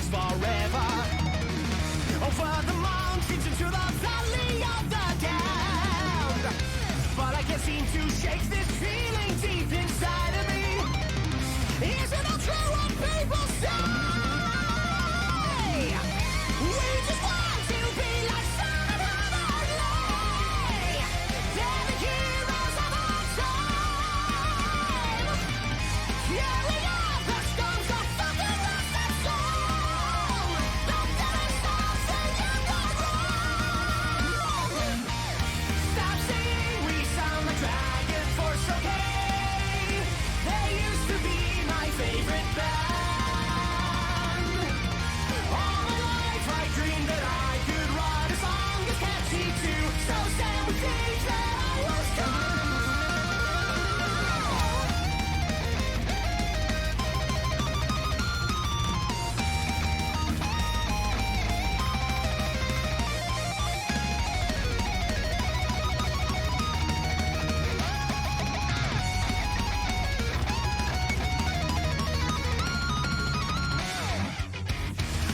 waits forever. Over the mountains into the valley of the damned. But I can't seem to shake this feeling deep inside of me. Is it all true what people say? We just want to be like some other lay. They're the heroes of our time. Carrying out the storms of fucking lost and soul. But there is something you got wrong. Stop saying we sound like Dragon Force, okay? They used to be my favorite band. All my life I dreamed that I could write a song that's catchy too. So sad with things that I was done.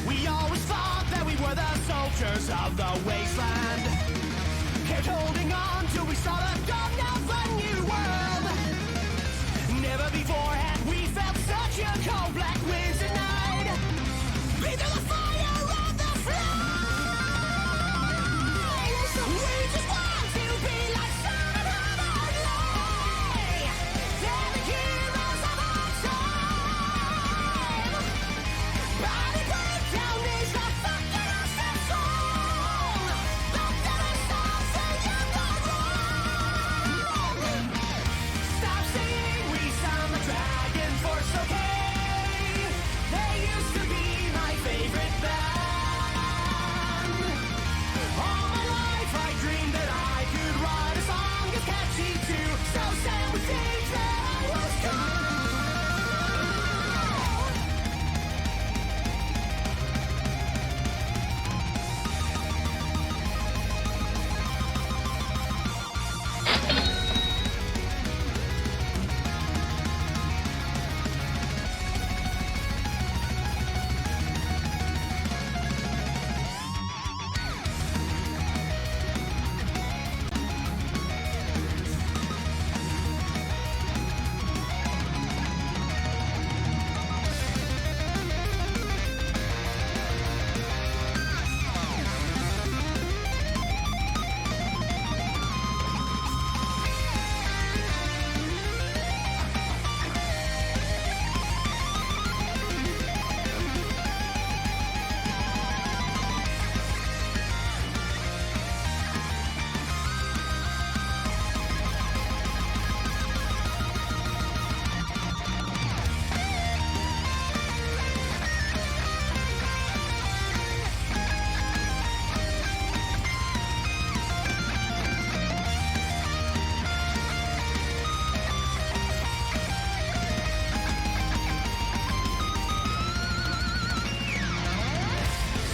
We always thought that we were the soldiers of the wasteland. Kept holding on till we saw the dawn of a new world. Never before had we felt such a cold black winds at night. Breathe through the fire of the flames. We just want to be like some other lay. They're the heroes of our time. Body breakdown is the fucking lost and soul. But there is something you got wrong. Stop saying we sound like Dragon Force, okay? They used to be my favorite band. All my life I dreamed that I could write a song that's catchy too. So sad with things that I was done.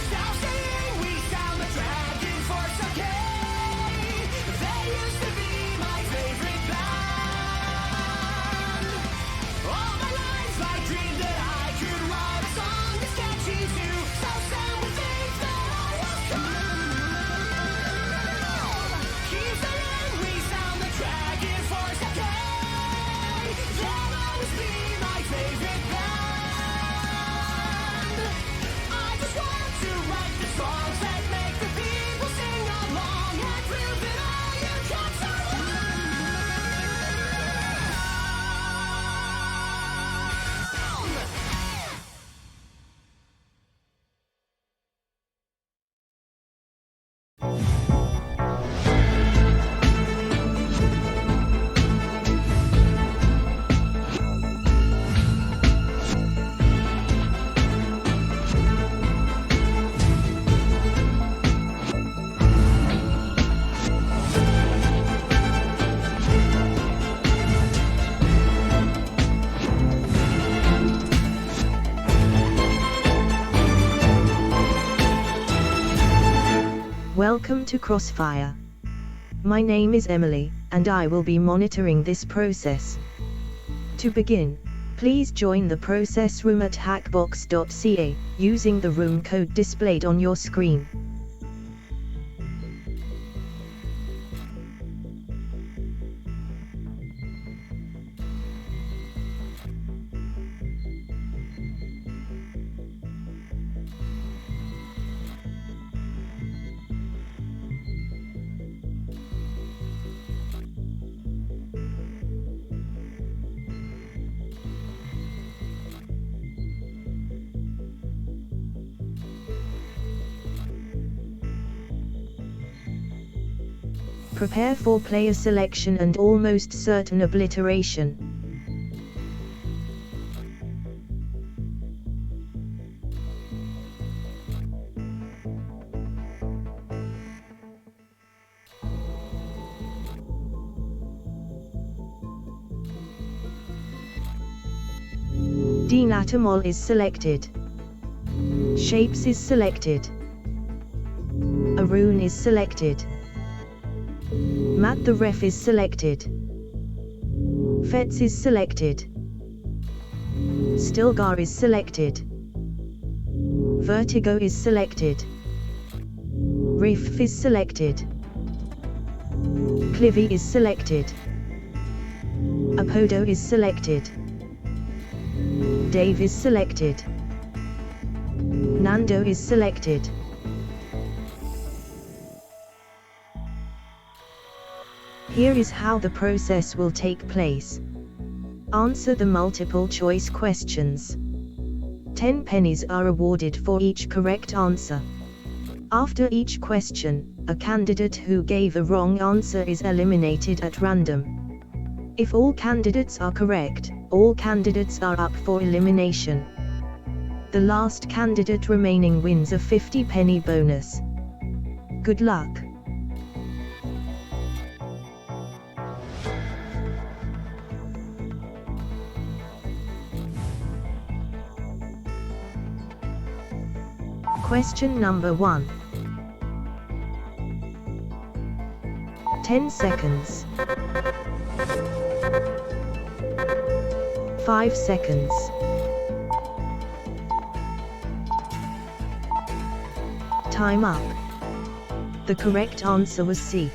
Stop saying we sound like Dragon Force, okay? They used to be my favorite band. All my life I dreamed that I could write a song that's catchy too. So sad with things that I was done. Keep saying we sound like Dragon Force, okay? They'll always be my favorite band. I just want to write the songs that make the people sing along and prove that all you cats are wrong. Welcome to Crossfire. My name is Emily, and I will be monitoring this process. To begin, Please join the process room at hackbox.ca, using the room code displayed on your screen. Prepare for player selection and almost certain obliteration. Denatamol is selected. Shapes is selected. A rune is selected. Matt the Ref is selected. Fets is selected. Stilgar is selected. Vertigo is selected. Riff is selected. Clivy is selected. Apodo is selected. Dave is selected. Nando is selected. Here is how the process will take place. Answer the multiple choice questions. 10 pennies are awarded for each correct answer. After each question, a candidate who gave a wrong answer is eliminated at random. If all candidates are correct, all candidates are up for elimination. The last candidate remaining wins a 50-penny bonus. Good luck. Question number 1. 10 seconds. 5 seconds. Time up. The correct answer was C.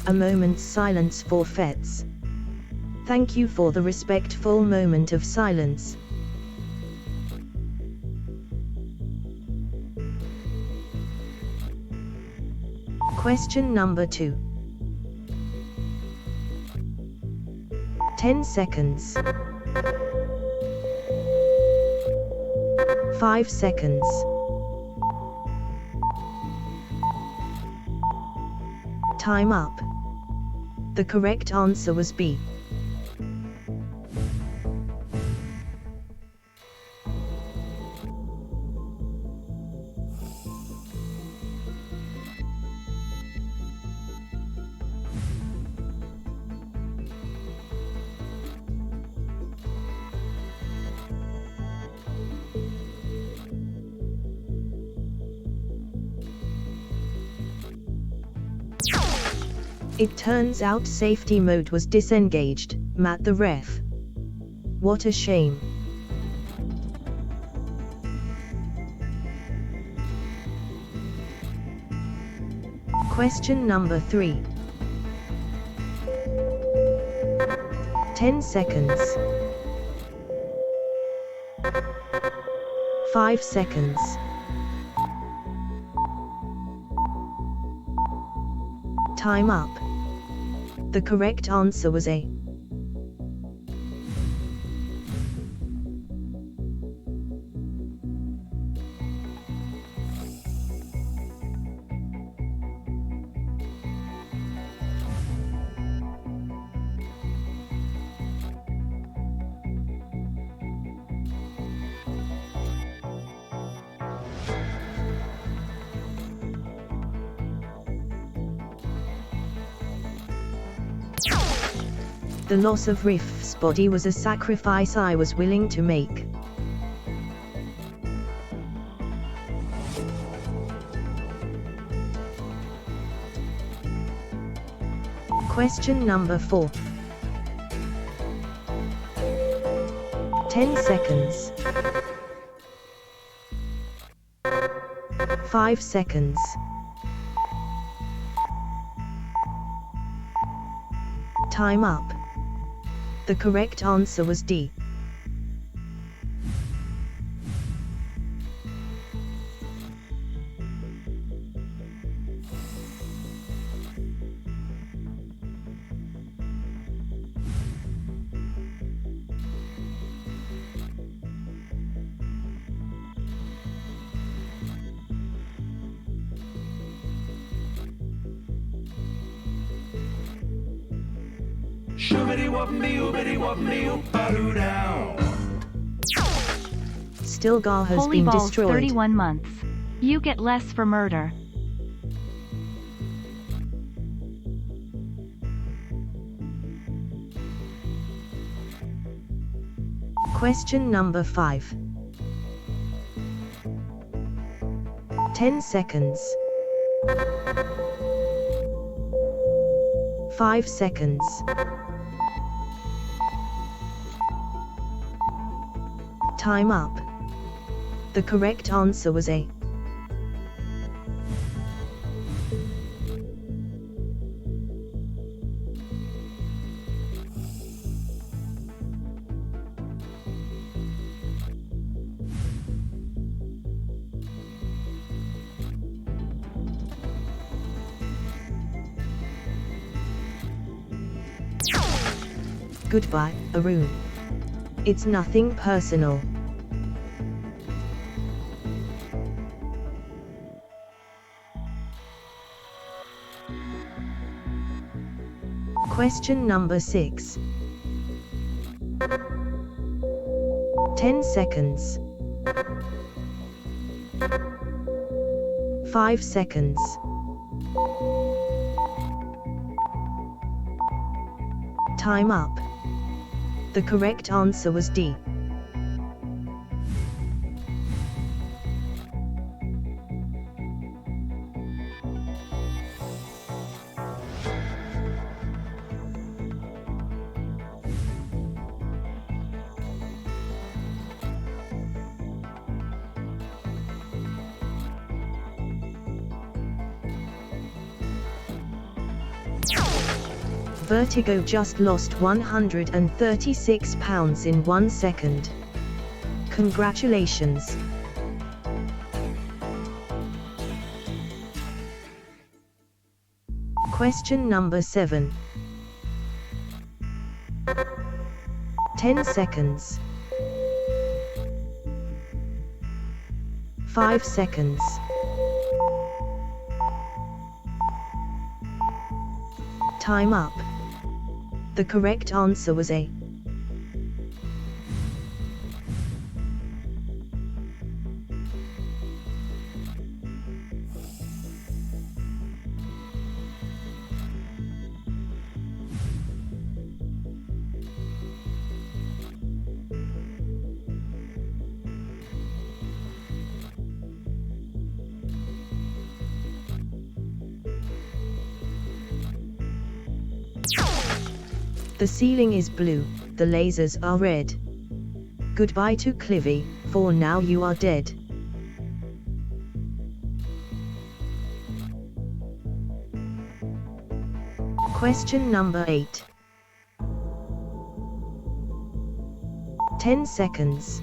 A moment's silence for Fets. Thank you for the respectful moment of silence. Question number 2. 10 seconds. 5 seconds. Time up. The correct answer was B. It turns out safety mode was disengaged, Matt the Ref. What a shame. Question number 3. 10 seconds. 5 seconds. Time up. The correct answer was A. The loss of Riff's body was a sacrifice I was willing to make. Question number 4. 10 seconds. 5 seconds. Time up. The correct answer was D. Stilgar has Holy been balls, destroyed. 31 months. You get less for murder. Question number 5. 10 seconds. 5 seconds. Time up. The correct answer was A. Goodbye, Arun. It's nothing personal. Question number 6. 10 seconds. 5 seconds. Time up. The correct answer was D. Vertigo just lost 136 pounds in 1 second. Congratulations. Question number 7. 10 seconds. 5 seconds. Time up. The correct answer was A. The ceiling is blue, the lasers are red. Goodbye to Clivy, for now you are dead. Question number 8. 10 seconds.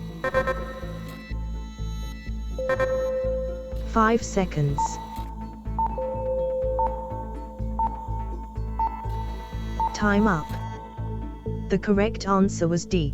5 seconds. Time up. The correct answer was D.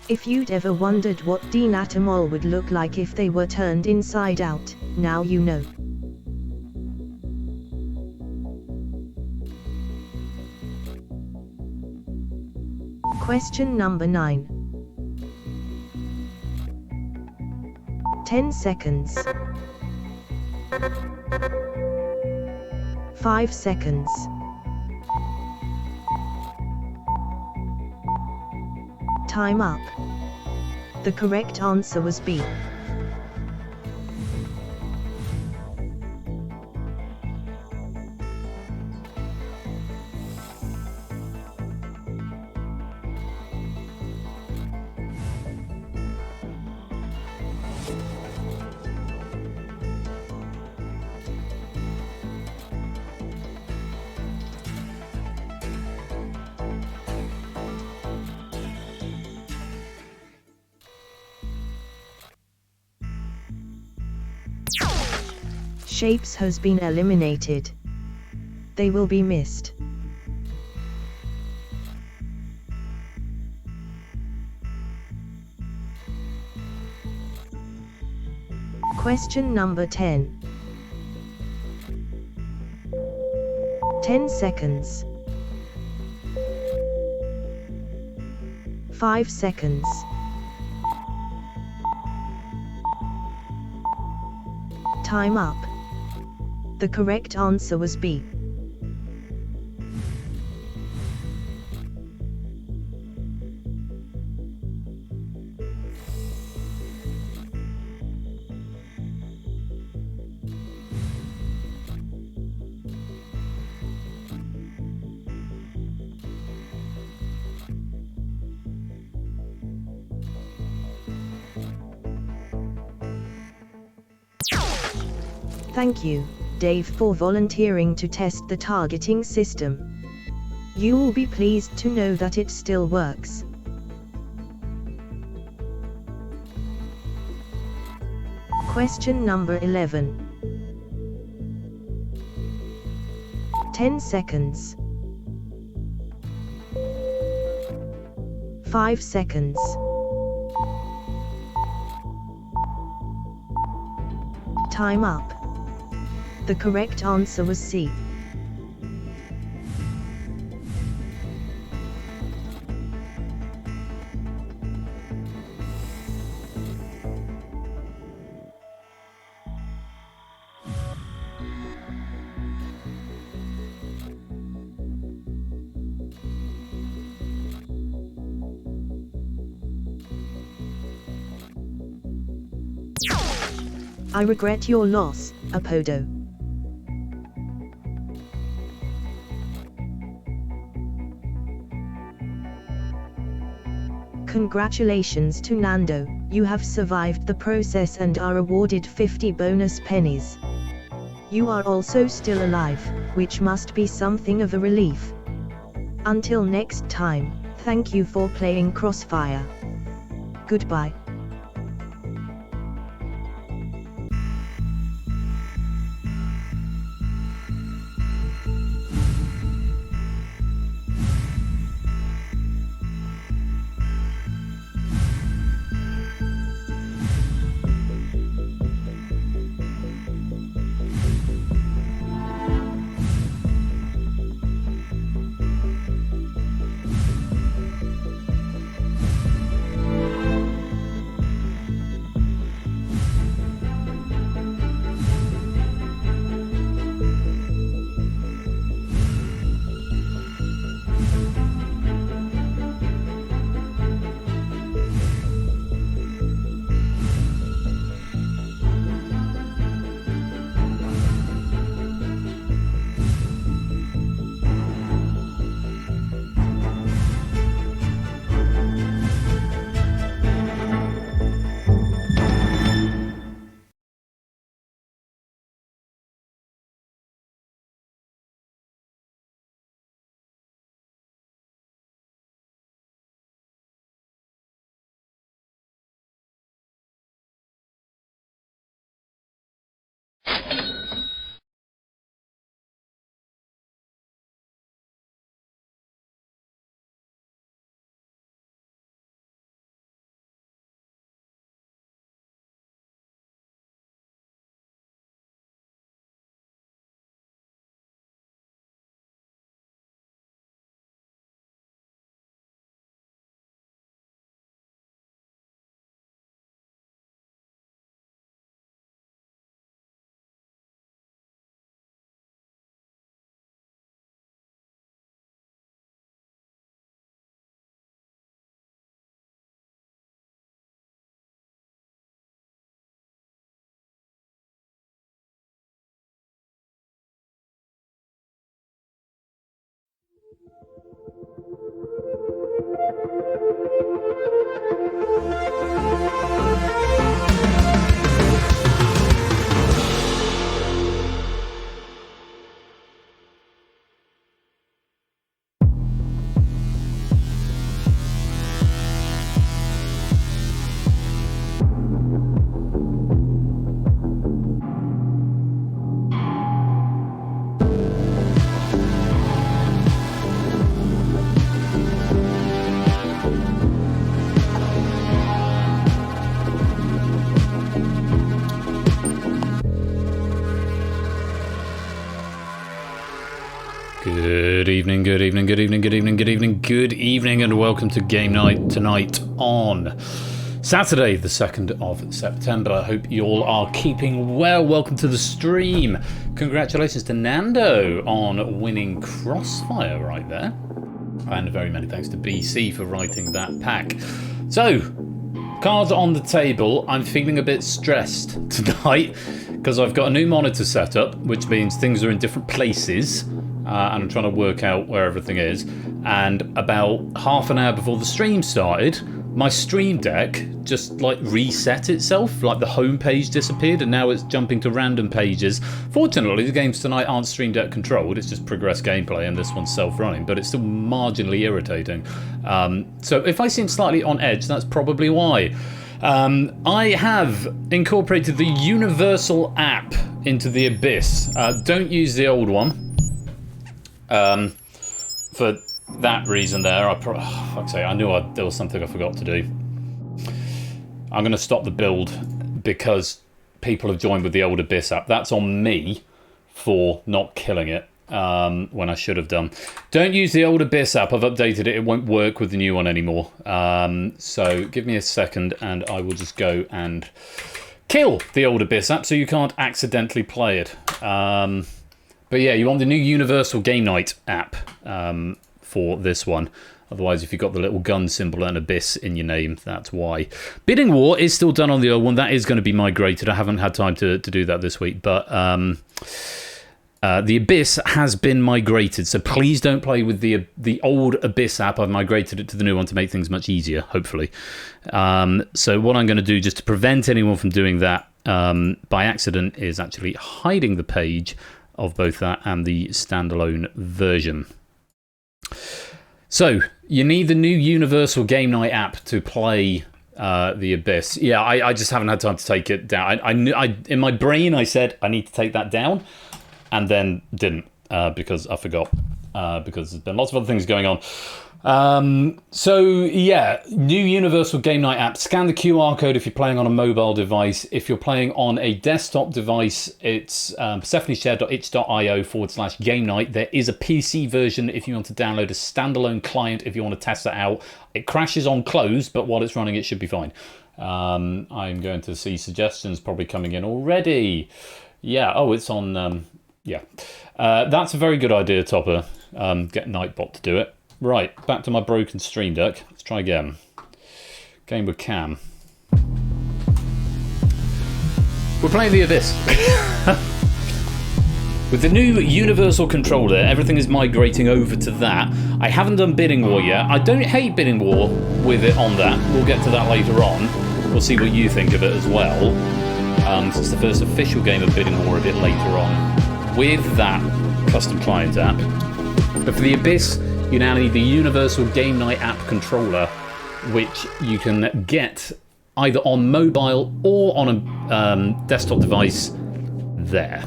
If you'd ever wondered what denatamol would look like if they were turned inside out, now you know. Question number 9. 10 seconds. 5 seconds. Time up. The correct answer was B. Shapes has been eliminated. They will be missed. Question number 10. 10 seconds. 5 seconds. Time up. The correct answer was B. Thank you, Dave, for volunteering to test the targeting system. You will be pleased to know that it still works. Question number 11. 10 seconds. 5 seconds. Time up. The correct answer was C. I regret your loss, Apodo. Congratulations to Nando, you have survived the process and are awarded 50 bonus pennies. You are also still alive, which must be something of a relief. Until next time, thank you for playing Crossfire. Goodbye. Good evening, good evening, good evening, good evening, good evening, good evening, and welcome to Game Night tonight on Saturday, the 2nd of September. I hope you all are keeping well. Welcome to the stream. Congratulations to Nando on winning Crossfire right there. And very many thanks to BC for writing that pack. So, cards on the table. I'm feeling a bit stressed tonight because I've got a new monitor set up, which means things are in different places. And I'm trying to work out where everything is. And about half an hour before the stream started, my Stream Deck just like reset itself, like the home page disappeared, and now it's jumping to random pages. Fortunately, the games tonight aren't Stream Deck controlled, it's just progress gameplay, and this one's self-running, but it's still marginally irritating. So if I seem slightly on edge, that's probably why. I have incorporated the Universal app into the Abyss. Don't use the old one. For that reason there, I knew there was something I forgot to do. I'm going to stop the build because people have joined with the old Abyss app. That's on me for not killing it when I should have done. Don't use the old Abyss app. I've updated it. It won't work with the new one anymore. So give me a second and I will just go and kill the old Abyss app so you can't accidentally play it. But yeah, you want the new Universal Game Night app for this one. Otherwise, if you've got the little gun symbol and Abyss in your name, that's why. Bidding War is still done on the old one. That is going to be migrated. I haven't had time to do that this week. But the Abyss has been migrated. So please don't play with the old Abyss app. I've migrated it to the new one to make things much easier, hopefully. So what I'm going to do, just to prevent anyone from doing that by accident, is actually hiding the page of both that and the standalone version. So, you need the new Universal Game Night app to play the Abyss. Yeah, I just haven't had time to take it down. In my brain, I said I need to take that down, and then didn't because I forgot. Because there's been lots of other things going on. So yeah, new Universal Game Night app. Scan the QR code if you're playing on a mobile device. If you're playing on a desktop device, it's persephoneshare.itch.io/game night. There is a PC version if you want to download a standalone client if you want to test that out. It crashes on close, but while it's running, it should be fine. I'm going to see suggestions probably coming in already. Yeah, oh, it's on... yeah. That's a very good idea, Topper. Get Nightbot to do it. Right, back to my broken Stream Deck. Let's try again. Game with Cam. We're playing the Abyss. With the new Universal controller, everything is migrating over to that. I haven't done Bidding War yet. I don't hate Bidding War with it on that. We'll get to that later on. We'll see what you think of it as well. It's the first official game of Bidding War a bit later on with that custom client app. But for the Abyss, you now need the Universal Game Night app controller, which you can get either on mobile or on a desktop device there.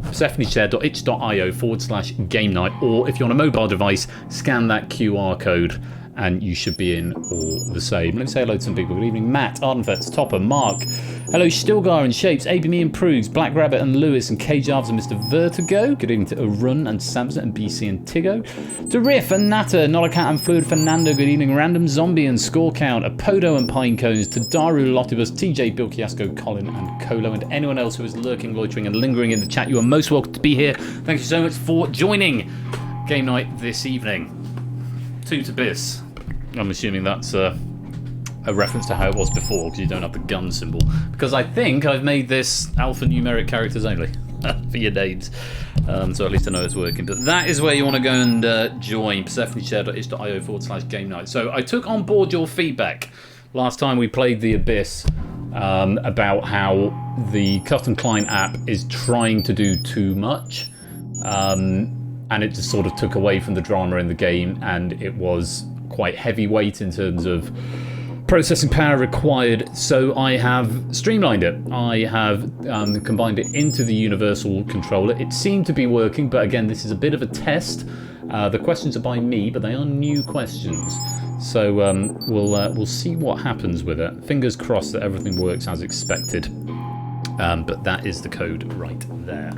persephoneshare.itch.io/game night, or if you're on a mobile device, scan that QR code and you should be in all the same. Let me say hello to some people. Good evening, Matt, Ardenfets, Topper, Mark. Hello, Stilgar and Shapes, ABME and Prugs, Black Rabbit and Lewis, and K-Jarves and Mr. Vertigo. Good evening to Arun and Samson and BC and Tigo. To Riff and Natter, Not a Cat and Fluid, Fernando. Good evening, Random Zombie and Score Count, Apodo and Pinecones. To Daru, Lotibus, TJ, Bill Kiasco, Colin and Colo, and anyone else who is lurking, loitering and lingering in the chat. You are most welcome to be here. Thank you so much for joining Game Night this evening. To Abyss. I'm assuming that's a reference to how it was before, because you don't have the gun symbol. Because I think I've made this alphanumeric characters only. for your names. So at least I know it's working. But that is where you want to go and join, persephoneshare.itch.io/game night. So I took on board your feedback last time we played the Abyss about how the custom client app is trying to do too much. And it just sort of took away from the drama in the game, and it was quite heavyweight in terms of processing power required, so I have streamlined it. I have combined it into the universal controller. It seemed to be working, but again, this is a bit of a test. The questions are by me, but they are new questions. So we'll see what happens with it. Fingers crossed that everything works as expected. But that is the code right there.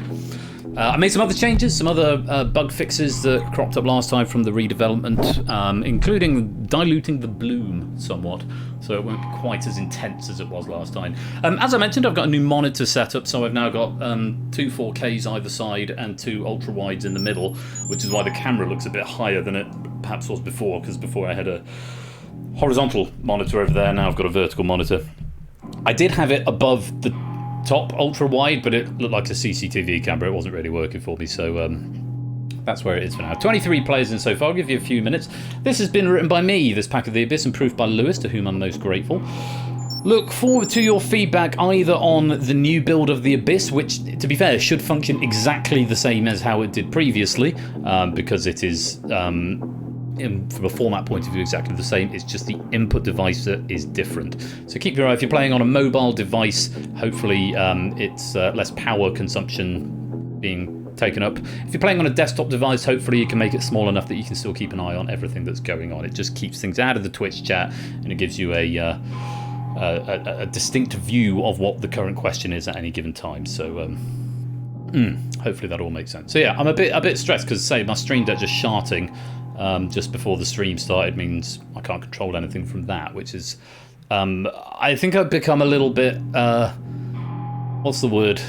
I made some other changes, some other bug fixes that cropped up last time from the redevelopment, including diluting the bloom somewhat, so it won't be quite as intense as it was last time. As I mentioned, I've got a new monitor set up, so I've now got two 4Ks either side and two ultra-wides in the middle, which is why the camera looks a bit higher than it perhaps was before, because before I had a horizontal monitor over there, now I've got a vertical monitor. I did have it above the top ultra wide, but it looked like a CCTV camera. It wasn't really working for me, so that's where it is for now. 23 players in so far. I'll give you a few minutes. This has been written by me, this pack of the Abyss, and proofed by Lewis, to whom I'm most grateful. Look forward to your feedback either on the new build of the Abyss, which, to be fair, should function exactly the same as how it did previously, because it is from a format point of view exactly the same. It's just the input device that is different. So keep your eye, if you're playing on a mobile device, hopefully it's less power consumption being taken up. If you're playing on a desktop device, hopefully you can make it small enough that you can still keep an eye on everything that's going on. It just keeps things out of the Twitch chat, and it gives you a distinct view of what the current question is at any given time. So hopefully that all makes sense. So yeah, I'm a bit stressed because, say, my stream deck just sharting just before the stream started means I can't control anything from that, which is I think I've become a little bit what's the word?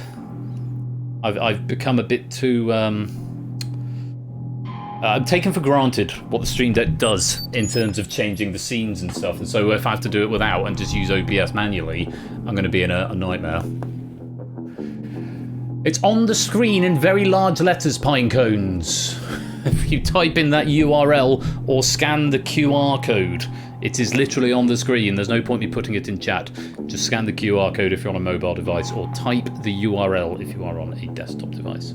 I've become a bit too I'm taken for granted what the stream deck does in terms of changing the scenes and stuff, and so if I have to do it without and just use OBS manually, I'm going to be in a nightmare. It's on the screen in very large letters, Pine Cones. If you type in that URL or scan the QR code, it is literally on the screen. There's no point me putting it in chat. Just scan the QR code if you're on a mobile device, or type the URL if you are on a desktop device.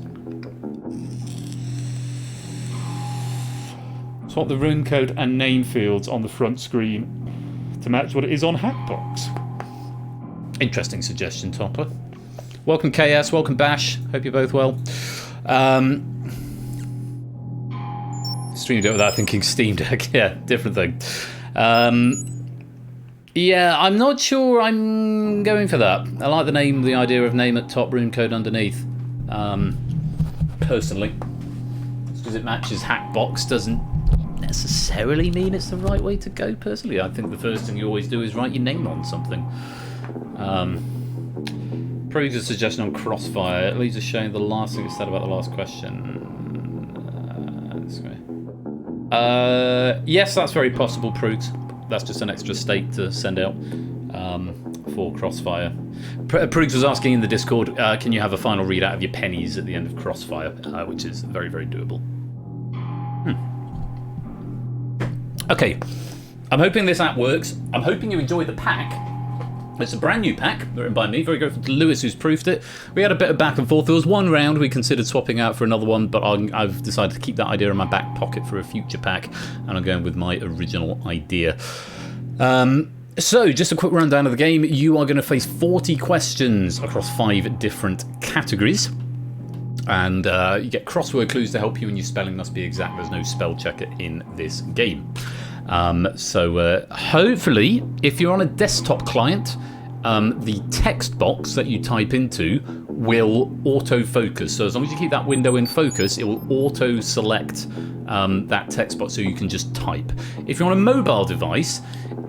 Swap the rune code and name fields on the front screen to match what it is on Hackbox. Interesting suggestion, Topper. Welcome KS, welcome Bash. Hope you're both well. Streamed it without thinking Steam Deck. Yeah, different thing. Yeah, I'm not sure I'm going for that. I like the idea of name at top, rune code underneath. Personally. Just because it matches Hackbox doesn't necessarily mean it's the right way to go, personally. I think the first thing you always do is write your name on something. Probably a suggestion on Crossfire. It leaves us showing the last thing it said about the last question. This way. Yes, that's very possible, Prugs. That's just an extra state to send out for Crossfire. Prugs was asking in the Discord, can you have a final readout of your pennies at the end of Crossfire, which is very, very doable. Okay, I'm hoping this app works. I'm hoping you enjoy the pack. It's a brand new pack written by me. Very grateful to Lewis, who's proofed it. We had a bit of back and forth. There was one round we considered swapping out for another one, but I've decided to keep that idea in my back pocket for a future pack, and I'm going with my original idea. So, just a quick rundown of the game. You are going to face 40 questions across 5 different categories. And you get crossword clues to help you, and your spelling must be exact. There's no spell checker in this game. So hopefully, if you're on a desktop client, the text box that you type into will auto-focus. So as long as you keep that window in focus, it will auto-select that text box so you can just type. If you're on a mobile device,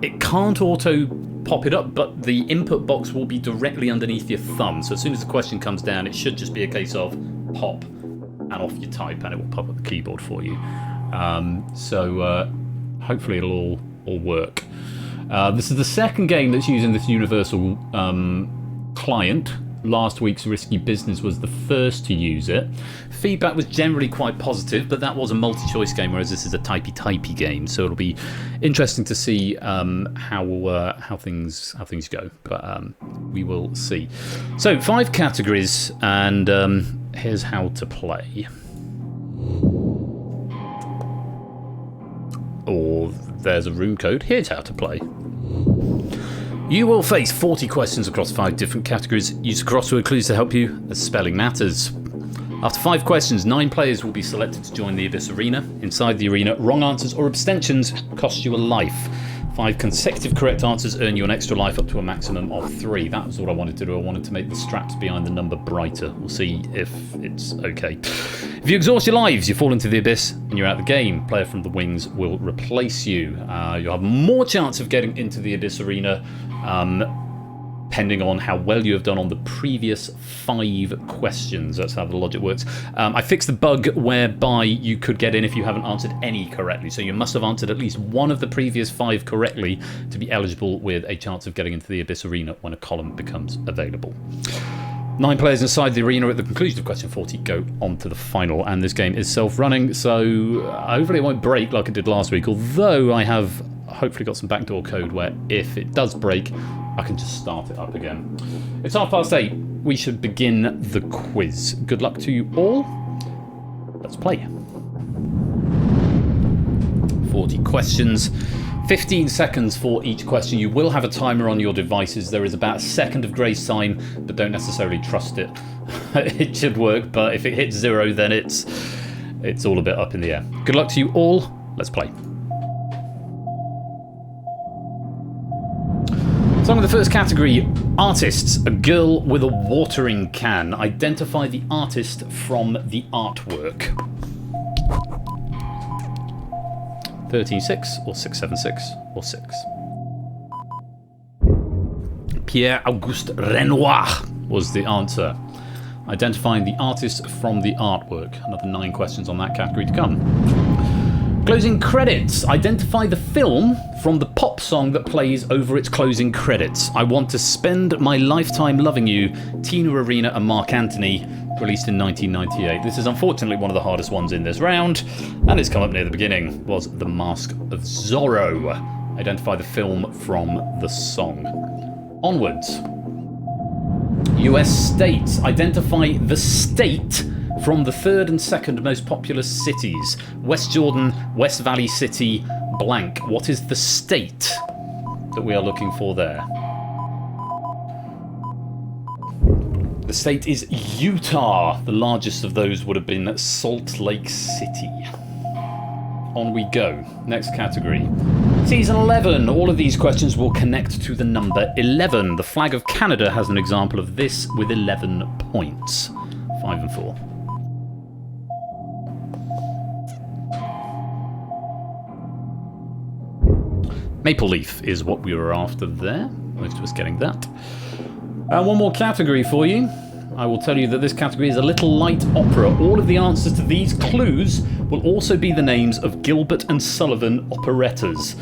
it can't auto-pop it up, but the input box will be directly underneath your thumb. So as soon as the question comes down, it should just be a case of pop and off you type, and it will pop up the keyboard for you. Hopefully it'll all work. This is the second game that's using this universal client, last week's Risky Business was the first to use it. Feedback was generally quite positive, but that was a multi-choice game, whereas this is a typey game. So it'll be interesting to see how things go. But we will see. So 5 categories, and here's how to play. Or there's a room code. Here's how to play. You will face 40 questions across 5 different categories. Use crossword clues to help you as spelling matters. After 5 questions, 9 players will be selected to join the Abyss Arena. Inside the arena, wrong answers or abstentions cost you a life. 5 consecutive correct answers earn you an extra life up to a maximum of 3. That was what I wanted to do. I wanted to make the straps behind the number brighter. We'll see if it's okay. If you exhaust your lives, you fall into the abyss and you're out of the game. Player from the wings will replace you. You'll have more chance of getting into the Abyss Arena depending on how well you have done on the previous 5 questions. That's how the logic works. I fixed the bug whereby you could get in if you haven't answered any correctly. So you must have answered at least one of the previous 5 correctly to be eligible with a chance of getting into the Abyss Arena when a column becomes available. 9 players inside the arena at the conclusion of question 40 go on to the final, and this game is self-running, so hopefully it won't break like it did last week, although I have hopefully got some backdoor code where if it does break, I can just start it up again. It's 8:30. We should begin the quiz. Good luck to you all. Let's play. 40 questions. 15 seconds for each question. You will have a timer on your devices. There is about a second of grace time, but don't necessarily trust it. It should work, but if it hits 0, then it's all a bit up in the air. Good luck to you all. Let's play. Song of the first category, artists. A girl with a watering can. Identify the artist from the artwork. 13-6 or 6-7-6 or 6. Pierre-Auguste Renoir was the answer. Identifying the artist from the artwork. Another 9 questions on that category to come. Closing credits. Identify the film from the pop song that plays over its closing credits. I Want to Spend My Lifetime Loving You, Tina Arena and Mark Anthony, released in 1998. This is unfortunately one of the hardest ones in this round, and it's come up near the beginning, was The Mask of Zorro. Identify the film from the song. Onwards. US states. Identify the state from the 3rd and 2nd most populous cities. West Jordan, West Valley City, blank. What is the state that we are looking for there? The state is Utah. The largest of those would have been Salt Lake City. On we go. Next category. Season 11. All of these questions will connect to the number 11. The flag of Canada has an example of this with 11 points. 5 and 4. Maple Leaf is what we were after there. Most of us getting that. One more category for you. I will tell you that this category is a little light opera. All of the answers to these clues will also be the names of Gilbert and Sullivan operettas.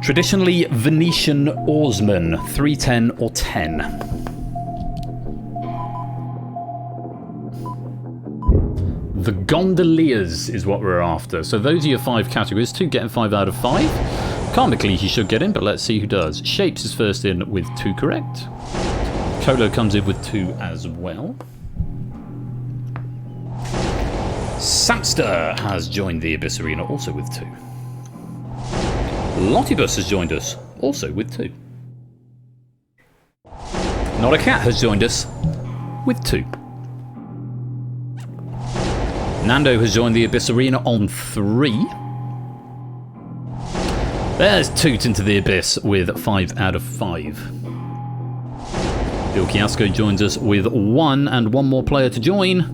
Traditionally Venetian oarsmen, 310 or 10. The Gondoliers is what we're after. So those are your 5 categories. 2 getting 5 out of 5. Karmically, he should get in, but let's see who does. Shapes is first in with 2 correct. Kolo comes in with 2 as well. Samster has joined the Abyss Arena, also with 2. Lottibus has joined us, also with 2. Not a Cat has joined us, with 2. Nando has joined the Abyss Arena on 3. There's Toot into the Abyss with 5 out of 5. Bill Kiasko joins us with 1 and 1 more player to join.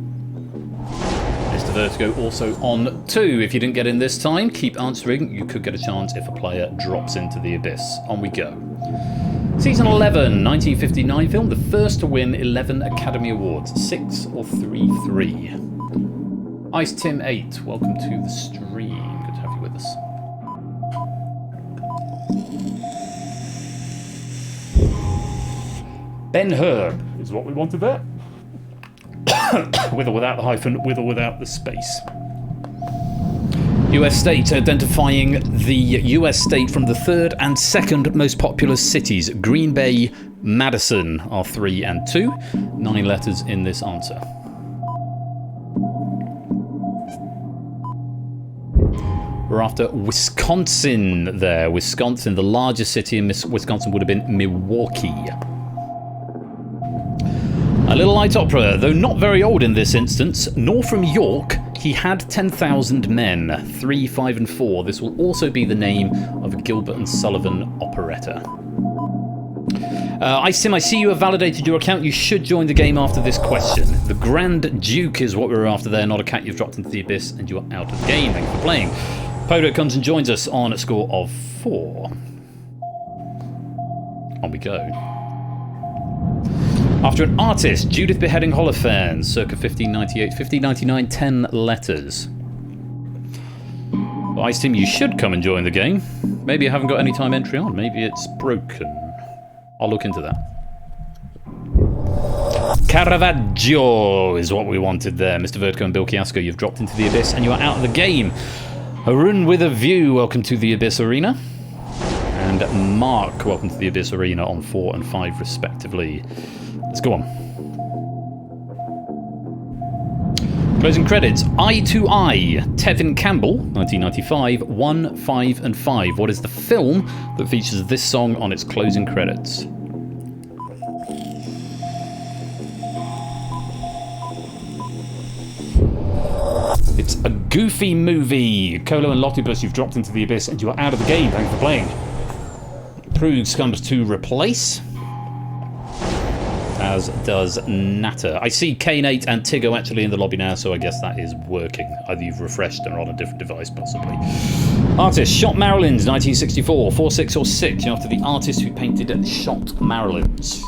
Mr. Vertigo also on 2. If you didn't get in this time, keep answering. You could get a chance if a player drops into the Abyss. On we go. Season 11, 1959 film, the first to win 11 Academy Awards. 6 or 3-3. Ice Tim 8, welcome to the stream. Good to have you with us. Ben-Hur is what we wanted there. With or without the hyphen, with or without the space. US state, identifying the US state from the third and second most populous cities. Green Bay, Madison are 3 and 2. 9 letters in this answer. We're after Wisconsin there. Wisconsin, the largest city in Wisconsin would have been Milwaukee. A little light opera, though not very old in this instance. Nor from York, he had 10,000 men. 3, 5, and 4. This will also be the name of a Gilbert and Sullivan operetta. I see you have validated your account. You should join the game after this question. The Grand Duke is what we're after there, not a cat you've dropped into the abyss, and you are out of the game. Thank you for playing. Podo comes and joins us on a score of 4. On we go. After an artist, Judith Beheading Holofernes, circa 1598, 1599, 10 letters. Well, Ice Team, you should come and join the game. Maybe you haven't got any time entry on. Maybe it's broken. I'll look into that. Caravaggio is what we wanted there. Mr. Vertigo and Bill Kiasco, you've dropped into the abyss and you are out of the game. Harun with a view, welcome to the Abyss Arena. And Mark, welcome to the Abyss Arena on 4 and 5 respectively. Let's go on. Closing credits. Eye to Eye. Tevin Campbell, 1995. 1, 5, and 5. What is the film that features this song on its closing credits? It's a goofy movie. Colo and Lottibus, you've dropped into the abyss and you are out of the game. Thanks for playing. Prugs comes to replace. As does Natter. I see K8 and Tigo actually in the lobby now, so I guess that is working. Either you've refreshed and are on a different device, possibly. Artist, Shot Marylands, 1964. 4, 6, or 6. You're after the artist who painted Shot Marylands.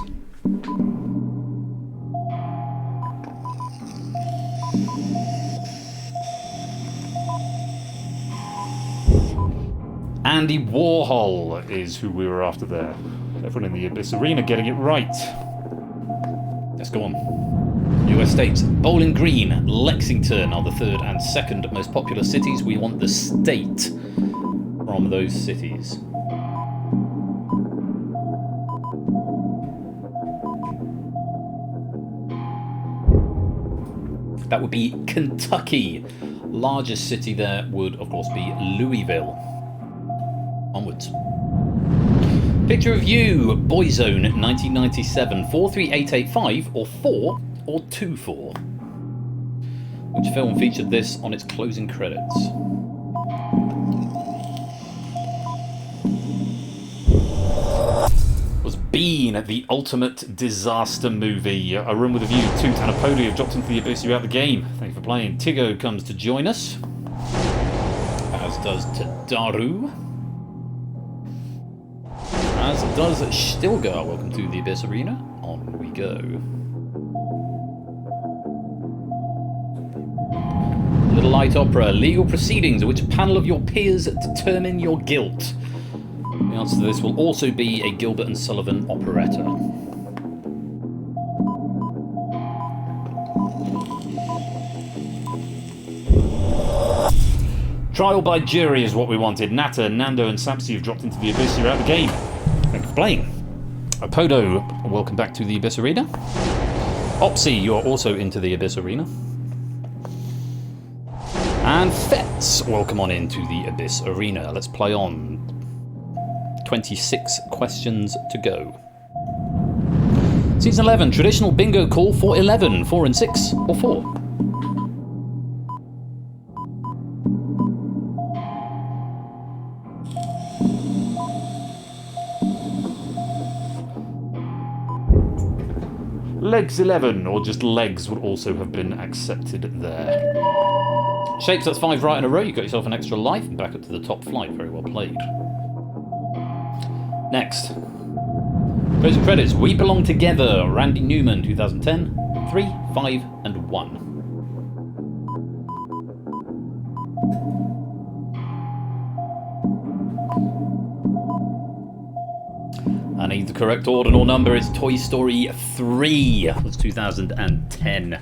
Andy Warhol is who we were after there. Everyone in the Abyss Arena getting it right. Let's go on. US states. Bowling Green, Lexington are the third and second most popular cities. We want the state from those cities. That would be Kentucky. Largest city there would, of course, be Louisville. Onwards. Picture of You, Boyzone, 1997. 43885 or 4 or 24. Which film featured this on its closing credits? Was Bean, the ultimate disaster movie. A Room with a View, Toot and a Pody have dropped into the abyss. You're out of the game. Thank you for playing. Tigo comes to join us. As does Tadaru. As does Stilgar. Welcome to the Abyss Arena. On we go. Little light opera. Legal proceedings. Which panel of your peers determine your guilt? The answer to this will also be a Gilbert and Sullivan operetta. Trial by jury is what we wanted. Natter, Nando, and Sapsi have dropped into the abyss. You're out of the game. Thanks for playing. Apodo, welcome back to the Abyss Arena. Opsy, you're also into the Abyss Arena. And Fetz, welcome on into the Abyss Arena. Let's play on. 26 questions to go. Season 11, traditional bingo call for 11, 4 and 6, or 4. Legs 11, or just legs, would also have been accepted there. Shapes, that's 5 right in a row. You got yourself an extra life and back up to the top flight. Very well played. Next. Closing credits. We Belong Together. Randy Newman, 2010. 3, 5, and 1. I need the correct ordinal number. It's Toy Story 3. It was 2010.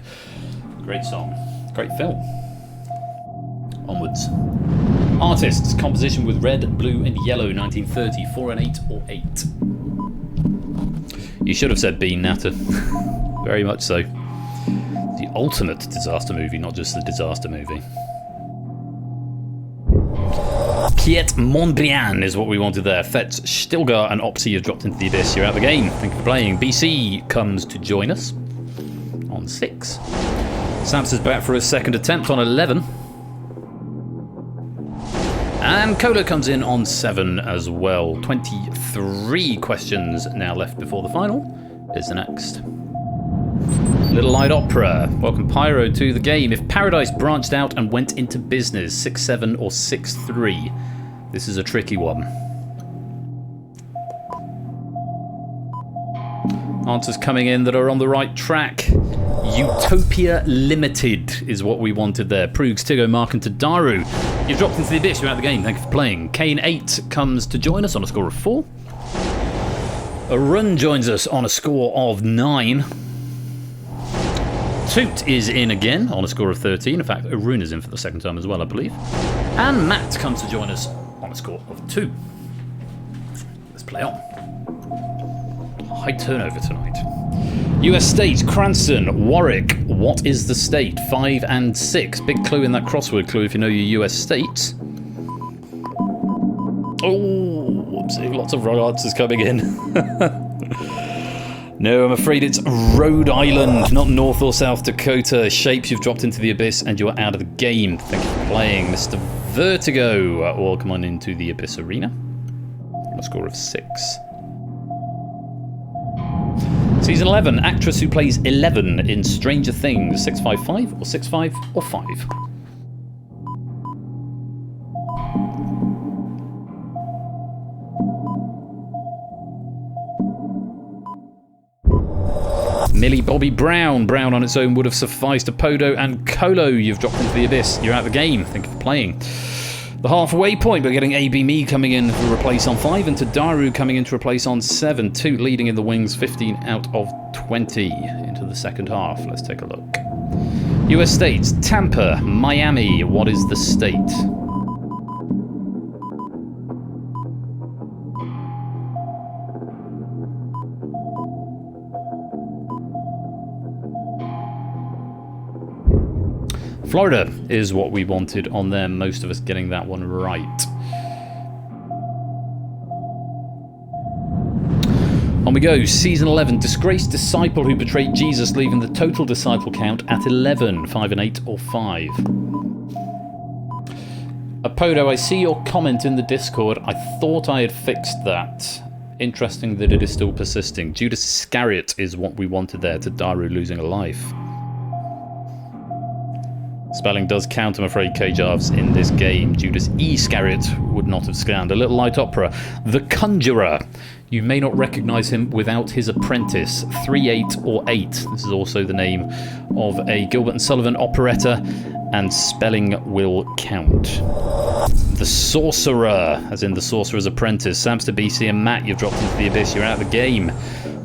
Great song. Great film. Onwards. Artists, composition with red, blue, and yellow, 1930. 4 and 8 or 8. You should have said Bean Natter. Very much so. The ultimate disaster movie, not just the disaster movie. Kiet Mondrian is what we wanted there. Fetz, Stilgar, and Opsy have dropped into the abyss. You're out of the game. Thank you for playing. BC comes to join us on 6. Samps is back for his second attempt on 11. And Cola comes in on 7 as well. 23 questions now left before the final. Is the next. Little Light Opera. Welcome Pyro to the game. If Paradise branched out and went into business, 6-7 or 6-3. This is a tricky one. Answers coming in that are on the right track. Utopia Limited is what we wanted there. Proogs, Tigo, Mark and Tadaru. You've dropped into the abyss. You're out of the game. Thank you for playing. Kane 8 comes to join us on a score of 4. Arun joins us on a score of 9. Toot is in again on a score of 13. In fact, Arun is in for the second time as well, I believe. And Matt comes to join us on a score of 2. Let's play on. High turnover tonight. US states, Cranston, Warwick. What is the state? 5 and 6. Big clue in that crossword clue if you know your US states. Oh, I'm seeing lots of wrong answers coming in. No, I'm afraid it's Rhode Island, not North or South Dakota. Shapes, you've dropped into the abyss and you're out of the game. Thank you for playing. Mr. Vertigo, welcome on into the Abyss Arena. On a score of 6. Season 11, actress who plays 11 in Stranger Things. 655 or 65 or 5. Millie Bobby Brown. Brown on its own would have sufficed. Apodo and Colo, you've dropped into the abyss. You're out of the game. Thank you for playing. The halfway point, we're getting AB Me coming in to replace on 5 and Tadaru coming in to replace on 7. 2 leading in the wings, 15 out of 20 into the second half. Let's take a look. US states, Tampa, Miami. What is the state? Florida is what we wanted on there, most of us getting that one right. On we go, Season 11, disgraced disciple who betrayed Jesus, leaving the total disciple count at 11, 5 and 8 or 5. Apodo, I see your comment in the Discord. I thought I had fixed that. Interesting that it is still persisting. Judas Iscariot is what we wanted there, to Daru losing a life. Spelling does count, I'm afraid, K-Jarves, in this game. Judas Iscariot would not have scanned. A Little Light Opera. The Conjurer. You may not recognise him without his apprentice. 3, 8 or 8. This is also the name of a Gilbert and Sullivan operetta, and spelling will count. The Sorcerer, as in the Sorcerer's Apprentice. Samster, BC and Matt, you've dropped into the abyss. You're out of the game.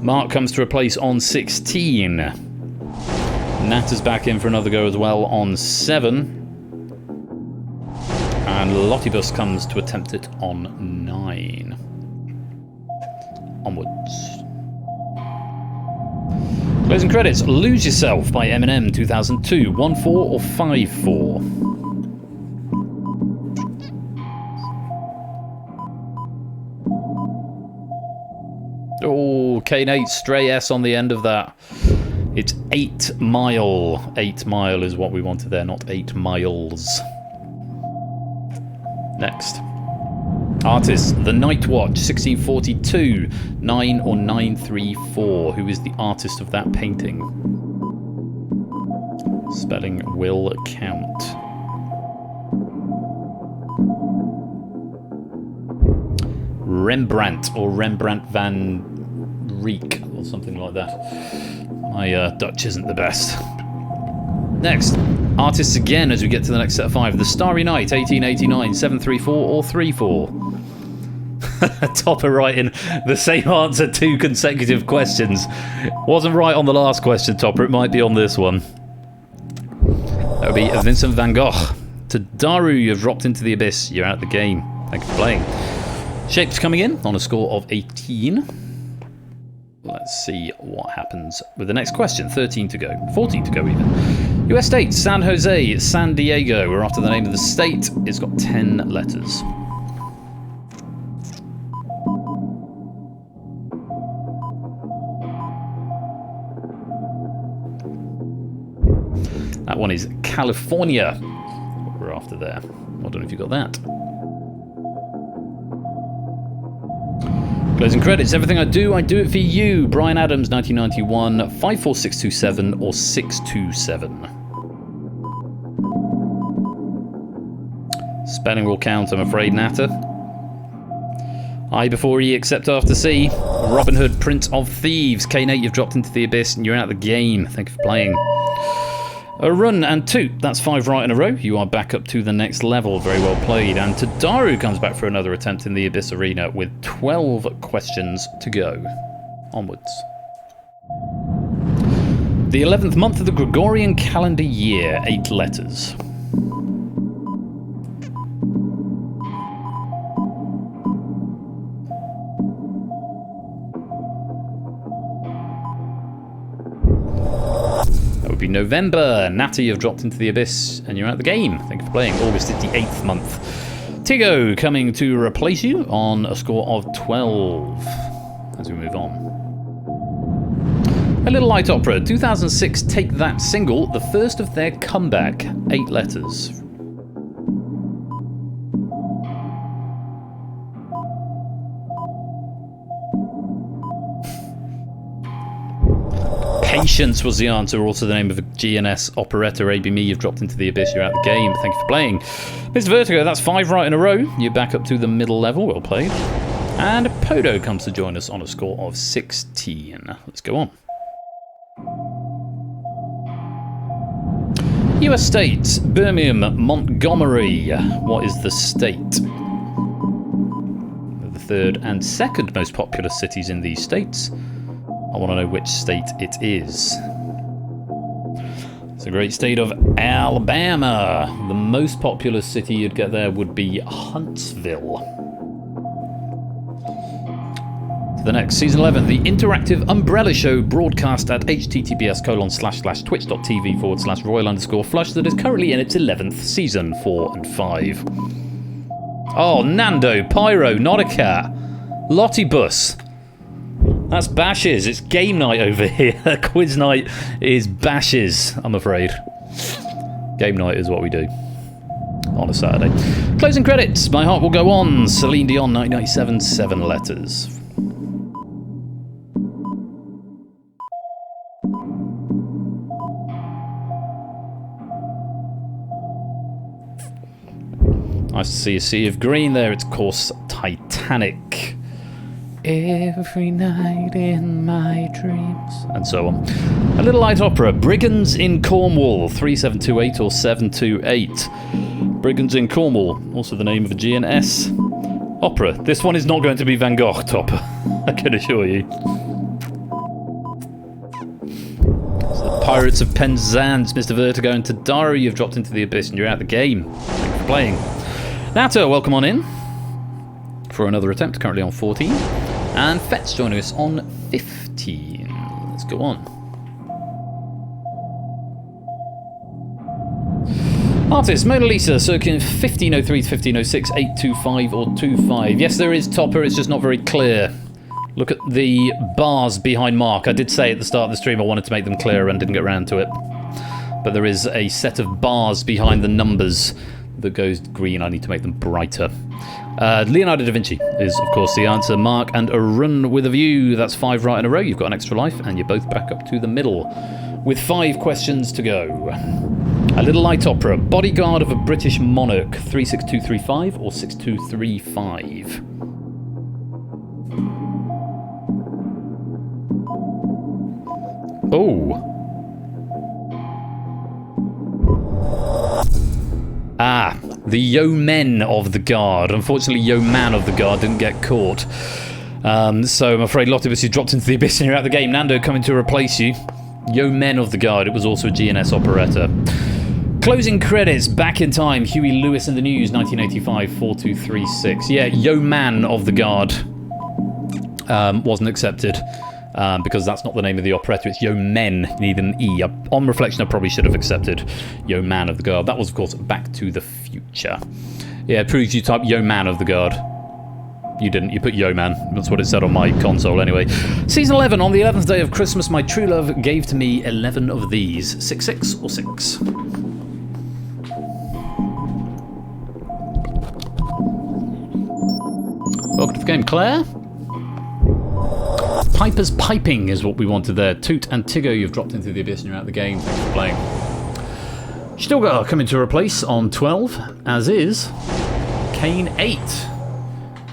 Mark comes to replace on 16. Nat is back in for another go as well on 7. And Lottibus comes to attempt it on 9. Onwards. Closing credits. Lose Yourself by Eminem 2002. 1-4 or 5-4? Oh, K8, stray S on the end of that. It's 8 Mile. 8 Mile is what we wanted there, not 8 miles. Next. Artist, The Night Watch, 1642. 9 or 934. Who is the artist of that painting? Spelling will count. Rembrandt or Rembrandt van Rijk or something like that. My Dutch isn't the best. Next, artists again as we get to the next set of 5. The Starry Night, 1889, 734 or 34. Topper writing the same answer 2 consecutive questions. Wasn't right on the last question, Topper. It might be on this one. That would be Vincent van Gogh. To Daru, you've dropped into the abyss. You're out of the game. Thank you for playing. Shapes coming in on a score of 18. Let's see what happens with the next question. 13 to go. 14 to go even. US states, San Jose, San Diego. We're after the name of the state. It's got 10 letters. That one is California. What we're after there. I don't know if you got that. Closing credits. Everything I do it for you. Brian Adams, 1991, 54627 or 627. Spelling will count, I'm afraid, Natter. I before E, except after C. Robin Hood, Prince of Thieves. K-Nate, you've dropped into the abyss and you're out of the game. Thank you for playing. A run and 2. That's 5 right in a row. You are back up to the next level. Very well played. And Tadaru comes back for another attempt in the Abyss Arena with 12 questions to go. Onwards. The 11th month of the Gregorian calendar year. 8 letters. November. Natty, you've dropped into the abyss and you're out of the game. Thank you for playing. August is the 8th month. Tigo coming to replace you on a score of 12 as we move on. A Little Light Opera, 2006 Take That single, the first of their comeback. 8 letters. Patience was the answer, also the name of a GNS operetta. A.B. Me, you've dropped into the abyss, you're out of the game. Thank you for playing. Mr. Vertigo, that's 5 right in a row. You're back up to the middle level, well played. And Podo comes to join us on a score of 16. Let's go on. US states, Birmingham, Montgomery. What is the state? The third and second most populous cities in these states. I want to know which state it is. It's a great state of Alabama. The most populous city you'd get there would be Huntsville. To the next, Season 11, the interactive Umbrella Show broadcast at https://twitch.tv/royal_flush that is currently in its 11th season, 4 and 5. Oh, Nando, Pyro, not a cat. Lottie Bus. That's Bashes. It's game night over here. Quiz night is Bashes, I'm afraid. Game night is what we do on a Saturday. Closing credits. My Heart Will Go On. Celine Dion, 1997, 7 letters. Nice to see a sea of green there. It's, of course, Titanic. Every night in my dreams, and so on. A Little Light Opera, Brigands in Cornwall, 3728 or 728. Brigands in Cornwall, also the name of a GNS opera. This one is not going to be Van Gogh, Topper, I can assure you. It's the Pirates of Penzance, Mr. Vertigo, and Tadaru, you've dropped into the abyss and you're out of the game. Thank you for playing. Nato, welcome on in for another attempt, currently on 14. And Fet's joining us on 15. Let's go on. Artist, Mona Lisa, circa 1503 to 1506, 825 or 25. Yes, there is Topper, it's just not very clear. Look at the bars behind Mark. I did say at the start of the stream I wanted to make them clearer and didn't get around to it. But there is a set of bars behind the numbers that goes green. I need to make them brighter. Leonardo da Vinci is, of course, the answer. Mark, and a run with a view. That's 5 right in a row. You've got an extra life, and you're both back up to the middle with 5 questions to go. A Little Light Opera, Bodyguard of a British Monarch, 36235 or 6235. Oh. Ah. The Yeomen of the Guard. Unfortunately, Yeoman of the Guard didn't get caught. So I'm afraid Lotibus, you dropped into the abyss and you're out of the game. Nando coming to replace you. Yeomen of the Guard. It was also a GNS operetta. Closing credits, back in time. Huey Lewis in the News, 1985, 4236. Yeah, Yeoman of the Guard wasn't accepted. Because that's not the name of the operetta, it's Yeomen, you need an E. On reflection, I probably should have accepted Yeoman of the Guard. That was, of course, Back to the Future. Yeah, it proves you typed Yeoman of the Guard. You didn't, you put Yeoman. That's what it said on my console anyway. Season 11, on the 11th day of Christmas, my true love gave to me 11 of these. 6, 6, or 6? Welcome to the game, Claire. Piper's Piping is what we wanted there. Toot and Tiggo, you've dropped into the abyss and you're out of the game. Thanks for playing. Stilgar coming to replace on 12, as is Kane 8.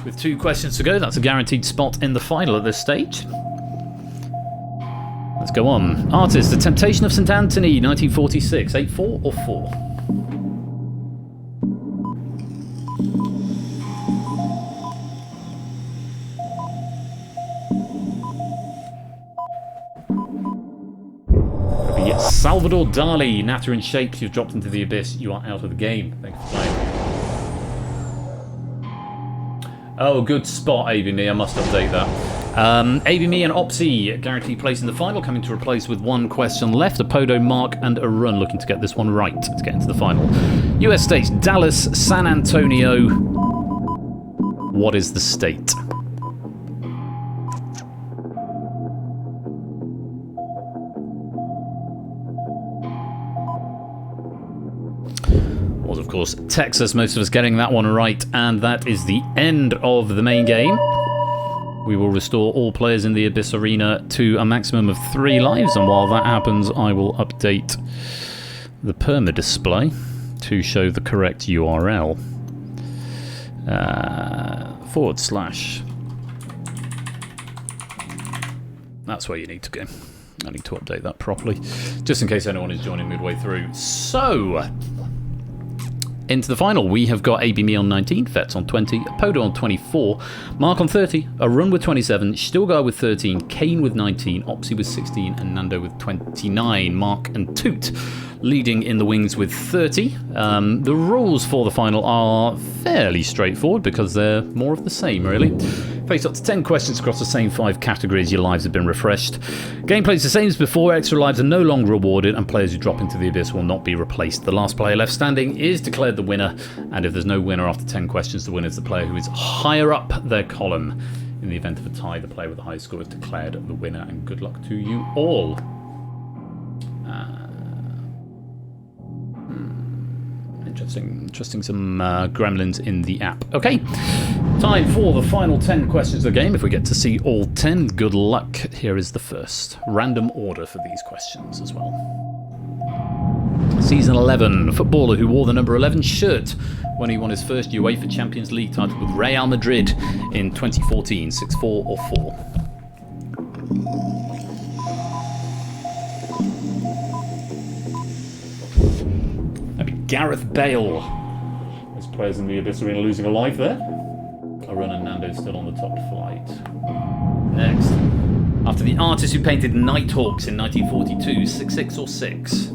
With 2 questions to go, that's a guaranteed spot in the final at this stage. Let's go on. Artist, The Temptation of St. Anthony, 1946. 8, 4 or 4? Salvador Dali, Natter in Shapes, you've dropped into the abyss. You are out of the game. Thanks for playing. Oh, good spot, ABME. I must update that. ABME and Opsy, guaranteed place in the final, coming to replace with 1 question left. A Podo, Mark, and a Run looking to get this one right to get into the final. US states, Dallas, San Antonio. What is the state? Was, of course, Texas, most of us getting that one right, and that is the end of the main game. We will restore all players in the Abyss Arena to a maximum of 3 lives, and while that happens, I will update the perma display to show the correct URL. /. That's where you need to go. I need to update that properly, just in case anyone is joining midway through. So, into the final, we have got ABME on 19, Fets on 20, Podo on 24, Mark on 30, Arun with 27, Stilgar with 13, Kane with 19, Opsy with 16, and Nando with 29. Mark and Toot leading in the wings with 30. The rules for the final are fairly straightforward because they're more of the same, really. Face up to 10 questions across the same 5 categories. Your lives have been refreshed. Gameplay is the same as before. Extra lives are no longer rewarded, and players who drop into the abyss will not be replaced. The last player left standing is declared the winner, and if there's no winner after 10 questions, the winner is the player who is higher up their column. In the event of a tie, the player with the highest score is declared the winner, and good luck to you all. Interesting, some gremlins in the app. Okay, time for the final 10 questions of the game. If we get to see all 10, good luck. Here is the first. Random order for these questions as well. Season 11, footballer who wore the number 11 shirt when he won his first UEFA Champions League title with Real Madrid in 2014. 6, 4 or 4? Gareth Bale. Those players in the Abyss Arena losing a life there. Arun and Nando still on the top flight. Next. After the artist who painted Nighthawks in 1942, 6, 6 or 6?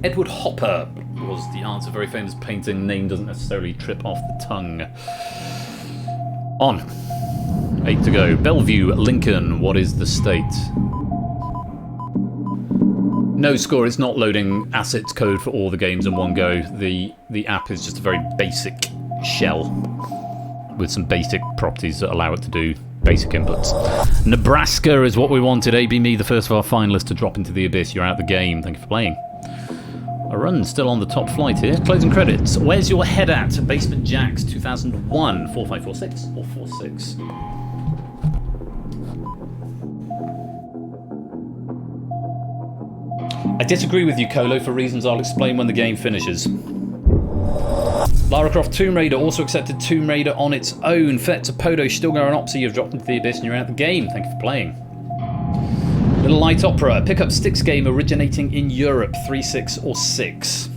Edward Hopper was the answer. Very famous painting. Name doesn't necessarily trip off the tongue. On. 8 to go. Bellevue, Lincoln, what is the state? No score, it's not loading assets code for all the games in one go. The app is just a very basic shell with some basic properties that allow it to do basic inputs. Nebraska is what we wanted. ABME, the first of our finalists to drop into the abyss. You're out the game. Thank you for playing. A run still on the top flight here. Closing credits. Where's your head at? Basement Jacks 2001. 4546 or 46? I disagree with you, Colo, for reasons I'll explain when the game finishes. Lara Croft Tomb Raider also accepted Tomb Raider on its own. Fet to Podo, Stilgar and Opsy, you've dropped into the abyss and you're out the game. Thank you for playing. Little Light Opera, pick up Styx game originating in Europe, 3, 6 or 6.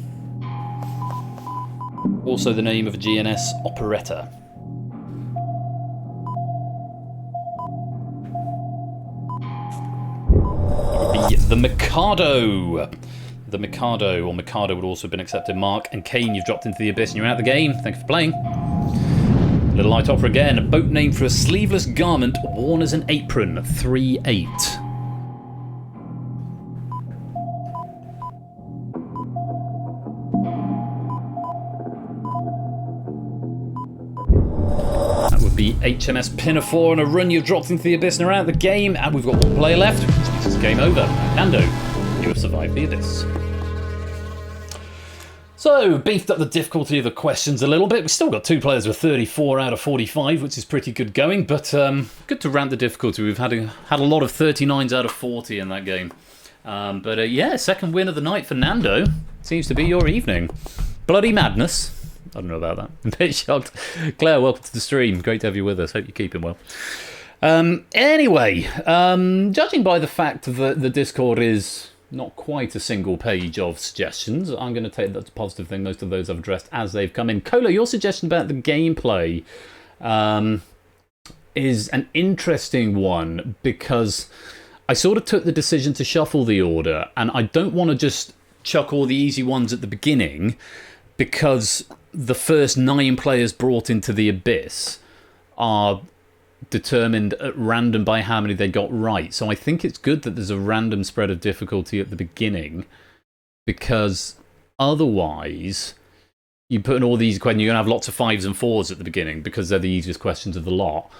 Also the name of a GNS operetta. The Mikado. The Mikado, or Mikado would also have been accepted. Mark and Kane, you've dropped into the abyss and you're out the game. Thank you for playing. Little Light Opera again. A boat name for a sleeveless garment worn as an apron. 3, 8. That would be HMS Pinafore, and a run you've dropped into the abyss and are out of the game. And we've got one player left, which means it's game over. Nando, you have survived the abyss. So, beefed up the difficulty of the questions a little bit. We've still got 2 players with 34 out of 45, which is pretty good going, but good to ramp the difficulty. We've had a lot of 39s out of 40 in that game. But yeah, second win of the night for Nando. Seems to be your evening. Bloody madness. I don't know about that. I'm a bit shocked. Claire, welcome to the stream. Great to have you with us. Hope you're keeping well. Anyway, judging by the fact that the Discord is not quite a single page of suggestions, I'm going to take that as a positive thing. Most of those I've addressed as they've come in. Cola, your suggestion about the gameplay is an interesting one, because I sort of took the decision to shuffle the order, and I don't want to just chuck all the easy ones at the beginning, because the first 9 players brought into the abyss are determined at random by how many they got right. So I think it's good that there's a random spread of difficulty at the beginning, because otherwise you put in all these questions, you're going to have lots of 5s and 4s at the beginning because they're the easiest questions of the lot,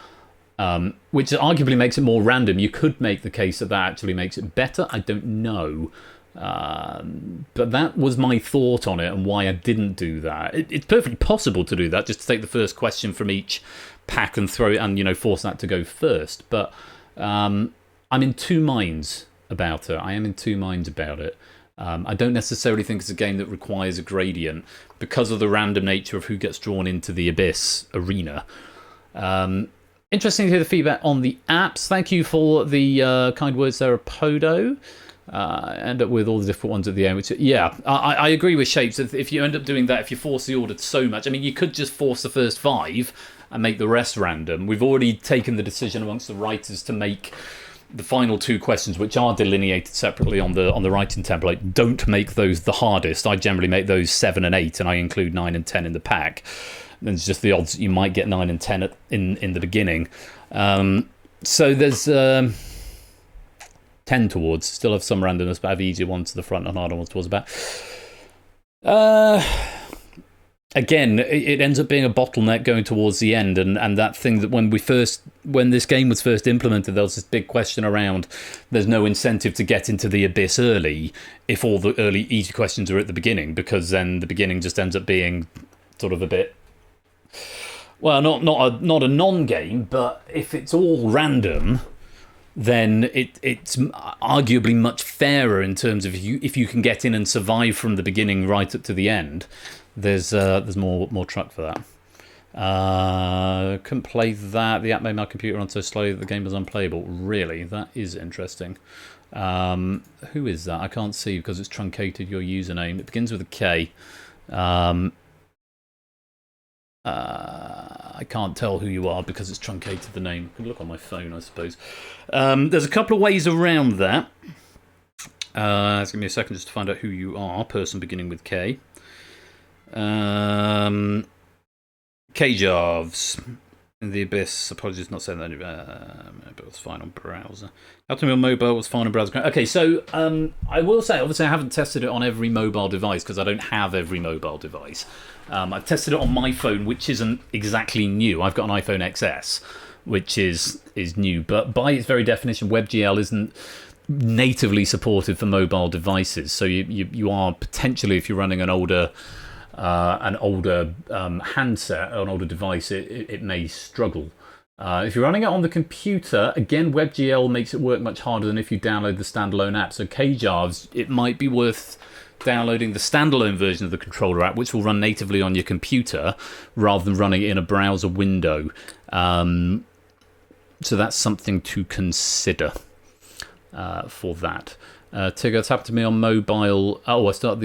which arguably makes it more random. You could make the case that that actually makes it better. I don't know. But that was my thought on it and why I didn't do that. It's perfectly possible to do that, just to take the first question from each pack and throw it and, you know, force that to go first. But I'm in 2 minds about it. I am in 2 minds about it. I don't necessarily think it's a game that requires a gradient because of the random nature of who gets drawn into the Abyss arena. Interesting to hear the feedback on the apps. Thank you for the kind words there, Podo. End up with all the different ones at the end, which, yeah, I agree with Shapes. If you end up doing that, if you force the order so much, I mean, you could just force the first 5 and make the rest random. We've already taken the decision amongst the writers to make the final 2 questions, which are delineated separately on the writing template, don't make those the hardest. I generally make those 7 and 8, and I include 9 and 10 in the pack. And it's just the odds that you might get 9 and 10 in the beginning. So there's 10 towards. Still have some randomness, but I have easier ones to the front and harder ones towards the back. Again, it ends up being a bottleneck going towards the end, and that thing that when this game was first implemented, there was this big question around there's no incentive to get into the Abyss early if all the early easy questions are at the beginning, because then the beginning just ends up being sort of a bit, well, not a non-game, but if it's all random, then it's arguably much fairer in terms of if you can get in and survive from the beginning right up to the end. There's more truck for that. Couldn't play that. The app made my computer run so slowly that the game was unplayable. Really, that is interesting. Who is that? I can't see because it's truncated your username. It begins with a K. I can't tell who you are because it's truncated the name. I can look on my phone, I suppose. There's a couple of ways around that. Give me a second just to find out who you are. Person beginning with K. K-Jarves in the Abyss. Apologies, not saying that. But it was fine on browser. How to be on mobile was fine on browser. Okay, so I will say, obviously, I haven't tested it on every mobile device because I don't have every mobile device. I've tested it on my phone, which isn't exactly new. I've got an iPhone XS, which is new, but by its very definition, WebGL isn't natively supported for mobile devices. So you are potentially, if you're running an older handset, an older device, it may struggle. If you're running it on the computer, again, WebGL makes it work much harder than if you download the standalone app. So KJARVs, it might be worth downloading the standalone version of the controller app, which will run natively on your computer rather than running it in a browser window. So that's something to consider for that. Tigger, it's happened to me on mobile. Oh, I started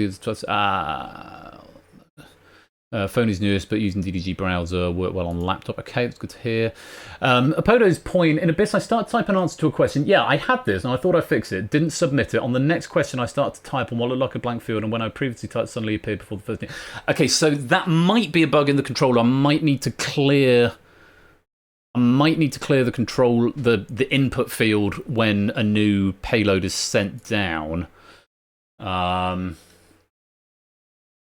the phone is newest, but using DDG browser work well on laptop. Okay, that's good to hear. Apodo's point, in Abyss, I start to type an answer to a question. Yeah, I had this, and I thought I'd fix it. Didn't submit it. On the next question, I start to type on what looked like a blank field, and when I previously typed, suddenly appeared before the first name. Okay, so that might be a bug in the controller. I might need to clear the control, the input field when a new payload is sent down.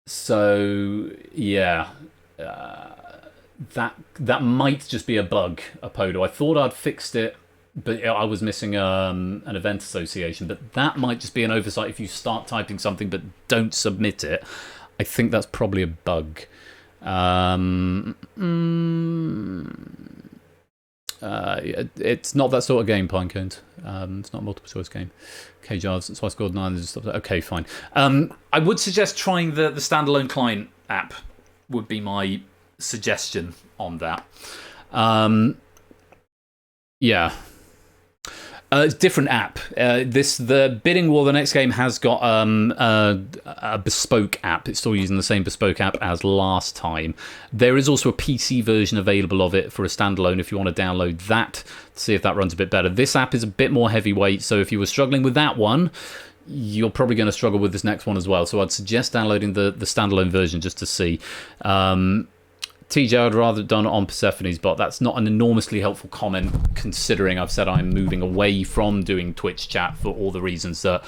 So yeah, that might just be a bug, Apodo. I thought I'd fixed it, but I was missing an event association. But that might just be an oversight if you start typing something but don't submit it. I think that's probably a bug. It's not that sort of game, Pinecones. It's not a multiple choice game. Okay, Jarvis, so I scored 9. Okay, fine. I would suggest trying the standalone client app, would be my suggestion on that. Yeah. It's a different app. The Bidding War, the next game, has got a bespoke app. It's still using the same bespoke app as last time. There is also a PC version available of it for a standalone if you want to download that to see if that runs a bit better. This app is a bit more heavyweight, so if you were struggling with that one, you're probably going to struggle with this next one as well. So I'd suggest downloading the standalone version just to see. TJ, I'd rather have done it on Persephone's bot. That's not an enormously helpful comment, considering I've said I'm moving away from doing Twitch chat for all the reasons that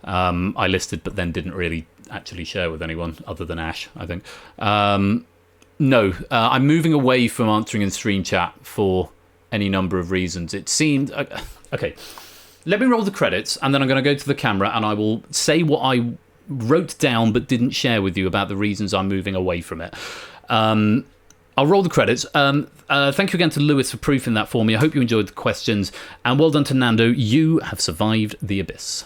I listed, but then didn't really actually share with anyone other than Ash, I think. No, I'm moving away from answering in stream chat for any number of reasons. It seemed... Okay, let me roll the credits, and then I'm going to go to the camera, and I will say what I wrote down but didn't share with you about the reasons I'm moving away from it. I'll roll the credits. Thank you again to Lewis for proofing that for me. I hope you enjoyed the questions. And well done to Nando. You have survived the abyss.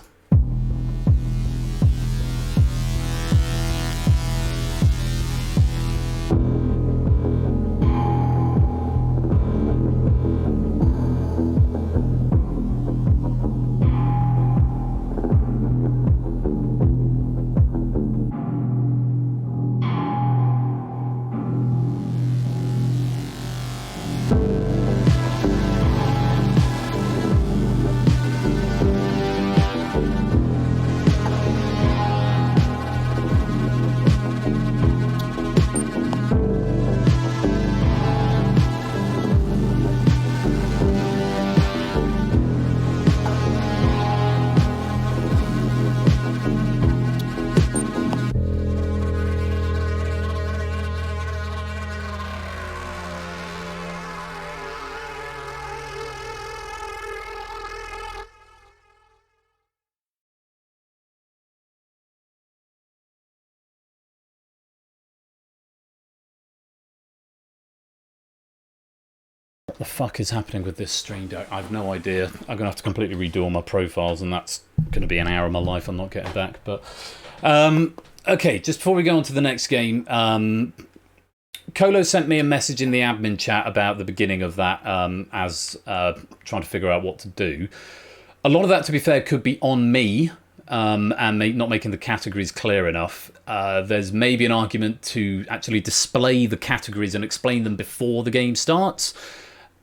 What the fuck is happening with this stream deck? I have no idea. I'm going to have to completely redo all my profiles, and that's going to be an hour of my life I'm not getting back. But okay, just before we go on to the next game, Colo sent me a message in the admin chat about the beginning of that as trying to figure out what to do. A lot of that, to be fair, could be on me and not making the categories clear enough. There's maybe an argument to actually display the categories and explain them before the game starts.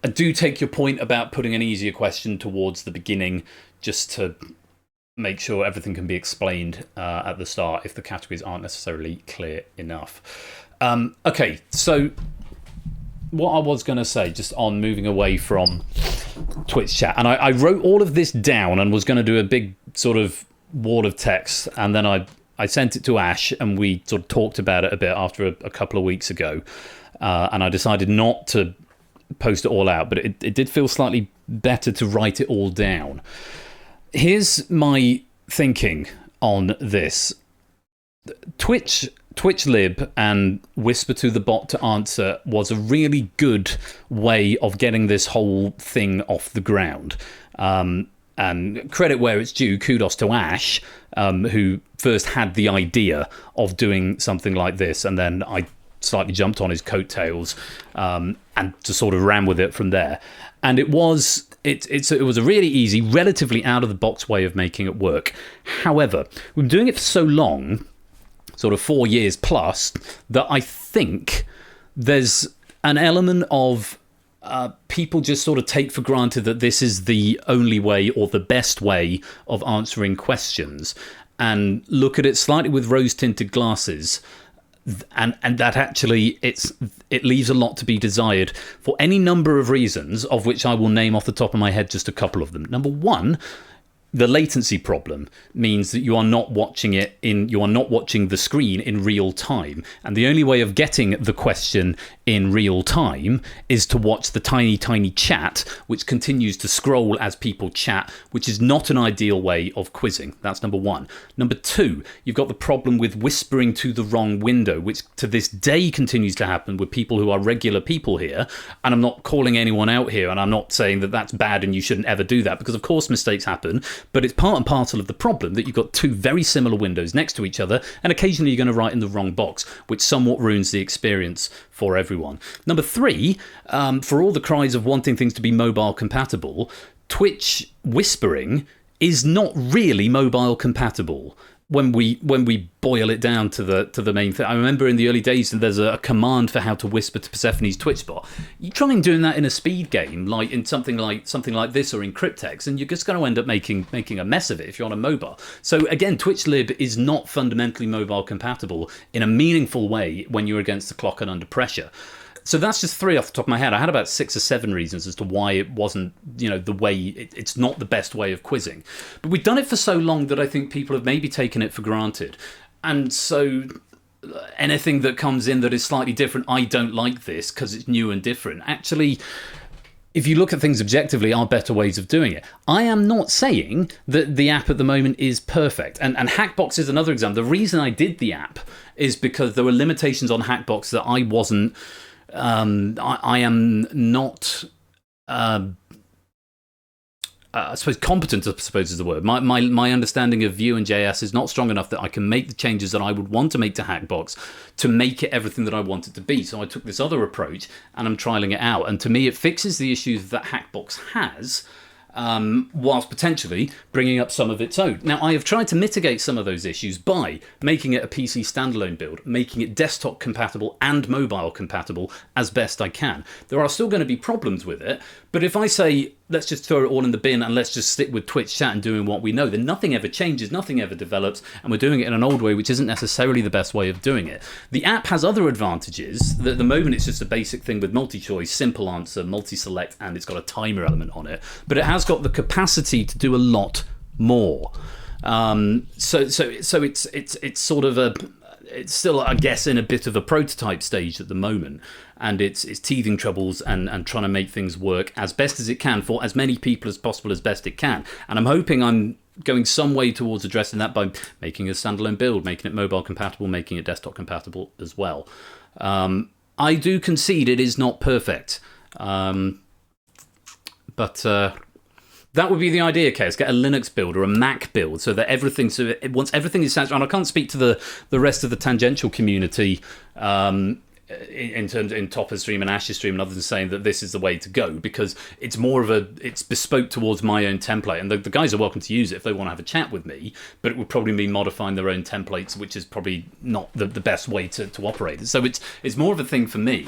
I do take your point about putting an easier question towards the beginning just to make sure everything can be explained at the start if the categories aren't necessarily clear enough. Okay, so what I was going to say, just on moving away from Twitch chat, and I wrote all of this down and was going to do a big sort of wall of text, and then I sent it to Ash, and we sort of talked about it a bit after a couple of weeks ago, and I decided not to post it all out, but it did feel slightly better to write it all down. Here's my thinking on this. Twitch Lib and Whisper to the Bot to Answer was a really good way of getting this whole thing off the ground. And credit where it's due, kudos to Ash, who first had the idea of doing something like this, and then I slightly jumped on his coattails and just sort of ran with it from there. And it was a really easy, relatively out of the box way of making it work. However, we've been doing it for so long, sort of 4 years plus, that I think there's an element of people just sort of take for granted that this is the only way or the best way of answering questions, and look at it slightly with rose-tinted glasses. And that actually it leaves a lot to be desired for any number of reasons, of which I will name off the top of my head just a couple of them. Number one, the latency problem means that you are not watching the screen in real time, and the only way of getting the question in real time is to watch the tiny chat, which continues to scroll as people chat, which is not an ideal way of quizzing. That's number one. Number two, you've got the problem with whispering to the wrong window, which to this day continues to happen with people who are regular people here, and I'm not calling anyone out here, and I'm not saying that that's bad and you shouldn't ever do that, because of course mistakes happen. But it's part and parcel of the problem that you've got two very similar windows next to each other, and occasionally you're going to write in the wrong box, which somewhat ruins the experience for everyone. Number three, for all the cries of wanting things to be mobile compatible, Twitch whispering is not really mobile compatible. When we boil it down to the main thing, I remember in the early days there's a command for how to whisper to Persephone's Twitch bot. You try and doing that in a speed game, like in something like this or in Cryptex, and you're just going to end up making a mess of it if you're on a mobile. So again, Twitch Lib is not fundamentally mobile compatible in a meaningful way when you're against the clock and under pressure. So that's just three off the top of my head. I had about 6 or 7 reasons as to why it wasn't, the way, it's not the best way of quizzing. But we've done it for so long that I think people have maybe taken it for granted. And so anything that comes in that is slightly different, I don't like this because it's new and different. Actually, if you look at things objectively, are better ways of doing it. I am not saying that the app at the moment is perfect. And Hackbox is another example. The reason I did the app is because there were limitations on Hackbox that I wasn't... I am not, I suppose, competent, I suppose is the word. My understanding of Vue and JS is not strong enough that I can make the changes that I would want to make to Hackbox to make it everything that I want it to be. So I took this other approach and I'm trialing it out. And to me, it fixes the issues that Hackbox has, whilst potentially bringing up some of its own. Now, I have tried to mitigate some of those issues by making it a PC standalone build, making it desktop compatible and mobile compatible as best I can. There are still going to be problems with it, but if I say, let's just throw it all in the bin and let's just stick with Twitch chat and doing what we know, then nothing ever changes, nothing ever develops, and we're doing it in an old way, which isn't necessarily the best way of doing it. The app has other advantages. At the moment, it's just a basic thing with multi-choice, simple answer, multi-select, and it's got a timer element on it. But it has got the capacity to do a lot more. So it's sort of a... It's still, I guess, in a bit of a prototype stage at the moment, and it's teething troubles and trying to make things work as best as it can for as many people as possible as best it can. And I'm hoping I'm going some way towards addressing that by making a standalone build, making it mobile compatible, making it desktop compatible as well. I do concede it is not perfect, but that would be the idea, Chaos. Get a Linux build or a Mac build so that once everything is saturated. And I can't speak to the rest of the tangential community in terms in TopperStream and AsherStream and others saying that this is the way to go, because it's it's bespoke towards my own template, and the guys are welcome to use it if they want to have a chat with me, but it would probably mean modifying their own templates, which is probably not the best way to operate it. So it's more of a thing for me.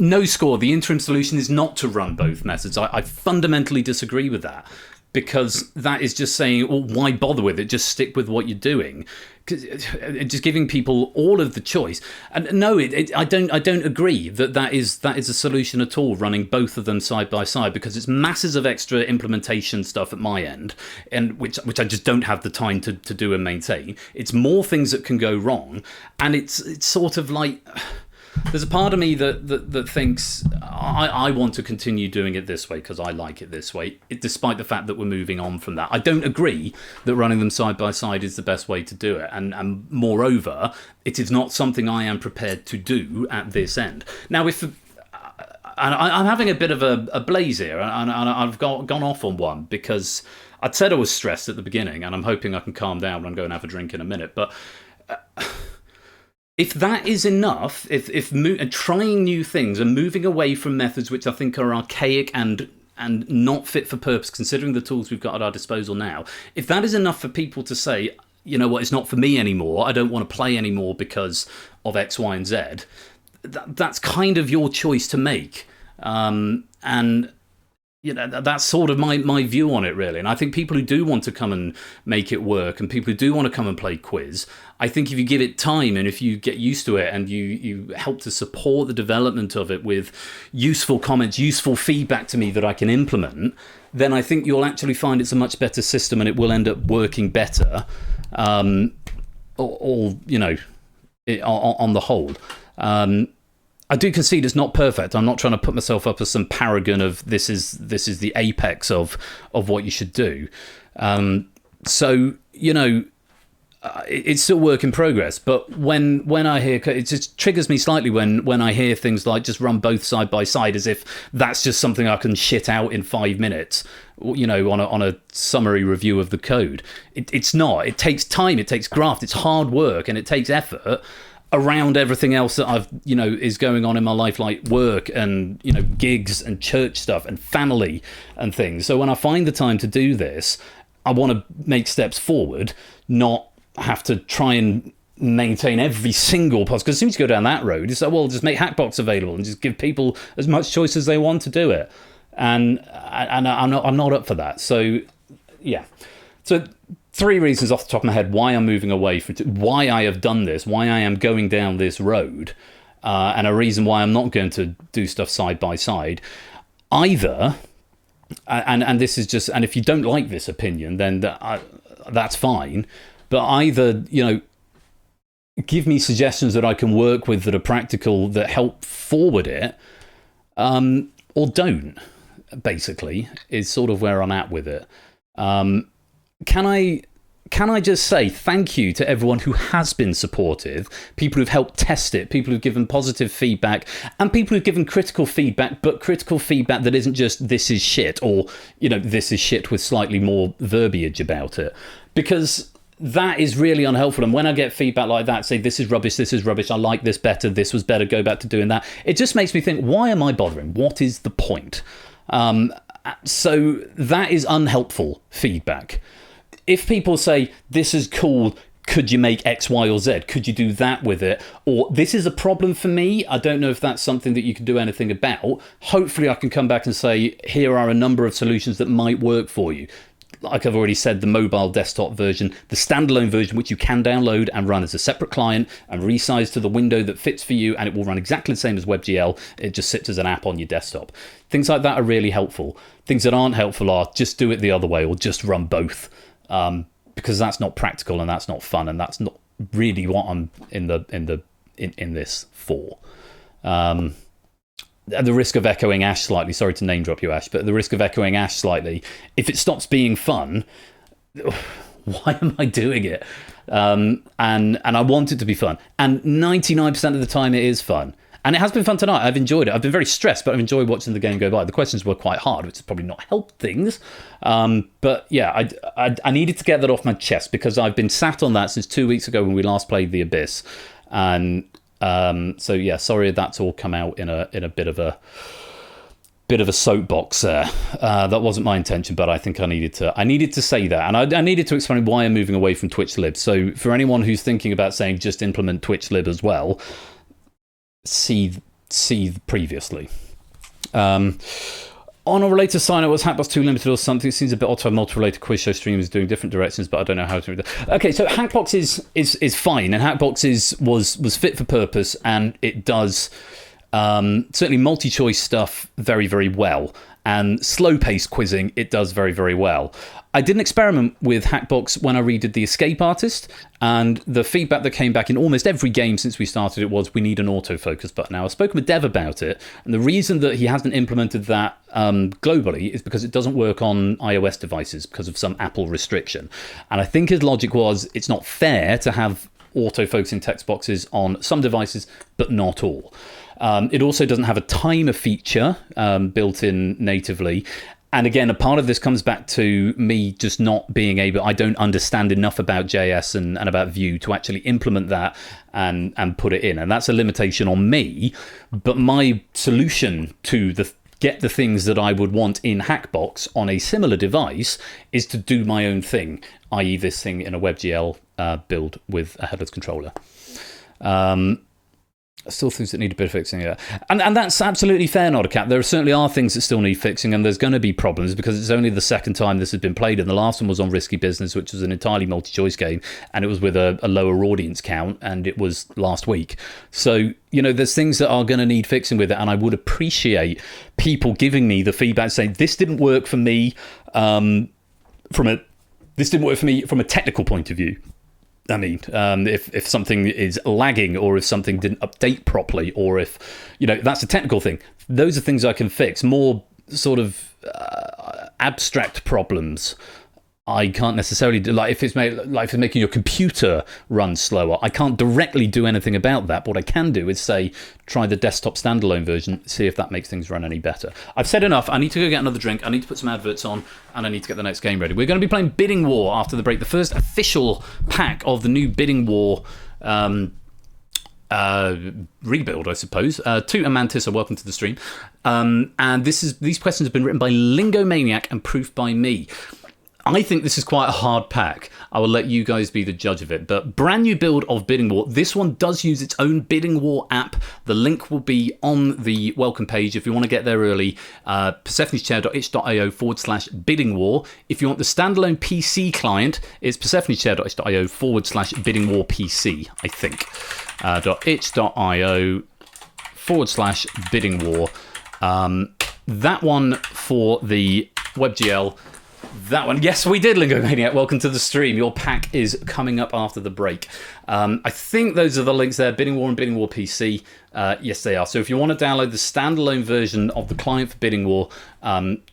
No score, the interim solution is not to run both methods. I fundamentally disagree with that, because that is just saying, well, why bother with it? Just stick with what you're doing. Just giving people all of the choice. And no, I don't agree that is a solution at all, running both of them side by side, because it's masses of extra implementation stuff at my end, and which I just don't have the time to do and maintain. It's more things that can go wrong, and it's sort of like... There's a part of me that thinks I want to continue doing it this way because I like it this way, despite the fact that we're moving on from that. I don't agree that running them side by side is the best way to do it. And moreover, it is not something I am prepared to do at this end. Now, if I'm having a bit of a blaze here, and I've gone off on one because I'd said I was stressed at the beginning, and I'm hoping I can calm down and go and have a drink in a minute. But if that is enough, if trying new things and moving away from methods which I think are archaic and not fit for purpose, considering the tools we've got at our disposal now, if that is enough for people to say, you know what, it's not for me anymore, I don't want to play anymore because of X, Y, and Z, that's kind of your choice to make. And you know, that's sort of my view on it, really. And I think people who do want to come and make it work, and people who do want to come and play quiz, I think if you give it time and if you get used to it and you help to support the development of it with useful comments, useful feedback to me that I can implement, then I think you'll actually find it's a much better system and it will end up working better, all you know, on the whole. I do concede it's not perfect. I'm not trying to put myself up as some paragon of this is the apex of what you should do. So, you know, it's still work in progress. But when I hear, it just triggers me slightly when I hear things like just run both side by side, as if that's just something I can shit out in 5 minutes, you know, on a summary review of the code. It's not. It takes time. It takes graft. It's hard work and it takes effort around everything else that I've, you know, is going on in my life, like work and, you know, gigs and church stuff and family and things. So when I find the time to do this, I want to make steps forward, not have to try and maintain every single possible. Because as soon as you go down that road, it's like, well, just make Hackbox available and just give people as much choice as they want to do it. And I'm not up for that. So yeah. So 3 reasons off the top of my head why I'm moving away from why I have done this, why I am going down this road, and a reason why I'm not going to do stuff side by side. Either, and this is just, and if you don't like this opinion, then that's fine. But either, you know, give me suggestions that I can work with that are practical, that help forward it, or don't. Basically, is sort of where I'm at with it. Can I just say thank you to everyone who has been supportive, people who've helped test it, people who've given positive feedback, and people who've given critical feedback, but critical feedback that isn't just this is shit, or, you know, this is shit with slightly more verbiage about it. Because that is really unhelpful. And when I get feedback like that, say this is rubbish, I like this better, this was better, go back to doing that, it just makes me think, why am I bothering? What is the point? So that is unhelpful feedback. If people say, this is cool, could you make X, Y, or Z? Could you do that with it? Or this is a problem for me, I don't know if that's something that you can do anything about. Hopefully I can come back and say, here are a number of solutions that might work for you. Like I've already said, the mobile desktop version, the standalone version, which you can download and run as a separate client and resize to the window that fits for you, and it will run exactly the same as WebGL. It just sits as an app on your desktop. Things like that are really helpful. Things that aren't helpful are just do it the other way, or just run both. Because that's not practical and that's not fun, and that's not really what I'm in this for. At the risk of echoing Ash slightly, sorry to name drop you, Ash, but at the risk of echoing Ash slightly, if it stops being fun, why am I doing it? And I want it to be fun, and 99% of the time it is fun. And it has been fun tonight. I've enjoyed it. I've been very stressed, but I've enjoyed watching the game go by. The questions were quite hard, which has probably not helped things. But yeah, I needed to get that off my chest because I've been sat on that since 2 weeks ago when we last played The Abyss. And so yeah, sorry that's all come out in a bit of a soapbox there. That wasn't my intention, but I think I needed to say that, and I needed to explain why I'm moving away from Twitch Lib. So for anyone who's thinking about saying just implement Twitch Lib as well, see previously. On a related side, was Hackbox 2 limited or something? It seems a bit odd to have multi-related quiz show streamers doing different directions, but I don't know how to do that. Okay, so Hackbox is fine, and Hackbox was fit for purpose, and it does certainly multi-choice stuff very, very well, and slow-paced quizzing it does very, very well. I did an experiment with Hackbox when I redid the Escape Artist, and the feedback that came back in almost every game since we started it was, we need an autofocus button. Now, I've spoken with Dev about it, and the reason that he hasn't implemented that globally is because it doesn't work on iOS devices because of some Apple restriction. And I think his logic was, it's not fair to have autofocusing text boxes on some devices, but not all. It also doesn't have a timer feature built in natively. And again, a part of this comes back to me just not being able, I don't understand enough about JS and about Vue to actually implement that and put it in. And that's a limitation on me. But my solution to get the things that I would want in Hackbox on a similar device is to do my own thing, i.e. this thing in a WebGL build with a headless controller. Still things that need a bit of fixing, yeah. And that's absolutely fair, not a cap. There certainly are things that still need fixing, and there's going to be problems because it's only the second time this has been played, and the last one was on Risky Business, which was an entirely multi-choice game, and it was with a lower audience count, and it was last week. So, there's things that are going to need fixing with it, and I would appreciate people giving me the feedback saying, this didn't work for me from a technical point of view. I mean, if something is lagging or if something didn't update properly or if, that's a technical thing. Those are things I can fix. More sort of abstract problems I can't necessarily do. Like if it's making your computer run slower, I can't directly do anything about that. But what I can do is say, try the desktop standalone version, see if that makes things run any better. I've said enough. I need to go get another drink. I need to put some adverts on, and I need to get the next game ready. We're going to be playing Bidding War after the break. The first official pack of the new Bidding War rebuild, I suppose. To Amantis, welcome to the stream. And these questions have been written by Lingomaniac and proofed by me. I think this is quite a hard pack. I will let you guys be the judge of it. But brand new build of Bidding War. This one does use its own Bidding War app. The link will be on the welcome page if you want to get there early. persephoneschair.itch.io/Bidding War. If you want the standalone PC client, it's persephoneschair.itch.io/Bidding War PC, I think. .itch.io/Bidding War. That one for the WebGL. That one. Yes, we did, Lingomaniac. Welcome to the stream. Your pack is coming up after the break. I think those are the links there. Bidding War and Bidding War PC. Yes, they are. So if you want to download the standalone version of the client for Bidding War,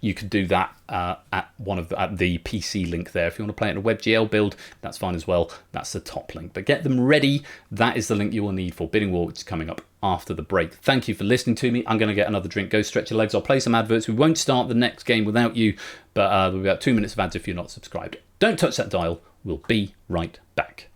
you could do that at the PC link there. If you want to play it in a WebGL build, that's fine as well. That's the top link. But get them ready. That is the link you will need for Bidding War, which is coming up after the break. Thank you for listening to me. I'm going to get another drink. Go stretch your legs. I'll play some adverts. We won't start the next game without you, but there'll be about 2 minutes of ads if you're not subscribed. Don't touch that dial. We'll be right back.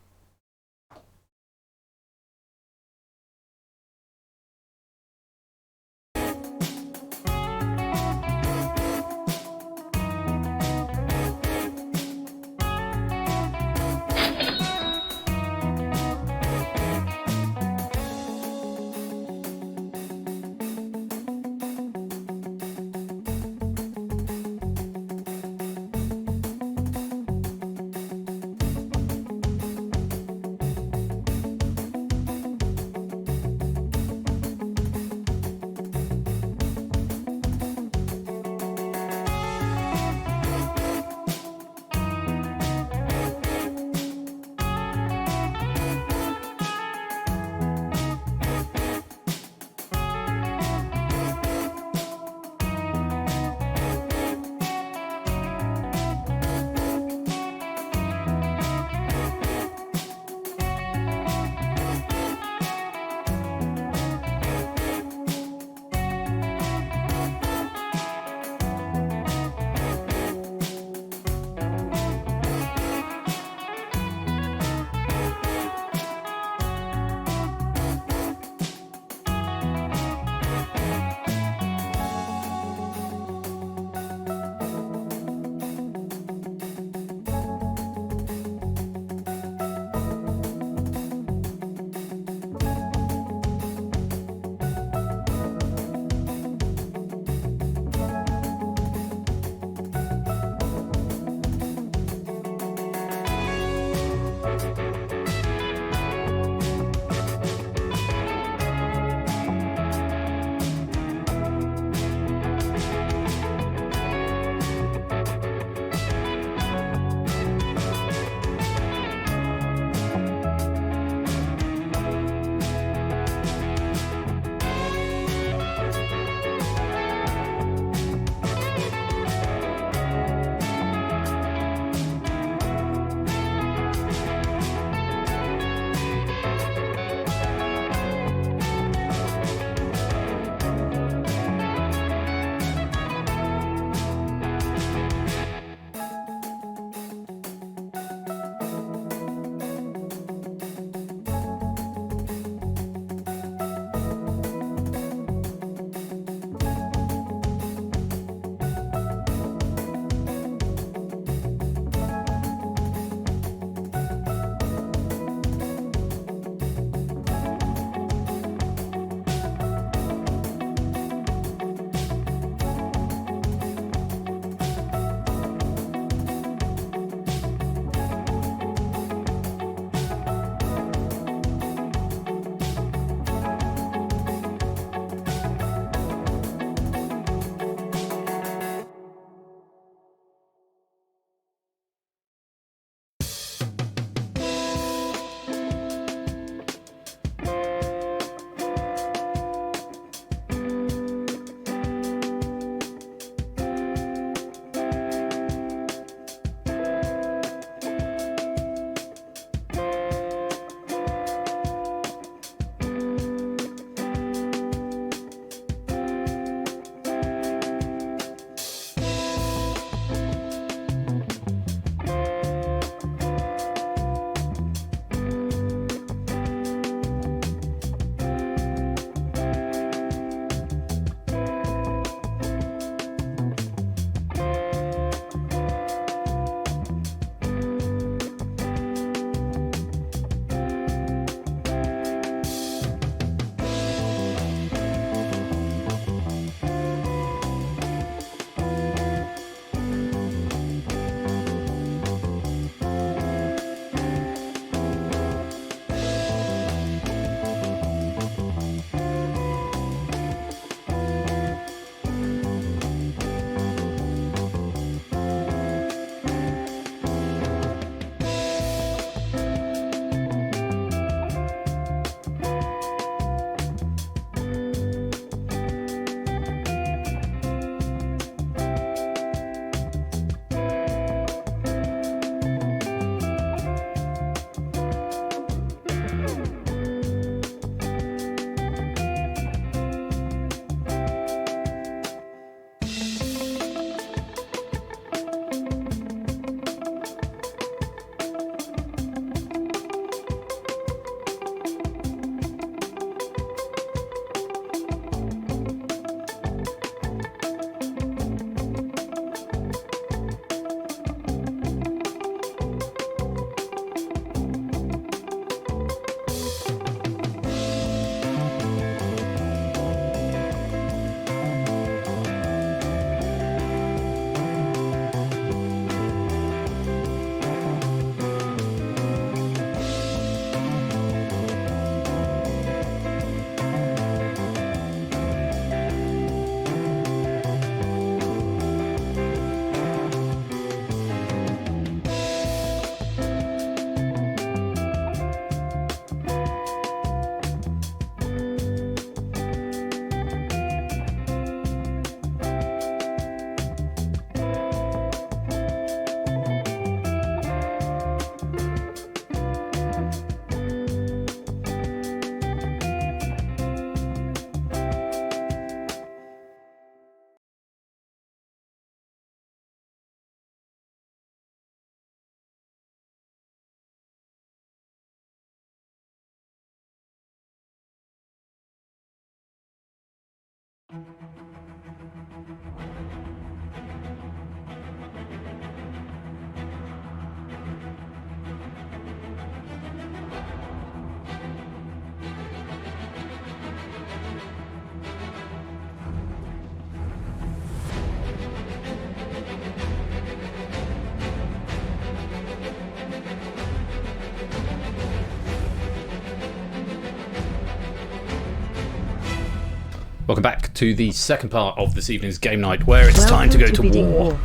Welcome back to the second part of this evening's game night, where it's time to go to Bidding war.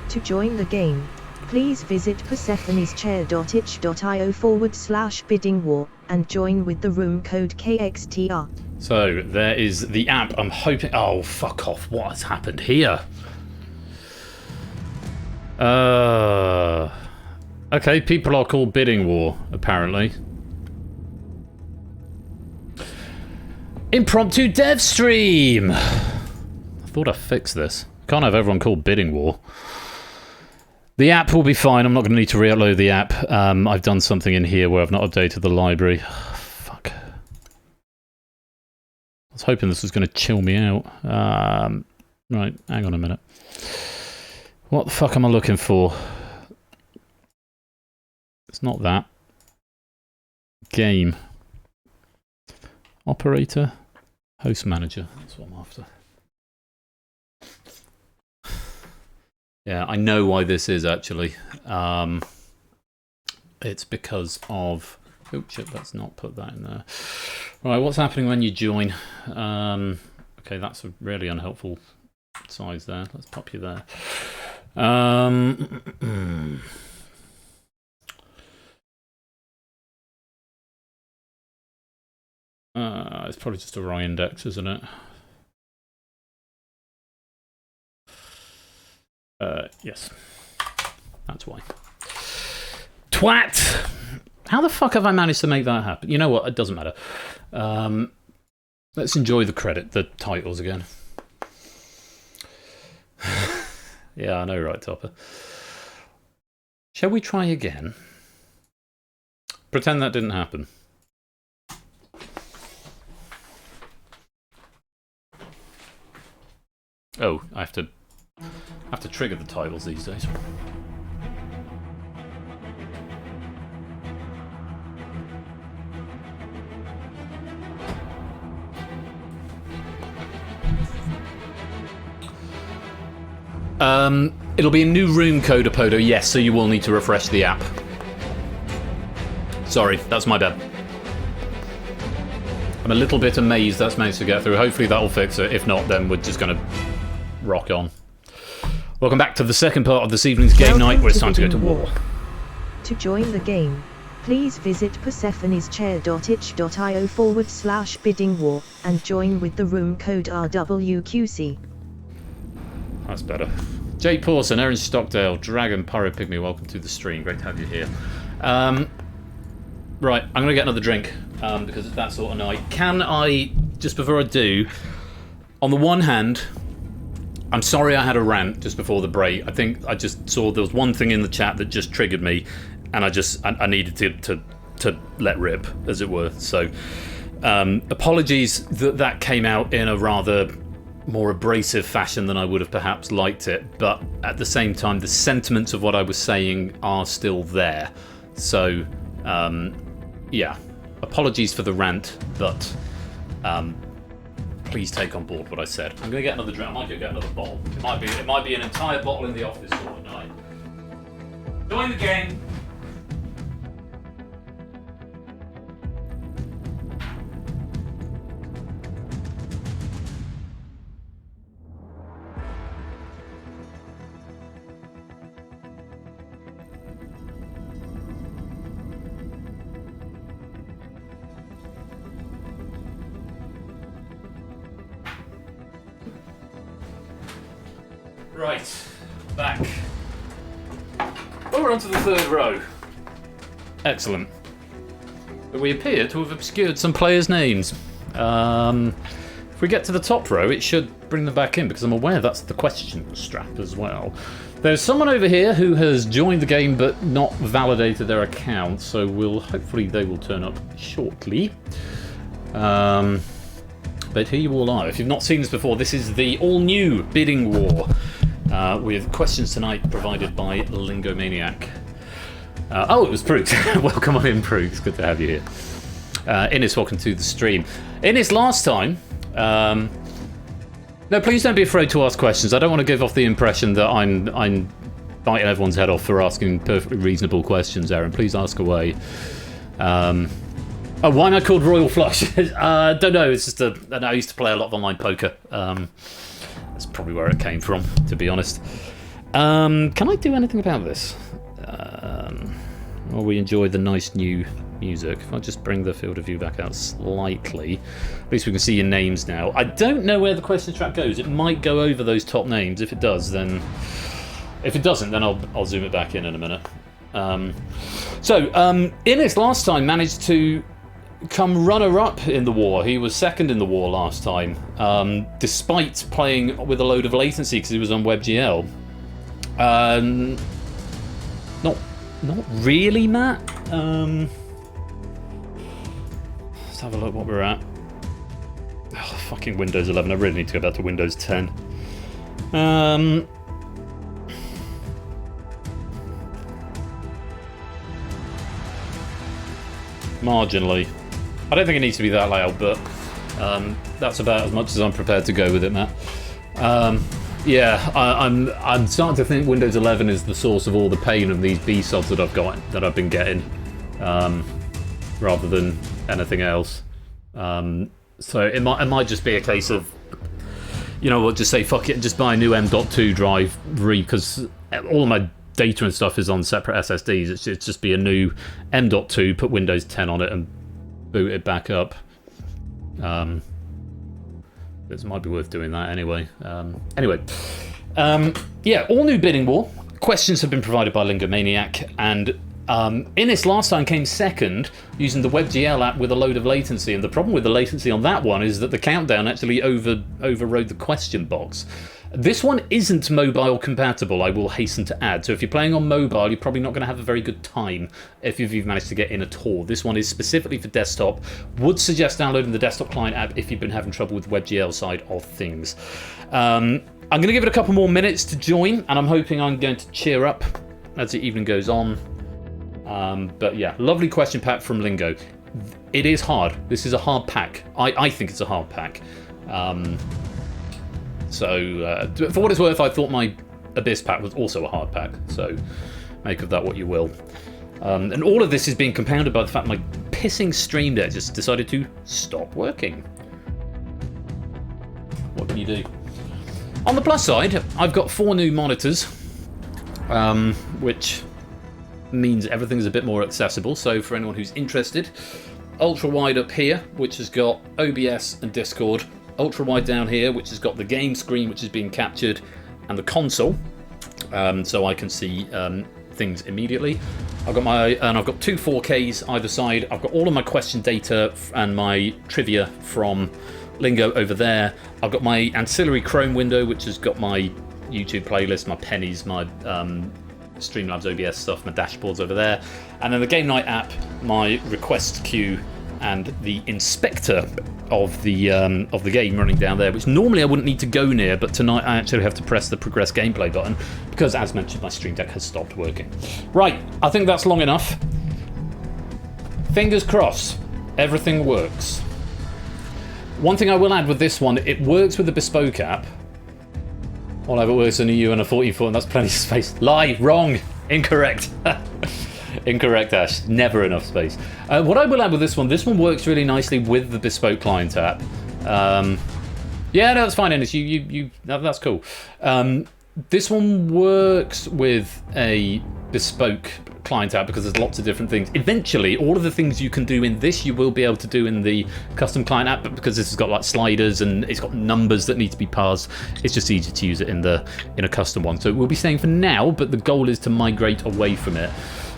To join the game, please visit persephoneschair.itch.io/bidding war and join with the room code KXTR. So there is the app. I'm hoping. Oh, fuck off! What has happened here? Okay, people are called bidding war apparently. Impromptu dev stream! I thought I fixed this. Can't have everyone called bidding war. The app will be fine. I'm not going to need to re-upload the app. I've done something in here where I've not updated the library. Fuck. I was hoping this was going to chill me out. Right, hang on a minute. What the fuck am I looking for? It's not that. Game. Operator, host manager, that's what I'm after. Yeah, I know why this is actually. It's because of... Oh shit, let's not put that in there. Right, what's happening when you join? Okay, that's a really unhelpful size there. Let's pop you there. It's probably just a wrong index, isn't it? Yes. That's why. Twat! How the fuck have I managed to make that happen? You know what? It doesn't matter. Let's enjoy the titles again. Yeah, I know, right, Topper. Shall we try again? Pretend that didn't happen. Oh, I have to trigger the titles these days. It'll be a new room code, Apodo, yes, so you will need to refresh the app. Sorry, that's my bad. I'm a little bit amazed that's managed to get through. Hopefully that'll fix it. If not, then we're just going to rock on. Welcome back to the second part of this evening's game night, where it's time to go to war. To join the game, please visit persephoneschair.itch.io/bidding war and join with the room code RWQC. That's better. Jay Pawson, Erin Stockdale, Dragon, Pyro Pygmy, welcome to the stream. Great to have you here. Right, I'm going to get another drink because it's that sort of night. Can I, just before I do, on the one hand, I'm sorry I had a rant just before the break. I think I just saw there was one thing in the chat that just triggered me, and I needed to let rip, as it were. So, apologies that came out in a rather more abrasive fashion than I would have perhaps liked it, but at the same time, the sentiments of what I was saying are still there. So, yeah, apologies for the rant, but please take on board what I said. I'm going to get another drink. I might go get another bottle. It might be an entire bottle in the office sort of night. Join the game. Right, back. Oh, we're onto the third row. Excellent. We appear to have obscured some players' names. If we get to the top row, it should bring them back in, because I'm aware that's the question strap as well. There's someone over here who has joined the game but not validated their account, so hopefully they will turn up shortly. But here you all are. If you've not seen this before, this is the all-new Bidding War. With questions tonight provided by Lingomaniac. Oh, it was Prooks. Welcome on in, Prooks. Good to have you here. Innes, welcome to the stream. Innes, last time... no, please don't be afraid to ask questions. I don't want to give off the impression that I'm biting everyone's head off for asking perfectly reasonable questions, Aaron. Please ask away. Oh, why am I called Royal Flush? Don't know. It's just I used to play a lot of online poker. That's probably where it came from, to be honest. Can I do anything about this? While we enjoy the nice new music, if I just bring the field of view back out slightly, at least we can see your names now. I don't know where the question track goes. It might go over those top names. If it does, then... If it doesn't, then I'll zoom it back in a minute. Innes last time managed to come runner-up in the war. He was second in the war last time, despite playing with a load of latency because he was on WebGL. Not really, Matt. Let's have a look what we're at. Oh, fucking Windows 11. I really need to go back to Windows 10. Marginally. I don't think it needs to be that loud, but that's about as much as I'm prepared to go with it, Matt. Yeah, I'm starting to think Windows 11 is the source of all the pain of these B-sods that I've been getting, rather than anything else. So it might just be a case of, you know what, just say fuck it and just buy a new M.2 drive, because all of my data and stuff is on separate SSDs. It's just be a new M.2, put Windows 10 on it and boot it back up. It might be worth doing that anyway. Yeah, all new bidding war. Questions have been provided by Lingomaniac, and Innes last time came second using the WebGL app with a load of latency, and the problem with the latency on that one is that the countdown actually overrode the question box. This one isn't mobile compatible, I will hasten to add. So if you're playing on mobile, you're probably not going to have a very good time if you've managed to get in at all. This one is specifically for desktop. Would suggest downloading the desktop client app if you've been having trouble with the WebGL side of things. I'm going to give it a couple more minutes to join, and I'm hoping I'm going to cheer up as the evening goes on. But yeah, lovely question pack from Lingo. It is hard. This is a hard pack. I think it's a hard pack. So, for what it's worth, I thought my Abyss pack was also a hard pack, so make of that what you will. And all of this is being compounded by the fact my pissing Stream Deck just decided to stop working. What can you do? On the plus side, I've got 4 new monitors, which means everything's a bit more accessible, so for anyone who's interested, ultra-wide up here, which has got OBS and Discord, ultra-wide down here, which has got the game screen which is being captured, and the console, so I can see things immediately. I've got 2 4Ks either side. I've got all of my question data and my trivia from Lingo over there. I've got my ancillary Chrome window, which has got my YouTube playlist, my pennies, my Streamlabs OBS stuff, my dashboards over there, and then the Game Night app, my request queue, and the inspector of the game running down there, which normally I wouldn't need to go near, but tonight I actually have to press the progress gameplay button because, as mentioned, my Stream Deck has stopped working. Right, I think that's long enough. Fingers crossed, everything works. One thing I will add with this one, it works with the bespoke app. All of it works on a U and a 44, and that's plenty of space. Lie, wrong, incorrect. Incorrect, Ash. Never enough space. What I will add with this one works really nicely with the bespoke client app. Yeah, no, that's fine, Ennis. That's cool. This one works with a bespoke client app because there's lots of different things. Eventually, all of the things you can do in this, you will be able to do in the custom client app, but because this has got like sliders and it's got numbers that need to be parsed, it's just easier to use it in a custom one. So we'll be staying for now, but the goal is to migrate away from it.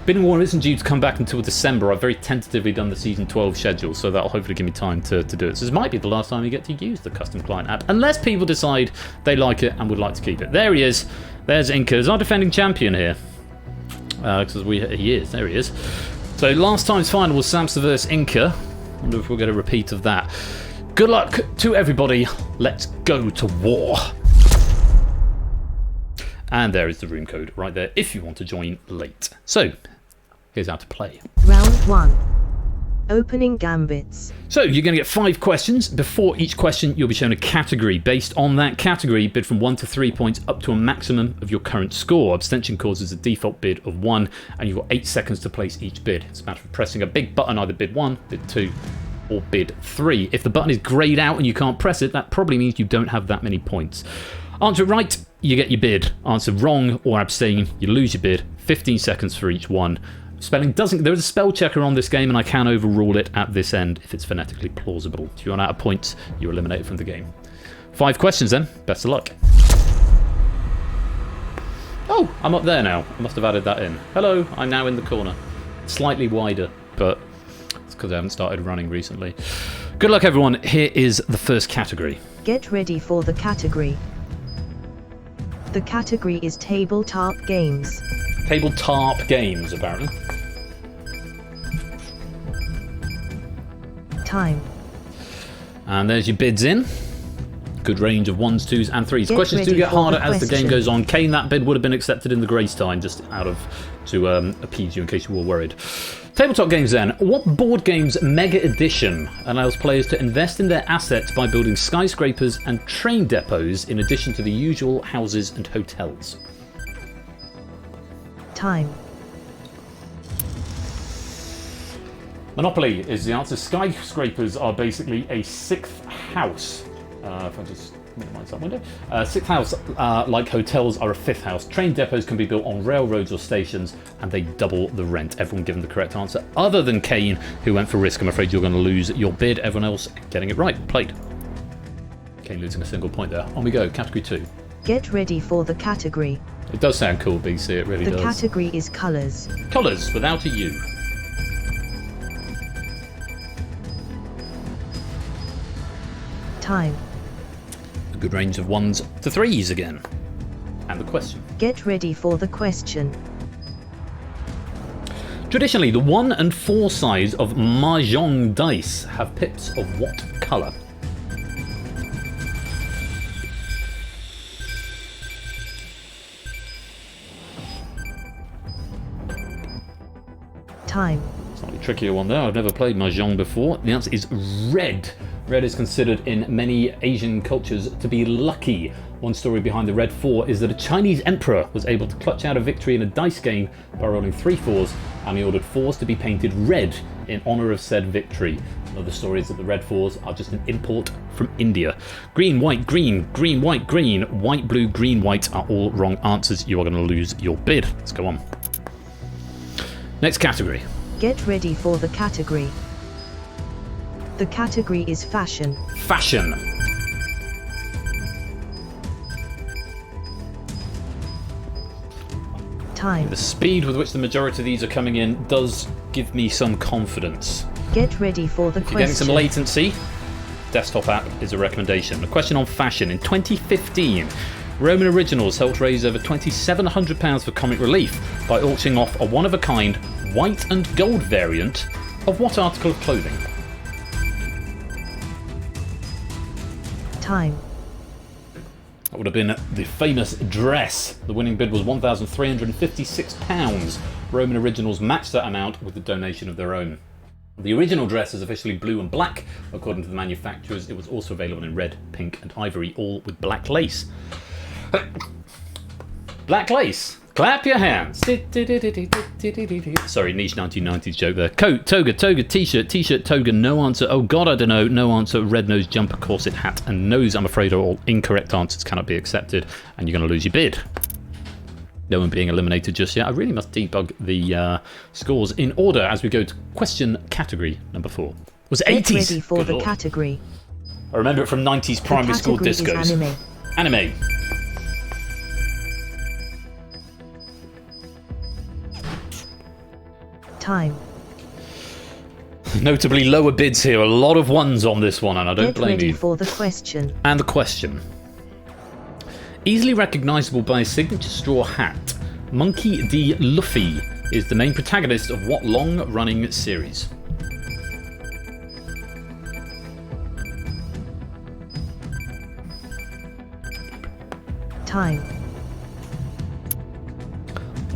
Bidding War isn't due to come back until December. I've very tentatively done the Season 12 schedule, so that'll hopefully give me time to do it. So this might be the last time we get to use the custom client app, unless people decide they like it and would like to keep it. There he is. There's Inca. There's our defending champion here. Because he is. There he is. So last time's final was Samsa vs Inca. Wonder if we'll get a repeat of that. Good luck to everybody. Let's go to war. And there is the room code right there if you want to join late. So, here's how to play. Round 1. Opening gambits. So you're going to get 5 questions. Before each question, you'll be shown a category. Based on that category, bid from 1 to 3 points up to a maximum of your current score. Abstention causes a default bid of 1, and you've got 8 seconds to place each bid. It's a matter of pressing a big button, either bid 1, bid 2, or bid 3. If the button is greyed out and you can't press it, that probably means you don't have that many points. Answer right, you get your bid. Answer wrong or abstain, you lose your bid. 15 seconds for each one. Spelling doesn't... There is a spell checker on this game, and I can overrule it at this end if it's phonetically plausible. If you run out of points, you're eliminated from the game. 5 questions then. Best of luck. Oh, I'm up there now. I must have added that in. Hello, I'm now in the corner. Slightly wider, but it's because I haven't started running recently. Good luck, everyone. Here is the first category. Get ready for the category. The category is tabletop games. Tabletop games, apparently. Time. And there's your bids in. Good range of 1s, 2s, and 3s. Get Questions do ready get for harder the as the game question. goes on. Kane, that bid would have been accepted in the grace time, just out of to appease you in case you were worried. Tabletop games then. What board game's Mega Edition allows players to invest in their assets by building skyscrapers and train depots in addition to the usual houses and hotels? Time. Monopoly is the answer. Skyscrapers are basically a 6th house. If I just minimize that window. 6th house, like hotels, are a 5th house. Train depots can be built on railroads or stations, and they double the rent. Everyone given the correct answer, other than Kane, who went for risk. I'm afraid you're going to lose your bid. Everyone else getting it right. Played. Kane losing a single point there. On we go. Category 2. Get ready for the category. It does sound cool, BC. It really The does. category is colours. Colours without a U. Time. A good range of 1s to 3s again. And the question. Get ready for the question. Traditionally, the 1 and 4 sides of mahjong dice have pips of what colour? Time. Slightly trickier one there. I've never played mahjong before. The answer is red. Red is considered in many Asian cultures to be lucky. One story behind the red 4 is that a Chinese emperor was able to clutch out a victory in a dice game by rolling 3 4s, and he ordered 4s to be painted red in honour of said victory. Another story is that the red 4s are just an import from India. Green, white, green, green, white, green, white, blue, green, white are all wrong answers. You are going to lose your bid. Let's go on. Next category. Get ready for the category. The category is fashion. Fashion. Time. The speed with which the majority of these are coming in does give me some confidence. Get ready for the If you're getting some question. latency, desktop app is a recommendation. A question on fashion. In 2015, Roman Originals helped raise over £2,700 for comic relief by auctioning off a one-of-a-kind white and gold variant of what article of clothing? Time. That would have been the famous dress. The winning bid was £1,356. Roman Originals matched that amount with the donation of their own. The original dress is officially blue and black. According to the manufacturers, it was also available in red, pink and ivory, all with black lace. Black lace. Clap your hands. Sorry, niche 1990s joke there. Coat, toga, t-shirt, toga, no answer. Oh god, I don't know. No answer. Red nose, jumper, corset, hat and nose, I'm afraid, are all incorrect answers. Cannot be accepted. And you're going to lose your bid. No one being eliminated just yet. I really must debug the scores in order as we go to question category number 4. Was it Get 80s? ready for Good the lord. category. I remember it from 90s primary The school category discos. is anime. Anime. Time. Notably lower bids here. A lot of 1s on this one, and I don't Get blame ready you. for the question. And the question. Easily recognisable by a signature straw hat, Monkey D. Luffy is the main protagonist of what long-running series? Time.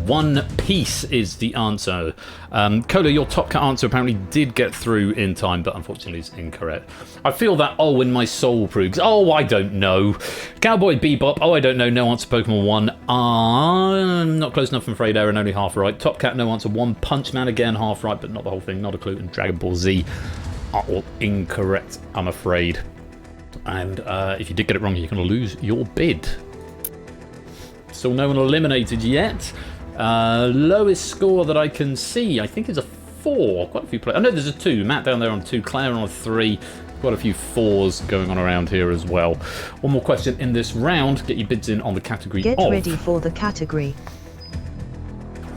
One Piece is the answer. Cola, your Top Cat answer apparently did get through in time, but unfortunately is incorrect. I feel that in my soul proves. Oh, I don't know. Cowboy Bebop. Oh, I don't know. No answer. Pokemon 1. Not close enough, I'm afraid. Aaron, only half right. Top Cat, no answer. One Punch Man, again, half right, but not the whole thing. Not a clue. And Dragon Ball Z are all incorrect, I'm afraid. And if you did get it wrong, you're going to lose your bid. Still no one eliminated yet. Lowest score that I can see, I think, is a 4. Quite a few players. Oh, no, there's a 2. Matt down there on 2. Claire on a 3. Quite a few 4s going on around here as well. One more question in this round. Get your bids in on the category Get ready for the category.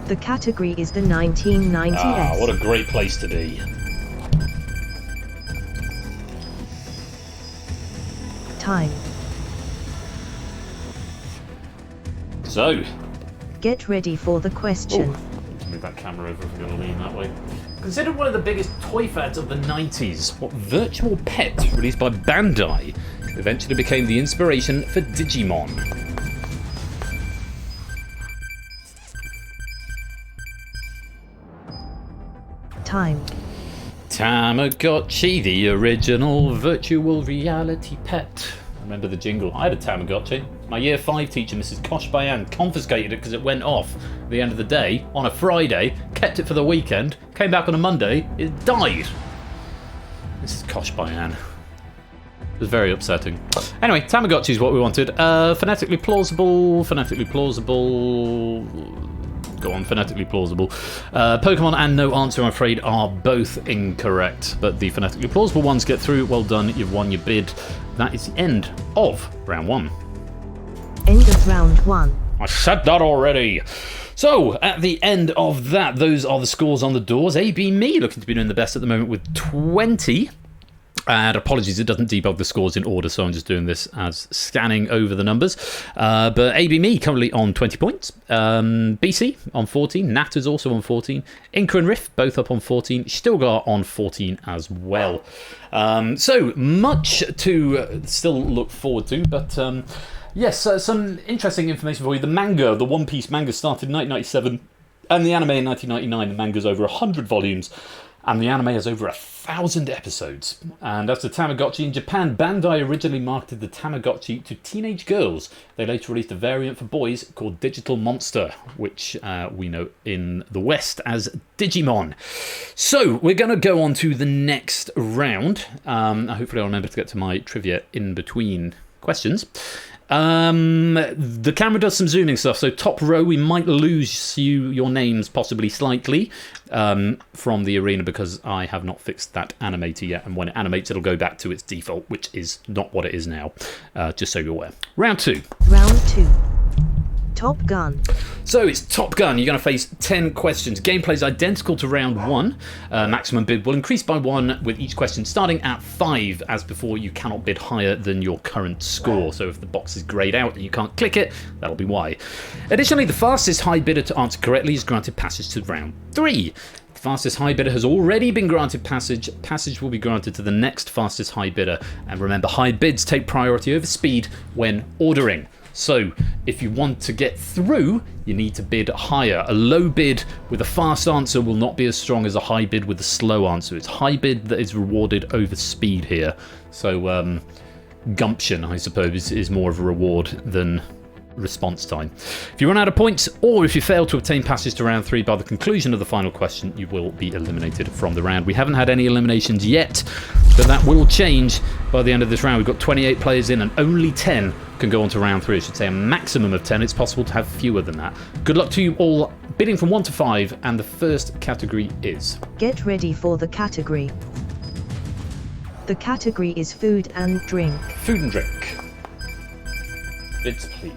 The category is the 1990s. Ah, what a great place to be. Time. So, get ready for the question. Move that camera over if we're going to lean that way. Considered one of the biggest toy fads of the 90s, what virtual pet released by Bandai eventually became the inspiration for Digimon? Time. Tamagotchi, the original virtual reality pet. Remember the jingle? I had a Tamagotchi. My year 5 teacher, Mrs. Koshbayan, confiscated it because it went off at the end of the day on a Friday, kept it for the weekend, came back on a Monday, it died. Mrs. Koshbayan. It was very upsetting. Anyway, Tamagotchi is what we wanted. Phonetically plausible. Go on, phonetically plausible. Pokemon and no answer, I'm afraid, are both incorrect. But the phonetically plausible ones get through. Well done, you've won your bid. That is the end of round 1. End of round 1. I said that already. So, at the end of that, those are the scores on the doors. AB Me looking to be doing the best at the moment with 20. And apologies, it doesn't debug the scores in order, so I'm just doing this as scanning over the numbers. But AB Me currently on 20 points. BC on 14. Nat is also on 14. Inca and Riff both up on 14. Stilgar on 14 as well. So much to still look forward to, but yes, some interesting information for you. The manga, the One Piece manga, started in 1997, and the anime in 1999. The manga's over 100 volumes. And the anime has over 1,000 episodes. And as to Tamagotchi, in Japan, Bandai originally marketed the Tamagotchi to teenage girls. They later released a variant for boys called Digital Monster, which we know in the West as Digimon. So, we're going to go on to the next round. Hopefully I'll remember to get to my trivia in between questions. The camera does some zooming stuff, so top row we might lose your names possibly slightly from the arena because I have not fixed that animator yet, and when it animates it'll go back to its default, which is not what it is now, just so you're aware. Round 2. Round 2. Top Gun. So it's Top Gun. You're going to face 10 questions. Gameplay is identical to round 1. Maximum bid will increase by 1 with each question starting at 5. As before, you cannot bid higher than your current score. So if the box is greyed out and you can't click it, that'll be why. Additionally, the fastest high bidder to answer correctly is granted passage to round 3. The fastest high bidder has already been granted passage. Passage will be granted to the next fastest high bidder. And remember, high bids take priority over speed when ordering. So, if you want to get through, you need to bid higher. A low bid with a fast answer will not be as strong as a high bid with a slow answer. It's high bid that is rewarded over speed here. So, gumption, I suppose, is more of a reward than response time. If you run out of points, or if you fail to obtain passage to round 3 by the conclusion of the final question, you will be eliminated from the round. We haven't had any eliminations yet, but that will change by the end of this round. We've got 28 players in and only 10 can go on to round 3. I should say a maximum of 10. It's possible to have fewer than that. Good luck to you all. Bidding from 1 to 5, and the first category is... Get ready for the category. The category is food and drink. Food and drink. Bids, please.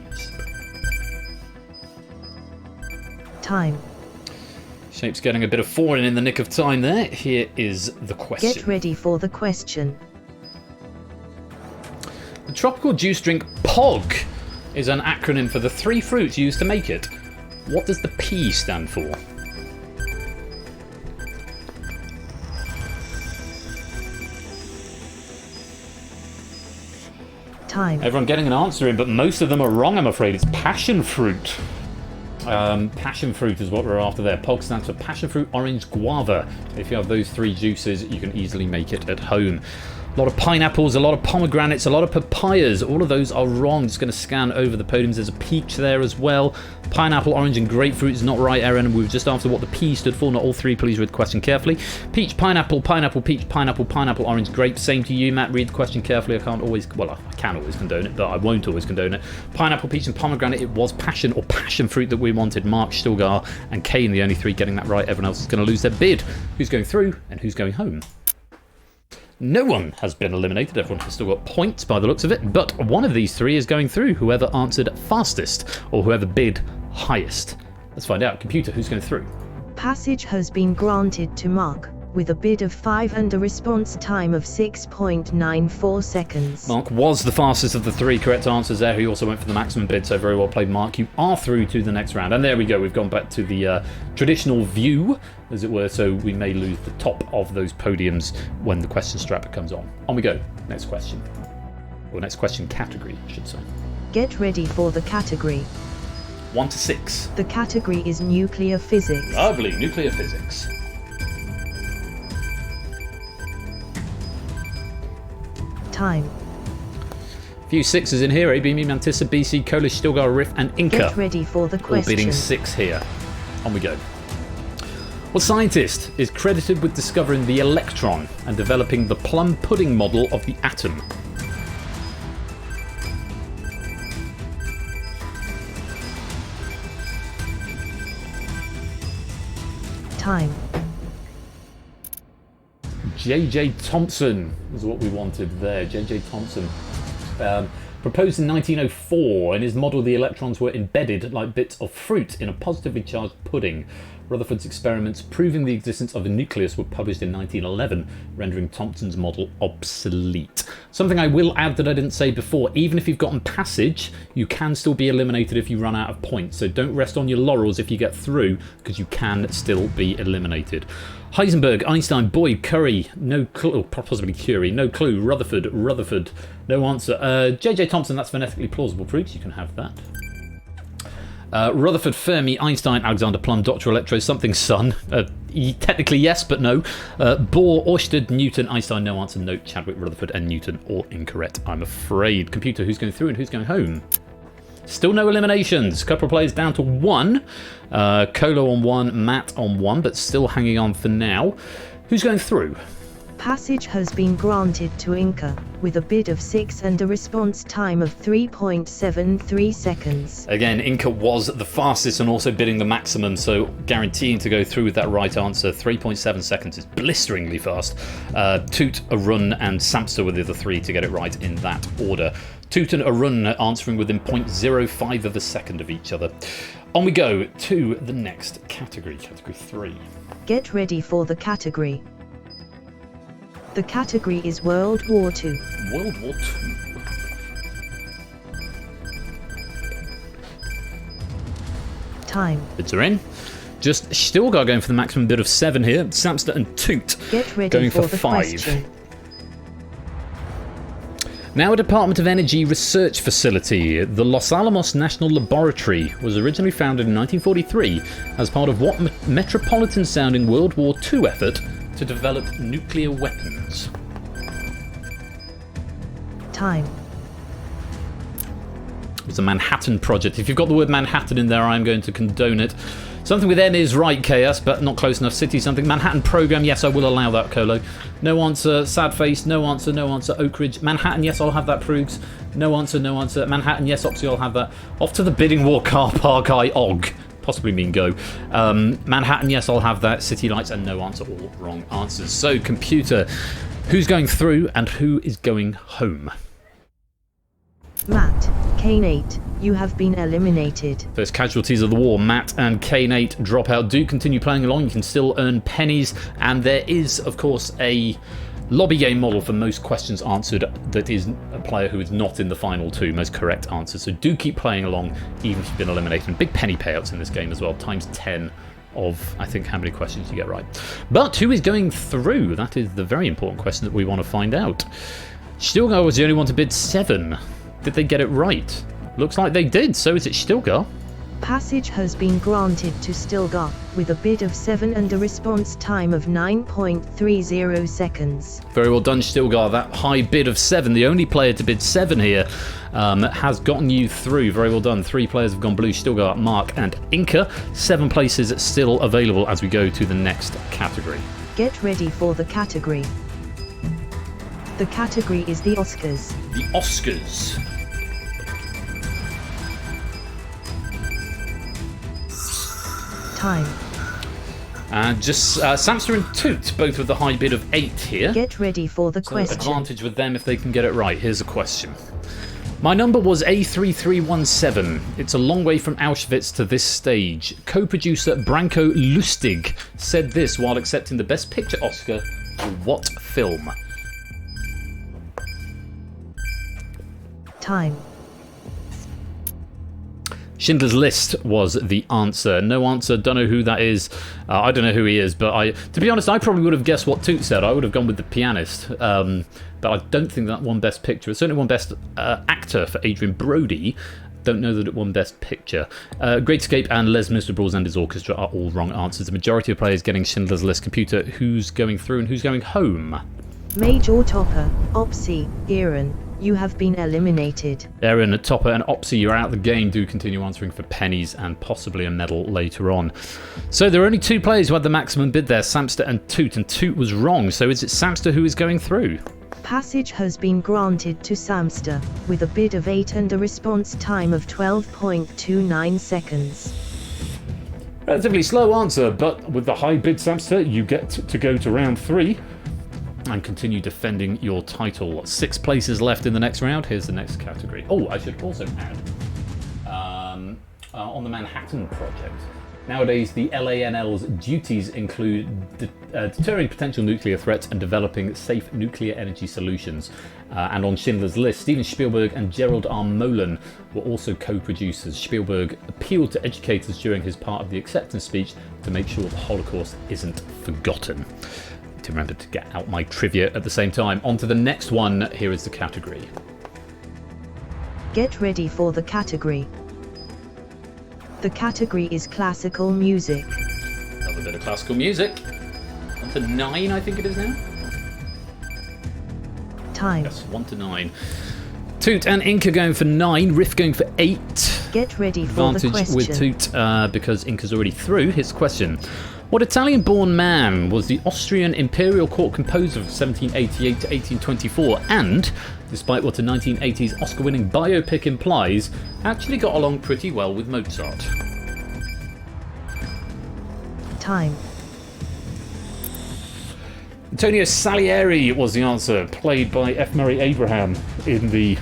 Time. Shape's getting a bit of falling in the nick of time there. Here is the question. Get ready for the question. The tropical juice drink POG is an acronym for the 3 fruits used to make it. What does the P stand for? Time. Everyone getting an answer in, but most of them are wrong, I'm afraid. It's passion fruit. Passion fruit is what we're after there. POG stands for passion fruit, orange, guava. If you have those three juices, you can easily make it at home. A lot of pineapples, a lot of pomegranates, a lot of papayas. All of those are wrong. Just going to scan over the podiums. There's a peach there as well. Pineapple, orange, and grapefruit is not right, Erin. We were just after what the P stood for. Not all three. Please read the question carefully. Peach, pineapple, pineapple, peach, pineapple, pineapple, orange, grape. Same to you, Matt. Read the question carefully. I can't always... Well, I can always condone it, but I won't always condone it. Pineapple, peach, and pomegranate. It was passion or passion fruit that we wanted. Mark, Stilgar, and Kane, the only three getting that right. Everyone else is going to lose their bid. Who's going through and who's going home? No one has been eliminated. Everyone has still got points by the looks of it, but one of these three is going through. Whoever answered fastest or whoever bid highest. Let's find out. Computer, who's going through? Passage has been granted to Mark, with a bid of 5 and a response time of 6.94 seconds. Mark was the fastest of the three correct answers there. He also went for the maximum bid, so very well played, Mark. You are through to the next round. And there we go. We've gone back to the traditional view, as it were, so we may lose the top of those podiums when the question strap comes on. On we go. Next question. Or next question category, I should say. Get ready for the category. 1 to 6. The category is nuclear physics. Lovely. Nuclear physics. Time. Few sixes in here. ABM, Mantissa, BC, Kolish, Stilgar, Riff, and Inca. Get ready for the All question. bidding 6 here. On we go. What scientist is credited with discovering the electron and developing the plum pudding model of the atom? Time. J.J. Thomson is what we wanted there. J.J. Thomson. Proposed in 1904. In his model, the electrons were embedded like bits of fruit in a positively charged pudding. Rutherford's experiments proving the existence of a nucleus were published in 1911, rendering Thomson's model obsolete. Something I will add that I didn't say before, even if you've gotten passage, you can still be eliminated if you run out of points. So don't rest on your laurels if you get through, because you can still be eliminated. Heisenberg, Einstein, Boyd, Curry, no clue, or possibly Curie, no clue, Rutherford, no answer. J.J. Thomson, that's phonetically plausible proofs, you can have that. Rutherford, Fermi, Einstein, Alexander Plum, Dr. Electro, something Sun. Technically yes, but no. Bohr, Oersted, Newton, Einstein, no answer, no. Chadwick, Rutherford, and Newton, all incorrect, I'm afraid. Computer, who's going through and who's going home? Still no eliminations. Couple of players down to 1. Colo on 1, Matt on 1, but still hanging on for now. Who's going through? Passage has been granted to Inca, with a bid of 6 and a response time of 3.73 seconds. Again, Inca was the fastest and also bidding the maximum, so guaranteeing to go through with that right answer. 3.7 seconds is blisteringly fast. Toot, Arun, and Samster were the other three to get it right in that order. Toot and Arun answering within 0.05 of a second of each other. On we go to the next category, category 3. Get ready for the category. The category is World War II. World War II. Time. Bids are in. Just Stilgar going for the maximum bid of 7 here. Samster and Toot Get ready going for the 5. question. Now a Department of Energy research facility, the Los Alamos National Laboratory was originally founded in 1943 as part of what metropolitan-sounding World War II effort to develop nuclear weapons? Time. It was a Manhattan Project. If you've got the word Manhattan in there, I'm going to condone it. Something with N is right, Chaos, but not close enough. City something. Manhattan Program, yes, I will allow that, Colo. No answer. Sad Face, no answer, no answer. Oak Ridge. Manhattan, yes, I'll have that, Proogs. No answer, no answer. Manhattan, yes, Oxy, I'll have that. Off to the Bidding War car park, Og. Possibly mean go. Manhattan, yes, I'll have that. City Lights, and no answer. All wrong answers. So, computer, who's going through and who is going home? Matt, K8, you have been eliminated. First casualties of the war, Matt and K8 drop out. Do continue playing along, you can still earn pennies, and there is, of course, a lobby game model for most questions answered that is a player who is not in the final 2, most correct answers. So do keep playing along, even if you've been eliminated. And big penny payouts in this game as well, times 10 of, I think, how many questions you get right. But who is going through? That is the very important question that we want to find out. Stilgar was the only one to bid 7. Did they get it right? Looks like they did, so is it Stilgar? Passage has been granted to Stilgar, with a bid of 7 and a response time of 9.30 seconds. Very well done, Stilgar. That high bid of 7, the only player to bid 7 here, has gotten you through. Very well done. 3 players have gone blue, Stilgar, Mark and Inca. 7 places still available as we go to the next category. Get ready for the category. The category is the Oscars. The Oscars. Time. And just Samster and Toot, both with the high bid of 8 here. Get ready for the question. Advantage with them if they can get it right. Here's a question. My number was A3317. It's a long way from Auschwitz to this stage. Co-producer Branko Lustig said this while accepting the Best Picture Oscar for what film? Time. Schindler's List was the answer. No answer, don't know who that is. I don't know who he is, but to be honest, I probably would have guessed what Toot said. I would have gone with The Pianist. But I don't think that won Best Picture. It certainly won Best Actor for Adrian Brody. Don't know that it won Best Picture. Great Escape and Les Miserables and his orchestra are all wrong answers. The majority of players getting Schindler's List. Computer, who's going through and who's going home? Major Topper, Opsy, Aaron, you have been eliminated. Aaron, Topper and Opsy, you're out of the game. Do continue answering for pennies and possibly a medal later on. So there are only 2 players who had the maximum bid there, Samster and Toot was wrong. So is it Samster who is going through? Passage has been granted to Samster, with a bid of 8 and a response time of 12.29 seconds. Relatively slow answer, but with the high bid, Samster, you get to go to round 3 and continue defending your title. 6 places left in the next round. Here's the next category. Oh, I should also add, on the Manhattan Project, nowadays the LANL's duties include deterring potential nuclear threats and developing safe nuclear energy solutions. And on Schindler's List, Steven Spielberg and Gerald R. Molen were also co-producers. Spielberg appealed to educators during his part of the acceptance speech to make sure the Holocaust isn't forgotten. To remember to get out my trivia at the same time. On to the next one. Here is the category. Get ready for the category. The category is classical music. Another bit of classical music. On to 9, I think it is now. Time. Yes, 1 to 9. Toot and Inca going for 9. Riff going for 8. Get ready for the question. Advantage with Toot because Inca's already through. Here's the question. What Italian-born man was the Austrian Imperial Court composer of 1788 to 1824 and, despite what a 1980s Oscar-winning biopic implies, actually got along pretty well with Mozart? Time. Antonio Salieri was the answer, played by F. Murray Abraham in the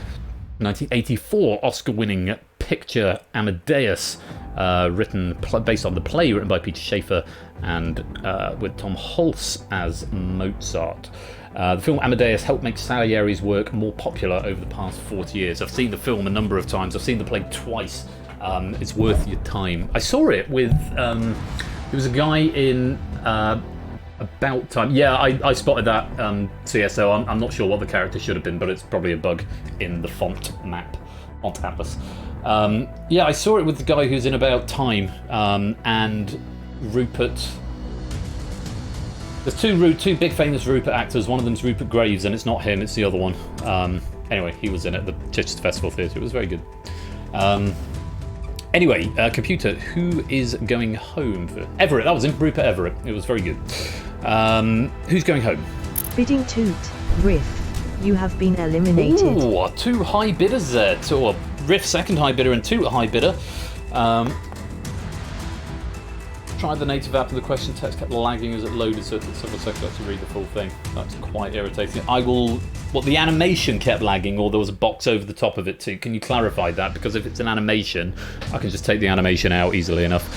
1984 Oscar-winning picture Amadeus, based on the play written by Peter Shaffer and with Tom Hulce as Mozart. The film Amadeus helped make Salieri's work more popular over the past 40 years. I've seen the film a number of times. I've seen the play twice. It's worth your time. I saw it with... there was a guy in... About Time. Yeah, I spotted that CSO. I'm not sure what the character should have been, but it's probably a bug in the font map, Font Atlas. Yeah, I saw it with the guy who's in About Time and Rupert. There's two big famous Rupert actors. One of them's Rupert Graves, and it's not him, it's the other one. Anyway, he was in it at the Chichester Festival Theatre. It was very good. Anyway, computer, who is going home for Everett? That was in Rupert Everett. It was very good. Who's going home? Bidding Toot, Riff. You have been eliminated. Ooh, 2 high bidders there. So Riff, second high bidder, and Toot a high bidder. Try the native app of the question text kept lagging as it loaded, so it took several seconds to read the full thing. That's quite irritating. The animation kept lagging, or there was a box over the top of it too. Can you clarify that? Because if it's an animation, I can just take the animation out easily enough.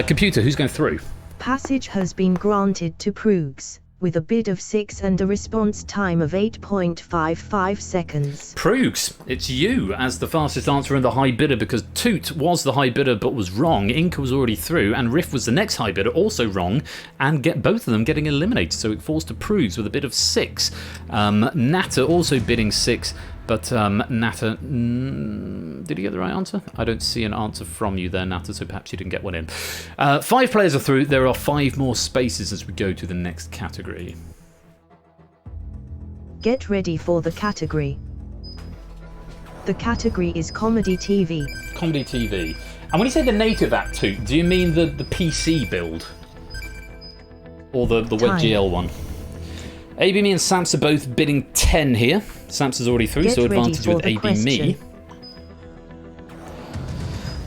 Computer, who's going through? Passage has been granted to Proogs, with a bid of 6 and a response time of 8.55 seconds. Proogs, it's you as the fastest answer and the high bidder, because Toot was the high bidder but was wrong. Inca was already through, and Riff was the next high bidder, also wrong, and both of them getting eliminated. So it falls to Proogs with a bid of 6. Natter also bidding 6, But Natter, did you get the right answer? I don't see an answer from you there, Natter, so perhaps you didn't get one in. 5 players are through. There are 5 more spaces as we go to the next category. Get ready for the category. The category is Comedy TV. Comedy TV. And when you say the native app too, do you mean the PC build? Or the WebGL one? AB Me and Samps are both bidding 10 here. Samps is already through, so advantage with AB Me.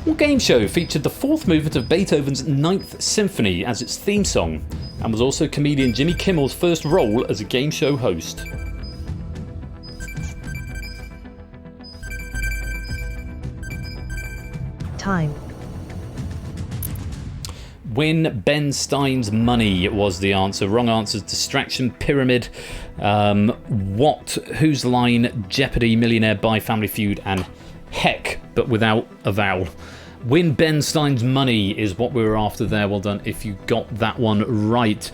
What game show featured the 4th movement of Beethoven's 9th Symphony as its theme song, and was also comedian Jimmy Kimmel's first role as a game show host? Time. Win Ben Stein's money was the answer. Wrong answers: Distraction, Pyramid, What, Whose Line, Jeopardy, Millionaire, Buy, Family Feud, and Heck, but without a vowel. Win Ben Stein's money is what we were after there. Well done if you got that one right.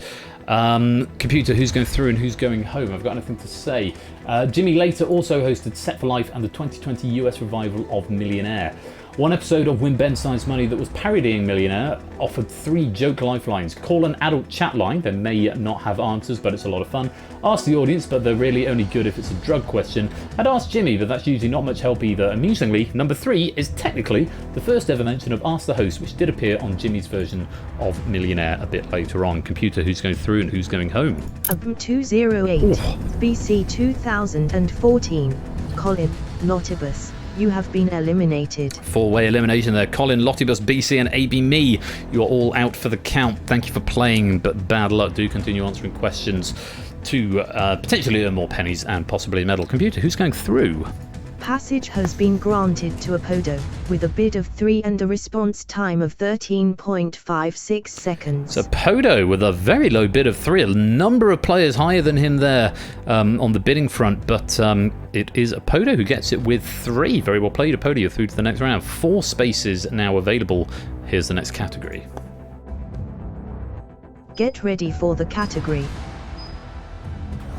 Computer, who's going through and who's going home? I've got nothing to say. Jimmy later also hosted Set for Life and the 2020 US revival of Millionaire. One episode of Win Ben Stein's Money that was parodying Millionaire offered 3 joke lifelines. Call an adult chat line. They may not have answers, but it's a lot of fun. Ask the audience, but they're really only good if it's a drug question. And ask Jimmy, but that's usually not much help either. Amusingly, number 3 is technically the first ever mention of Ask the Host, which did appear on Jimmy's version of Millionaire a bit later on. Computer, who's going through and who's going home? 208, BC 2014, Colin, Lotibus. You have been eliminated. 4-way elimination there. Colin, Lottibus, BC, and AB Me. You are all out for the count. Thank you for playing, but bad luck. Do continue answering questions to potentially earn more pennies and possibly a medal. Computer, who's going through? Passage has been granted to Apodo, with a bid of 3 and a response time of 13.56 seconds. So Podo with a very low bid of 3. A number of players higher than him there on the bidding front, but it is Apodo who gets it with 3. Very well played, Apodo. You're through to the next round. 4 spaces now available. Here's the next category. Get ready for the category.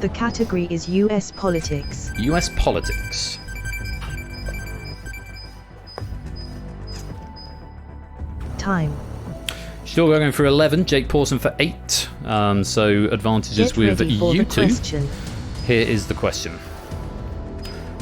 The category is US politics. US politics. Time. Still going for 11. Jake Pawson for 8. So advantages Get with ready for you the two. question. Here is the question.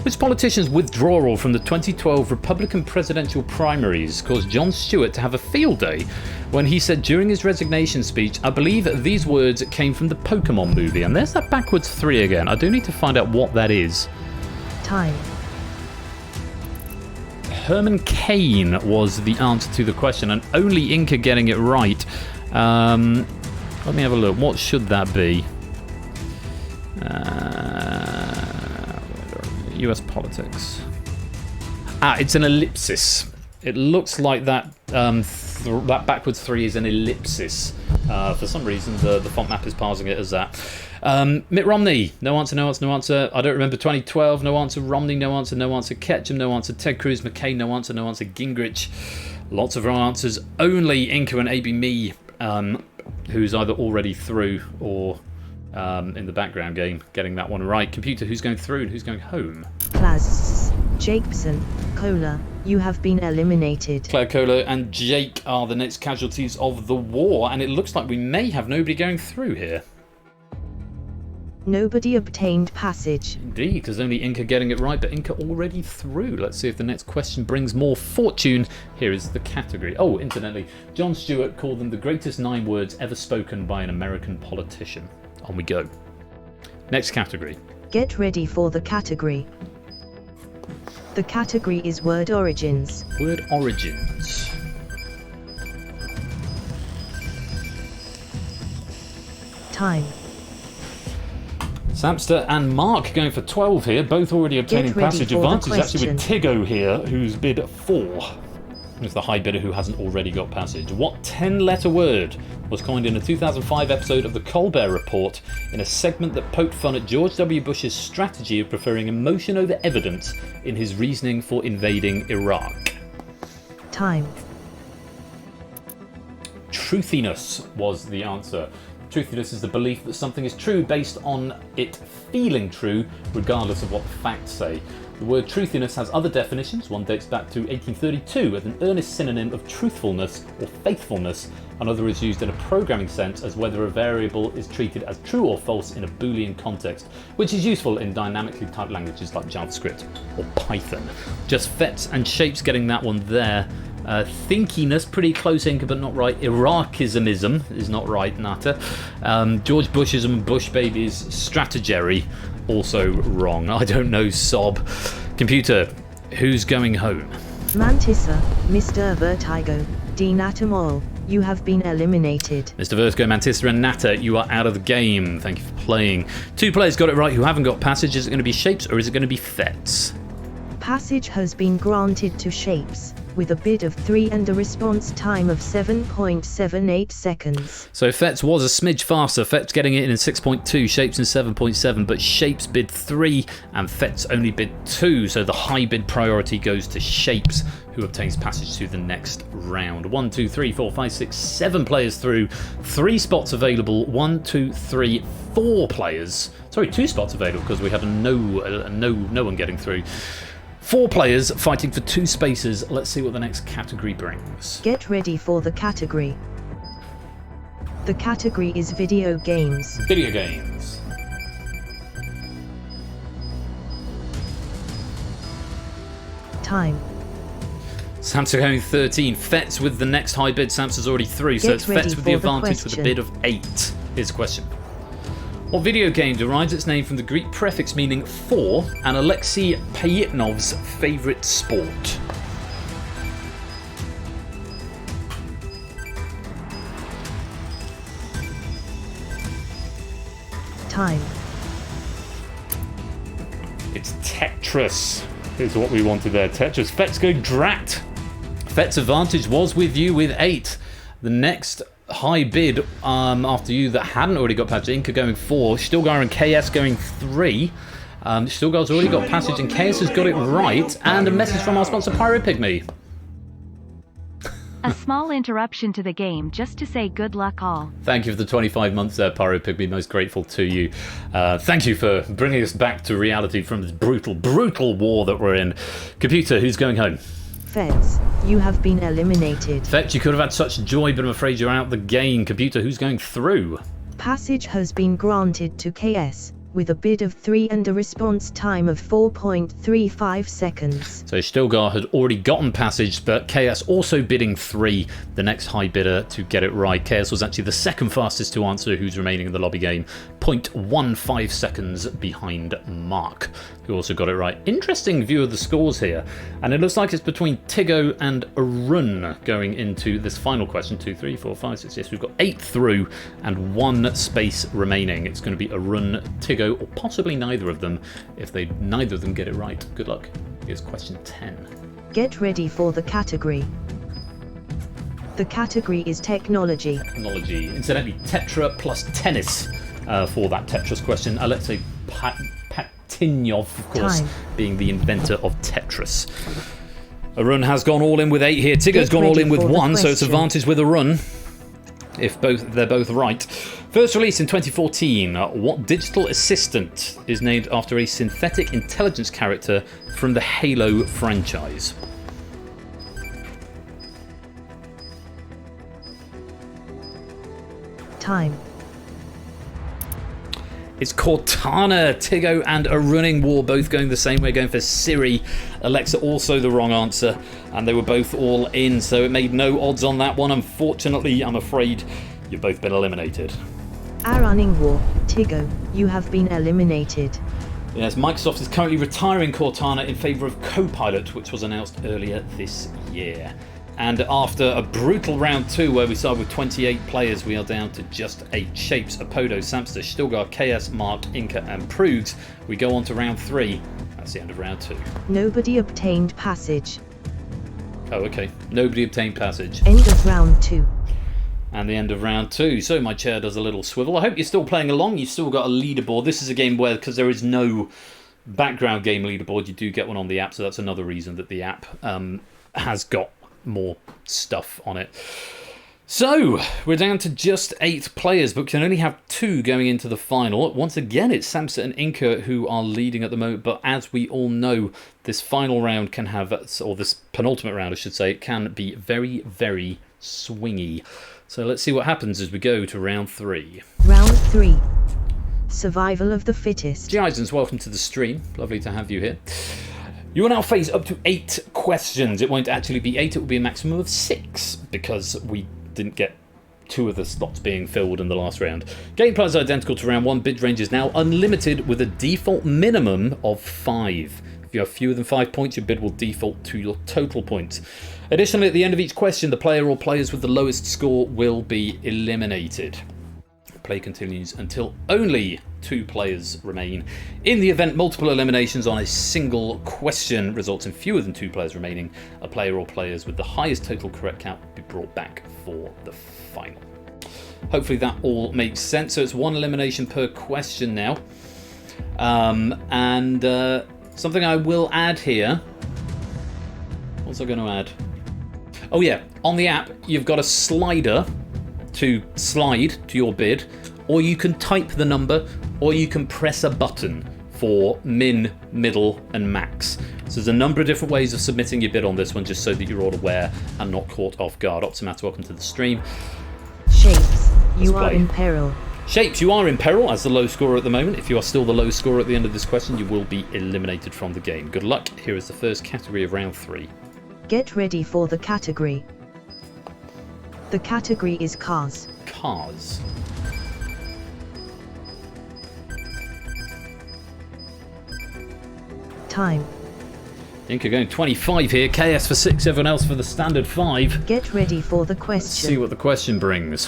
Which politician's withdrawal from the 2012 Republican presidential primaries caused Jon Stewart to have a field day when he said during his resignation speech, I believe these words came from the Pokemon movie? And there's that backwards 3 again. I do need to find out what that is. Time. Herman Cain was the answer to the question, and only Inca getting it right. Let me have a look. What should that be? US politics. It's an ellipsis. It looks like that that backwards 3 is an ellipsis. For some reason, the font map is parsing it as that. Mitt Romney, no answer, no answer, no answer. I don't remember 2012, no answer. Romney, no answer, no answer. Ketchum, no answer. Ted Cruz, McCain, no answer, no answer. Gingrich, lots of wrong answers. Only Inca and AB Me, who's either already through or in the background game, getting that one right. Computer, who's going through and who's going home? Plaz, Jakeson, Cola, you have been eliminated. Claire Cola and Jake are the next casualties of the war, and it looks like we may have nobody going through here. Nobody obtained passage. Indeed, because only Inca getting it right, but Inca already through. Let's see if the next question brings more fortune. Here is the category. Oh, incidentally, Jon Stewart called them the greatest 9 words ever spoken by an American politician. On we go. Next category. Get ready for the category. The category is word origins. Word origins. Time. Samster and Mark going for 12 here, both already obtaining Get ready passage for the advantage. Actually with question. Tiggo here, who's bid 4. It's the high bidder who hasn't already got passage. What 10-letter word was coined in a 2005 episode of The Colbert Report in a segment that poked fun at George W. Bush's strategy of preferring emotion over evidence in his reasoning for invading Iraq? Time. Truthiness was the answer. Truthiness is the belief that something is true based on it feeling true, regardless of what the facts say. The word truthiness has other definitions. One dates back to 1832 as an earnest synonym of truthfulness or faithfulness. Another is used in a programming sense as whether a variable is treated as true or false in a Boolean context, which is useful in dynamically typed languages like JavaScript or Python. Just fets and shapes getting that one there. Thinkiness, pretty close, Inca, but not right. Iraqismism is not right, Nata. George Bushism and Bush Babies strategery, also wrong. I don't know, sob. Computer, who's going home? Mantissa, Mr. Vertigo, D. Natamol, you have been eliminated. Mr. Vertigo, Mantissa and Nata, you are out of the game. Thank you for playing. 2 players got it right who haven't got passage. Is it going to be shapes or is it going to be fets? Passage has been granted to shapes, with a bid of 3 and a response time of 7.78 seconds. So fets was a smidge faster. Fets getting it in 6.2, shapes in 7.7, but shapes bid 3 and fets only bid 2. So the high bid priority goes to shapes, who obtains passage to the next round. 1, 2, 3, 4, 5, 6, 7 players through. 3 spots available. 1, 2, 3, 4 players. Sorry, 2 spots available because we had no one getting through. 4 players fighting for 2 spaces. Let's see what the next category brings. Get ready for the category. The category is video games. Video games. Time. Samson going 13. Fets with the next high bid. Samson's already through, so Get it's ready Fets with for the the advantage with a question. bid of 8. Here's the question. What video game derives its name from the Greek prefix meaning for and Alexei Payetnov's favourite sport? Time. It's Tetris, is what we wanted there. Tetris. Fets go drat. Fets' advantage was with you with 8. The next high bid after you that hadn't already got passage. Inca going 4. Stilgar and KS going 3. Stilgar's already got passage and KS has got it right. And a message from our sponsor Pyro Pygmy. A small interruption to the game just to say good luck all. Thank you for the 25 months there, Pyro Pygmy. Most grateful to you. Thank you for bringing us back to reality from this brutal, brutal war that we're in. Computer, who's going home? Feds, you have been eliminated. Fetch, you could have had such joy, but I'm afraid you're out the game. Computer, who's going through? Passage has been granted to KS, with a bid of 3 and a response time of 4.35 seconds. So Stilgar had already gotten passage, but KS also bidding 3, the next high bidder to get it right. KS was actually the second fastest to answer who's remaining in the lobby game, 0.15 seconds behind Mark, who also got it right. Interesting view of the scores here, and it looks like it's between Tigo and Arun going into this final question. 2, 3, 4, 5, 6, yes, we've got 8 through and 1 space remaining. It's going to be Arun, Tigo, or possibly neither of them if neither of them get it right. Good luck. Here's question 10. Get ready for the category. The category is technology. Technology. Incidentally, Tetra plus tennis for that Tetris question. Alexei Patinyov, of course, Time. being the inventor of Tetris. Arun has gone all in with 8 here. Tigger's Get gone all ready in with for the 1, so it's question. advantage with Arun. If they're both right. First released in 2014, what digital assistant is named after a synthetic intelligence character from the Halo franchise? Time. It's Cortana. Tigo and a running war both going the same way, going for Siri. Alexa also the wrong answer, and they were both all in, so it made no odds on that one. Unfortunately, I'm afraid you've both been eliminated. Our running war, Tigo, you have been eliminated. Yes, Microsoft is currently retiring Cortana in favour of Copilot, which was announced earlier this year. And after a brutal round 2 where we started with 28 players, we are down to just 8 shapes. Apodo, Samster, Stilgar, KS, Mark, Inca and Prugs. We go on to round 3. That's the end of round 2. Nobody obtained passage. Oh, okay. Nobody obtained passage. End of round 2. And the end of round 2. So my chair does a little swivel. I hope you're still playing along. You've still got a leaderboard. This is a game where, because there is no background game leaderboard, you do get one on the app. So that's another reason that the app has got more stuff on it. So, we're down to just 8 players, but can only have 2 going into the final. Once again, it's Samsa and Inca who are leading at the moment, but as we all know, this final round can have, or this penultimate round, I should say, can be very, very swingy. So let's see what happens as we go to round 3. Round 3. Survival of the fittest. G-Isons, welcome to the stream. Lovely to have you here. You will now face up to 8 questions. It won't actually be 8, it will be a maximum of 6, because we didn't get 2 of the slots being filled in the last round. Gameplay is identical to round 1. Bid range is now unlimited with a default minimum of 5. If you have fewer than 5 points, your bid will default to your total points. Additionally, at the end of each question, the player or players with the lowest score will be eliminated. Play continues until only 2 players remain. In the event multiple eliminations on a single question results in fewer than 2 players remaining, a player or players with the highest total correct count will be brought back for the final. Hopefully that all makes sense. So it's 1 elimination per question now. Something I will add here. What's I going to add? Oh yeah, on the app you've got a slider to slide to your bid, or you can type the number, or you can press a button for min, middle and max. So there's a number of different ways of submitting your bid on this one, just so that you're all aware and not caught off guard. Optimat, welcome to the stream. Shapes, you are in peril. Shapes, you are in peril as the low scorer at the moment. If you are still the low scorer at the end of this question, you will be eliminated from the game. Good luck. Here is the first category of round 3. Get ready for the category. The category is cars. Cars. Time. Inca going 25 here. KS for 6, everyone else for the standard 5. Get ready for the question. Let's see what the question brings.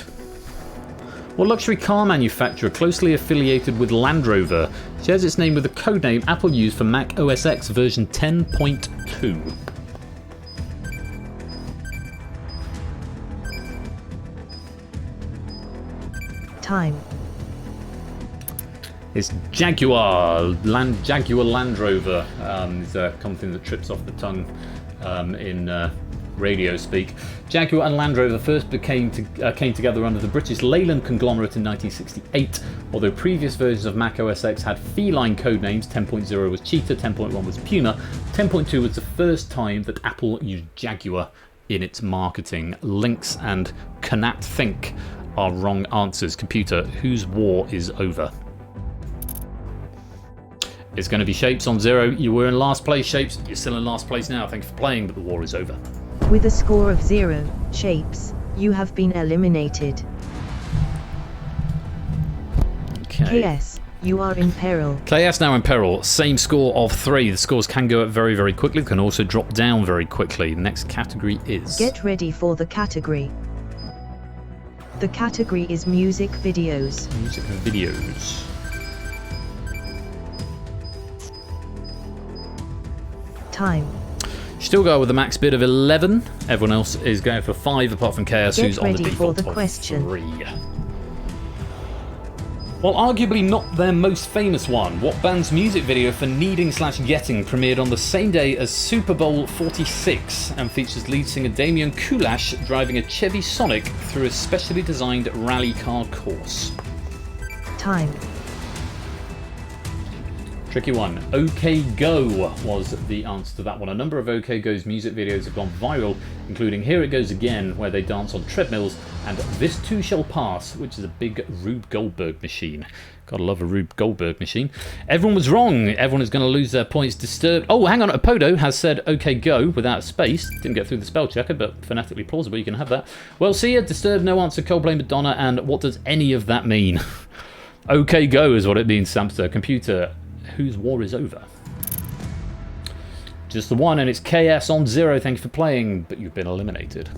What luxury car manufacturer closely affiliated with Land Rover shares its name with the codename Apple used for Mac OS X version 10.2? Time. It's Jaguar Land Rover. It's a company that trips off the tongue in radio speak. Jaguar and Land Rover first came together under the British Leyland conglomerate in 1968, although previous versions of Mac OS X had feline codenames. 10.0 was Cheetah, 10.1 was Puma, 10.2 was the first time that Apple used Jaguar in its marketing. Lynx and Canat Think are wrong answers. Computer, whose war is over? It's going to be Shapes on 0. You were in last place, Shapes. You're still in last place now. Thank you for playing, but the war is over. With a score of 0, Shapes, you have been eliminated. Okay. KS, you are in peril. KS now in peril. Same score of 3. The scores can go up very, very quickly. They can also drop down very quickly. The next category is... Get ready for the category. The category is music videos. Music videos. Time. Still go with a max bid of 11. Everyone else is going for 5, apart from KS, who's on the ready for default the of question. 3. Well, arguably not their most famous one, what band's music video for Needing/Getting premiered on the same day as Super Bowl 46 and features lead singer Damian Kulash driving a Chevy Sonic through a specially designed rally car course? Time. Tricky one. OK Go was the answer to that one. A number of OK Go's music videos have gone viral, including Here It Goes Again, where they dance on treadmills, and This Too Shall Pass, which is a big Rube Goldberg machine. Gotta love a Rube Goldberg machine. Everyone was wrong. Everyone is going to lose their points. Disturbed. Oh, hang on. Apodo has said OK Go without a space. Didn't get through the spell checker, but phonetically plausible. You can have that. Well, see ya. Disturbed, no answer. Coldplay, Madonna, and what does any of that mean? OK Go is what it means, Samster. Computer, whose war is over? Just the one, and it's KS on 0. Thank you for playing, but you've been eliminated.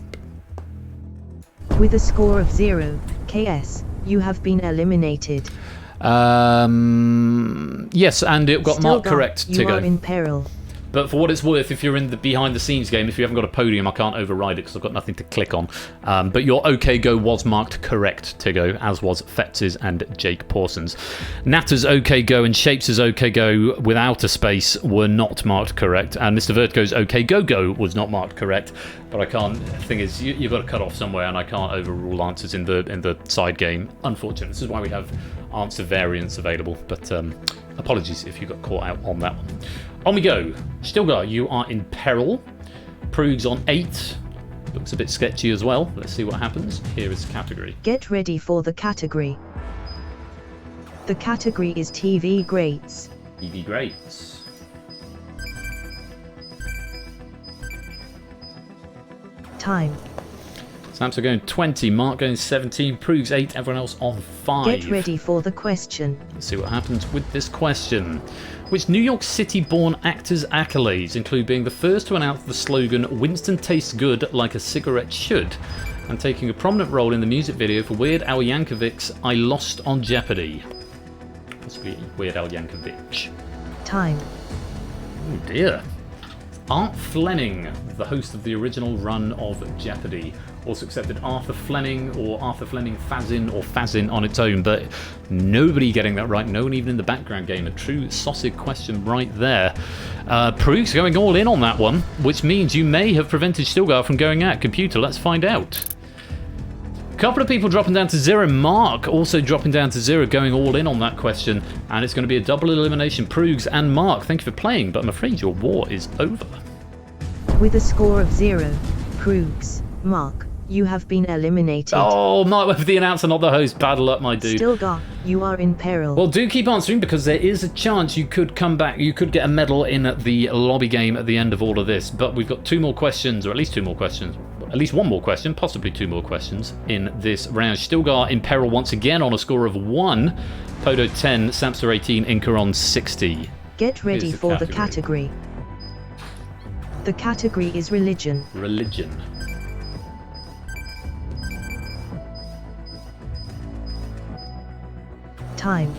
With a score of 0, KS, you have been eliminated. Yes, and it got marked correct to you go. are in peril. But for what it's worth, if you're in the behind-the-scenes game, if you haven't got a podium, I can't override it because I've got nothing to click on. But your OK Go was marked correct, Tiggo, as was Fetz's and Jake Pawson's. Natter's OK Go and Shapes' OK Go without a space were not marked correct, and Mr. Vertigo's OK Go was not marked correct. But I can't. The thing is, you've got to cut off somewhere, and I can't overrule answers in the side game. Unfortunately, this is why we have answer variants available. But apologies if you got caught out on that one. On we go. Stilgar, you are in peril. Prug's on 8. Looks a bit sketchy as well. Let's see what happens. Here is the category. Get ready for the category. The category is TV greats. TV greats. Time. Samson going 20, Mark going 17, Prug's 8, everyone else on 5. Get ready for the question. Let's see what happens with this question. Which New York City-born actor's accolades include being the first to announce the slogan "Winston tastes good like a cigarette should," and taking a prominent role in the music video for Weird Al Yankovic's "I Lost on Jeopardy"? Possibly Weird Al Yankovic. Time. Oh dear. Art Fleming, the host of the original run of Jeopardy. Also accepted Arthur Fleming or Arthur Fleming Fazin or Fazin on its own, but nobody getting that right, no one even in the background game. A true sausage question right there. Prug's going all in on that one, which means you may have prevented Stilgar from going at computer. Let's find out. A couple of people dropping down to 0. Mark also dropping down to 0, going all in on that question, and it's going to be a double elimination. Prug's and Mark, thank you for playing, but I'm afraid your war is over. With a score of 0, Prug's, Mark, you have been eliminated. Oh, Mark went for the announcer, not the host. Bad luck, my dude. Stilgar, you are in peril. Well, do keep answering, because there is a chance you could come back. You could get a medal in the lobby game at the end of all of this. But we've got 2 more questions, or at least 2 more questions. At least 1 more question, possibly 2 more questions in this round. Stilgar in peril once again on a score of 1. Podo 10, Samster 18, Inca on 60. Get ready for the category. The category is religion. Religion. Time.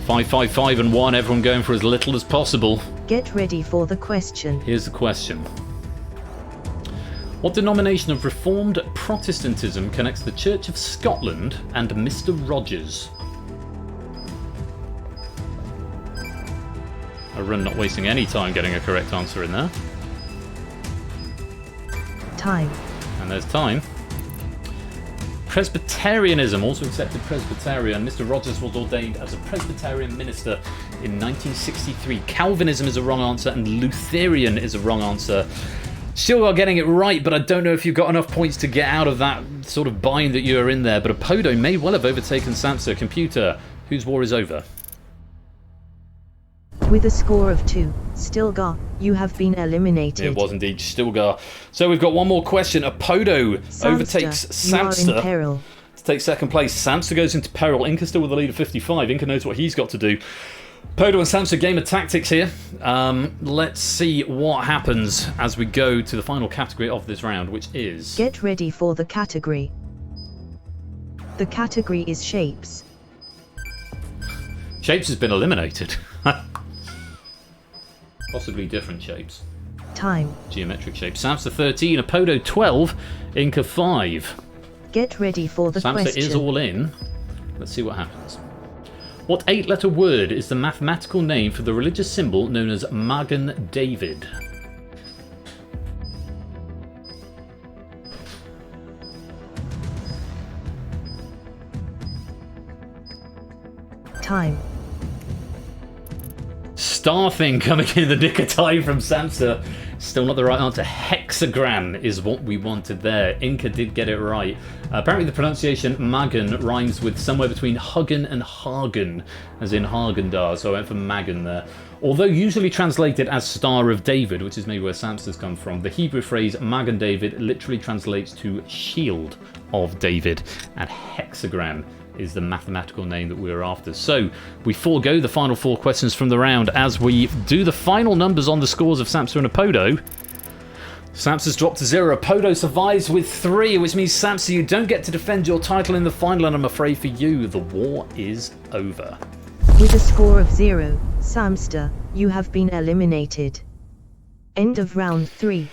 5, 5, 5 and 1, everyone going for as little as possible. Get ready for the question. Here's the question. What denomination of Reformed Protestantism connects the Church of Scotland and Mr. Rogers? Arun not wasting any time getting a correct answer in there. Time. And there's time. Presbyterianism, also accepted Presbyterian. Mr. Rogers was ordained as a Presbyterian minister in 1963. Calvinism is a wrong answer, and Lutheran is a wrong answer. Still are getting it right, but I don't know if you've got enough points to get out of that sort of bind that you're in there. But Apodo may well have overtaken Samsa. Computer, whose war is over? With a score of 2, Stilgar, you have been eliminated. It was indeed Stilgar. So we've got 1 more question. Apodo overtakes Samsa. You are in peril. To take second place. Samsa goes into peril. Inca still with the lead of 55. Inca knows what he's got to do. Podo and Samsa, game of tactics here. Let's see what happens as we go to the final category of this round, which is... Get ready for the category. The category is shapes. Shapes has been eliminated. Possibly different shapes. Time. Geometric shapes. Samsa 13, Apodo 12, Inca 5. Get ready for the Samsa question. is all in. Let's see what happens. What 8-letter word is the mathematical name for the religious symbol known as Magen David? Time. Starthing coming in the nick of time from Samsa. Still not the right answer. Hexagram is what we wanted there. Inca did get it right. Apparently the pronunciation Magen rhymes with somewhere between Huggen and Hagen, as in Hagen-Dazs, so I went for Magen there. Although usually translated as Star of David, which is maybe where Samsa's come from, the Hebrew phrase Magen David literally translates to Shield of David, and hexagram is the mathematical name that we're after. So we forego the final 4 questions from the round as we do the final numbers on the scores of Samsa and Apodo. Samsa's dropped to 0. Apodo survives with 3, which means Samsa, you don't get to defend your title in the final, and I'm afraid for you, the war is over. With a score of 0, Samster, you have been eliminated. End of round 3.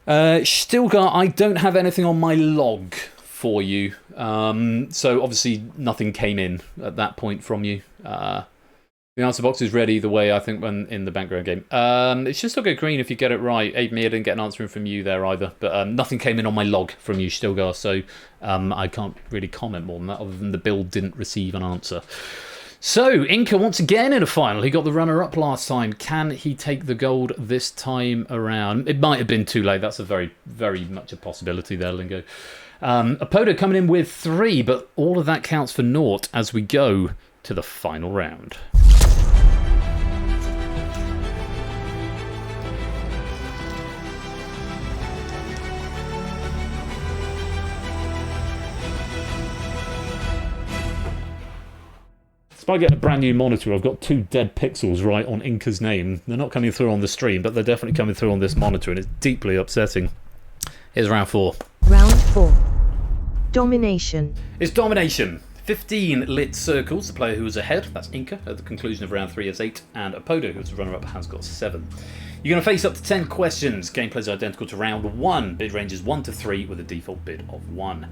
Stilgar, I don't have anything on my log for you. So obviously nothing came in at that point from you. The answer box is ready the way I think when in the background game. It should still go green if you get it right. Abe me, I didn't get an answer in from you there either. But nothing came in on my log from you, Stilgar. So I can't really comment more than that other than the build didn't receive an answer. So, Inca once again in a final. He got the runner-up last time. Can he take the gold this time around? It might have been too late. That's a very, very much a possibility there, Lingo. Apoda coming in with 3, but all of that counts for naught as we go to the final round. If I get a brand new monitor, I've got 2 dead pixels right on Inca's name. They're not coming through on the stream, but they're definitely coming through on this monitor, and it's deeply upsetting. Here's round 4. Round 4. Domination. It's domination. 15 lit circles. The player who was ahead, that's Inca, at the conclusion of round 3 has 8, and Apoda, who was the runner-up, has got 7. You're going to face up to 10 questions. Gameplay is identical to round 1. Bid range is 1 to 3 with a default bid of 1.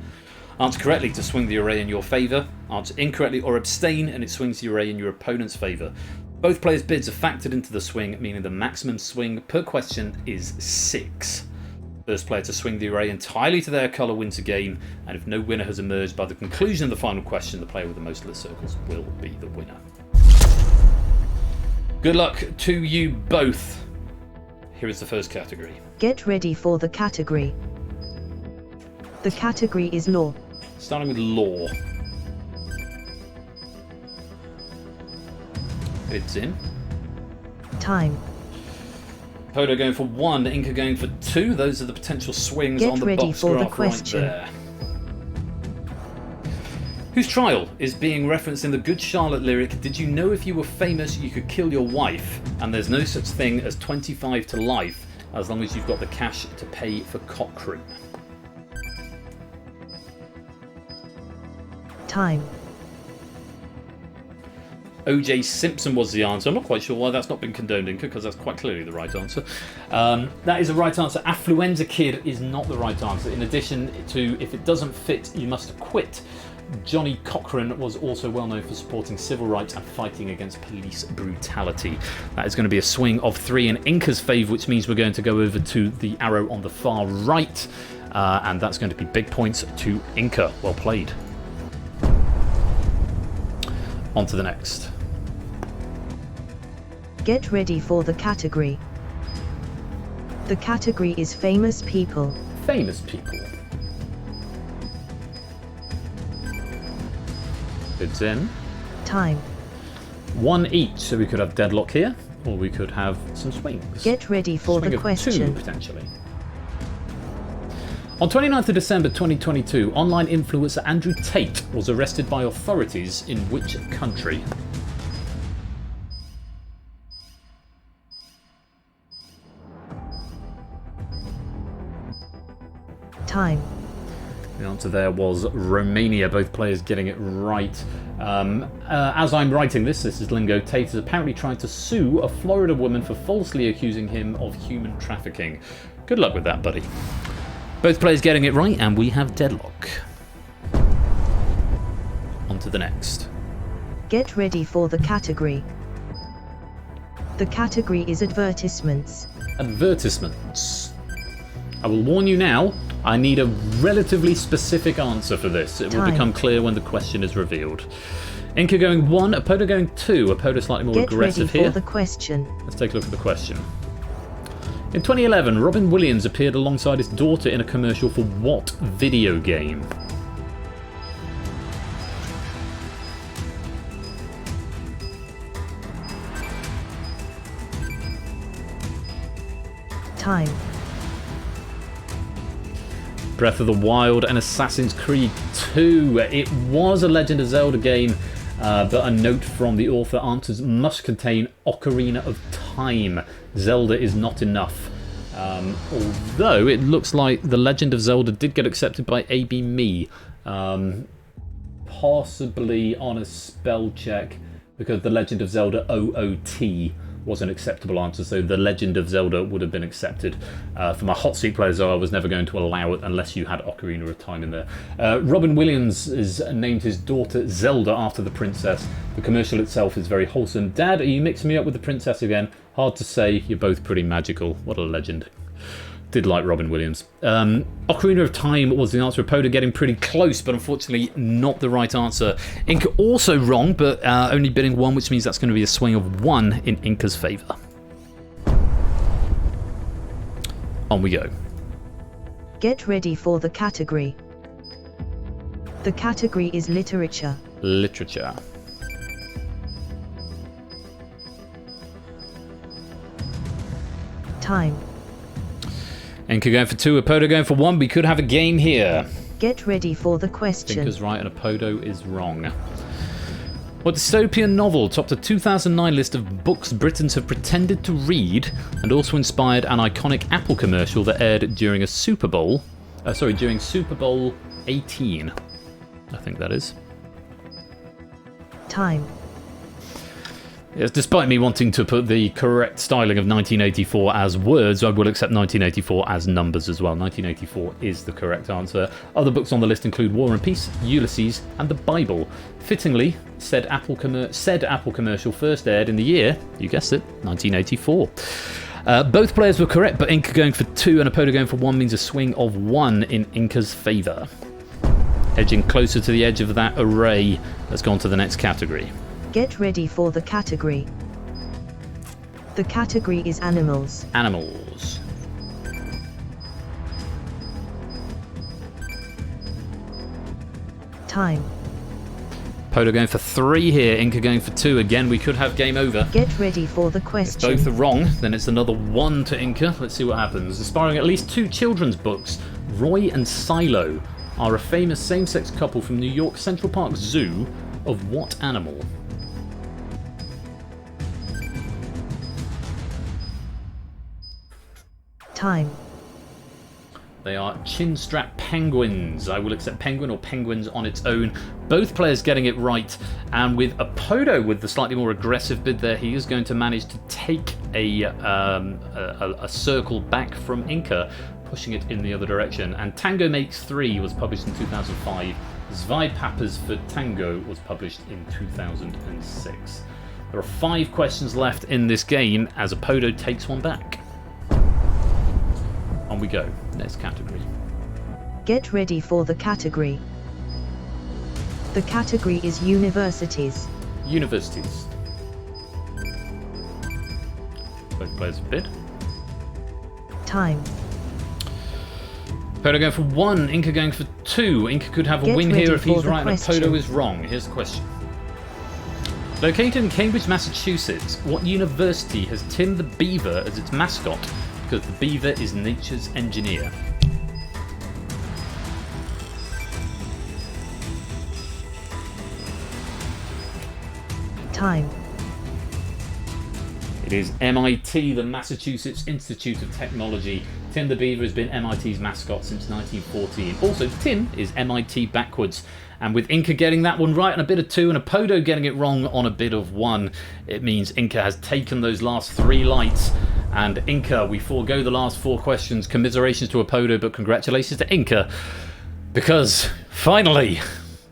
Answer correctly to swing the array in your favour. Answer incorrectly or abstain and it swings the array in your opponent's favour. Both players' bids are factored into the swing, meaning the maximum swing per question is 6. First player to swing the array entirely to their colour wins the game, and if no winner has emerged by the conclusion of the final question, the player with the most lit circles will be the winner. Good luck to you both. Here is the first category. Get ready for the category. The category is law. Starting with law. Bids in. Time. Podo going for 1, Inca going for 2. Those are the potential swings Get on the ready box for the graph question. right there. Whose trial is being referenced in the Good Charlotte lyric, "Did you know if you were famous you could kill your wife? And there's no such thing as 25 to life, as long as you've got the cash to pay for cockcream." Time. O.J. Simpson was the answer. I'm not quite sure why that's not been condoned, Inca, because that's quite clearly the right answer. That is the right answer. Affluenza Kid is not the right answer. In addition to, if it doesn't fit, you must quit. Johnny Cochran was also well known for supporting civil rights and fighting against police brutality. That is going to be a swing of 3 in Inca's favour, which means we're going to go over to the arrow on the far right. And that's going to be big points to Inca. Well played. On to the next. Get ready for the category. The category is famous people. Famous people. Bids in. Time. 1 each, so we could have deadlock here, or we could have some swings. Get ready for Swing the of question. 2, potentially. On 29th of December 2022, online influencer Andrew Tate was arrested by authorities in which country? Time. The answer there was Romania, both players getting it right. As I'm writing this is Lingo. Tate is apparently trying to sue a Florida woman for falsely accusing him of human trafficking. Good luck with that, buddy. Both players getting it right, and we have deadlock. On to the next. Get ready for the category. The category is advertisements. Advertisements. I will warn you now, I need a relatively specific answer for this. It will Time. become clear when the question is revealed. Inca going 1, Apoda going 2. Apoda slightly more Get aggressive ready for here. the question. Let's take a look at the question. In 2011, Robin Williams appeared alongside his daughter in a commercial for what video game? Time. Breath of the Wild and Assassin's Creed 2. It was a Legend of Zelda game, but a note from the author: answers must contain Ocarina of Time. Zelda is not enough. Although it looks like The Legend of Zelda did get accepted by AB Me, possibly on a spell check. because The Legend of Zelda OOT was an acceptable answer, so The Legend of Zelda would have been accepted. For my hot seat players, though, I was never going to allow it unless you had Ocarina of Time in there. Robin Williams has named his daughter Zelda after the princess. The commercial itself is very wholesome. Dad, are you mixing me up with the princess again? Hard to say, you're both pretty magical. What a legend. Did like Robin Williams. Ocarina of Time was the answer. Apoda getting pretty close, but unfortunately not the right answer. Inca also wrong, but only bidding 1, which means that's going to be a swing of 1 in Inca's favour. On we go. Get ready for the category. The category is literature. Literature. Time. Inca going for 2, Apodo going for 1. We could have a game here. Get ready for the question. Inca's right and Apodo is wrong. What dystopian novel topped a 2009 list of books Britons have pretended to read and also inspired an iconic Apple commercial that aired during Super Bowl 18, I think that is. Time. Yes, despite me wanting to put the correct styling of 1984 as words, I will accept 1984 as numbers as well. 1984 is the correct answer. Other books on the list include War and Peace, Ulysses, and the Bible. Fittingly, said Apple commercial first aired in the year, you guessed it, 1984. Both players were correct, but Inca going for 2 and Apodo going for 1 means a swing of 1 in Inca's favour. Edging closer to the edge of that array, let's go on to the next category. Get ready for the category. The category is animals. Animals. Time. Podo going for 3 here, Inca going for 2. Again, we could have game over. Get ready for the If question. both are wrong, then it's another 1 to Inca. Let's see what happens. Aspiring at least 2 children's books, Roy and Silo are a famous same-sex couple from New York Central Park Zoo of what animal? Time. They are chin-strap penguins. I will accept penguin or penguins on its own. Both players getting it right. And with Apodo with the slightly more aggressive bid there, he is going to manage to take a circle back from Inca, pushing it in the other direction. And Tango Makes 3 was published in 2005. Zwei Papas for Tango was published in 2006. There are 5 questions left in this game as Apodo takes one back. On we go. Next category. Get ready for the category. The category is universities. Universities. Both players have bid. Time. Podo going for 1, Inca going for 2. Inca could have a Get win ready here if for he's the right and question. Podo is wrong. Here's the question. Located in Cambridge, Massachusetts, what university has Tim the Beaver as its mascot? Because the beaver is nature's engineer. Time. It is MIT, the Massachusetts Institute of Technology. Tim the Beaver has been MIT's mascot since 1914. Also, Tim is MIT backwards. And with Inca getting that one right on a bid of 2 and Apodo getting it wrong on a bid of 1, it means Inca has taken those last 3 lights. And Inca, we forego the last 4 questions. Commiserations to Apodo, but congratulations to Inca, because finally,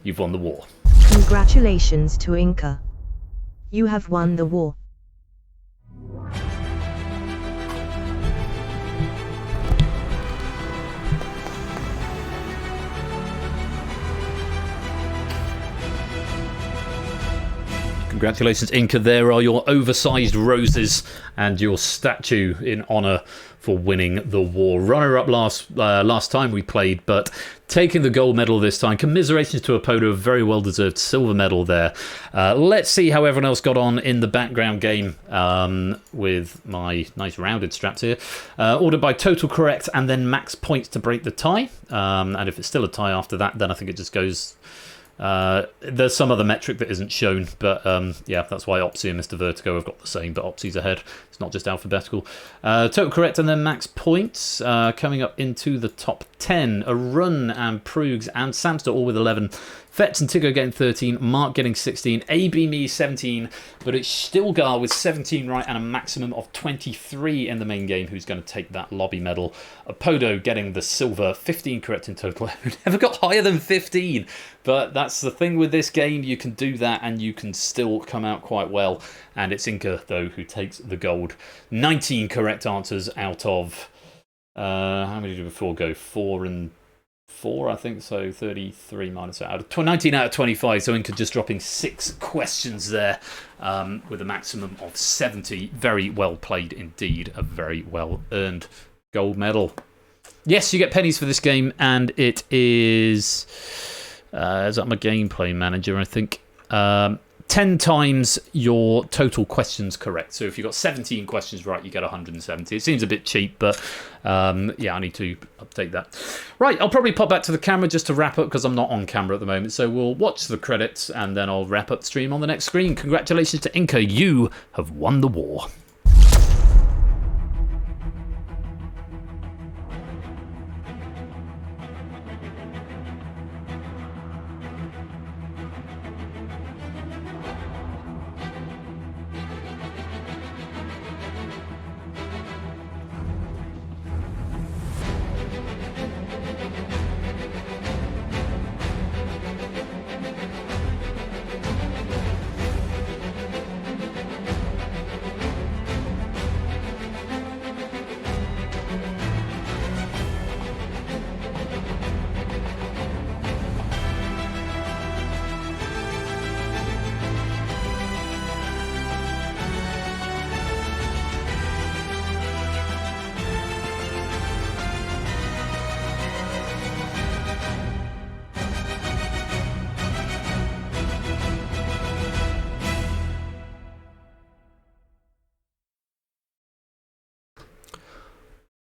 you've won the war. Congratulations to Inca. You have won the war. Congratulations, Inca. There are your oversized roses and your statue in honour for winning the war. Runner-up last time we played, but taking the gold medal this time. Commiserations to Apodo, a very well-deserved silver medal there. Let's see how everyone else got on in the background game with my nice rounded straps here. Ordered by total correct and then max points to break the tie. And if it's still a tie after that, then I think it just goes... there's some other metric that isn't shown, but yeah, that's why Opsy and Mr. Vertigo have got the same, but Opsy's ahead. It's not just alphabetical. Total correct and then max points. Coming up into the top 10, Arun and Prugs and Samster all with 11. Fetz and Tigo getting 13, Mark getting 16, AB Me 17, but it's Stilgar with 17 right and a maximum of 23 in the main game who's going to take that lobby medal. Apodo getting the silver, 15 correct in total. Never got higher than 15, but that's the thing with this game. You can do that and you can still come out quite well. And it's Inca, though, who takes the gold. 19 correct answers out of... how many did before go? 4 and 4, I think. So 33 minus out of 19 out of 25. So Inca just dropping 6 questions there with a maximum of 70. Very well played indeed. A very well earned gold medal. Yes, you get pennies for this game, and it is. Is that my gameplay manager? I think. 10 times your total questions correct. So if you've got 17 questions right, you get 170. It seems a bit cheap, but yeah, I need to update that. Right, I'll probably pop back to the camera just to wrap up because I'm not on camera at the moment. So we'll watch the credits and then I'll wrap up the stream on the next screen. Congratulations to Inca. You have won the war.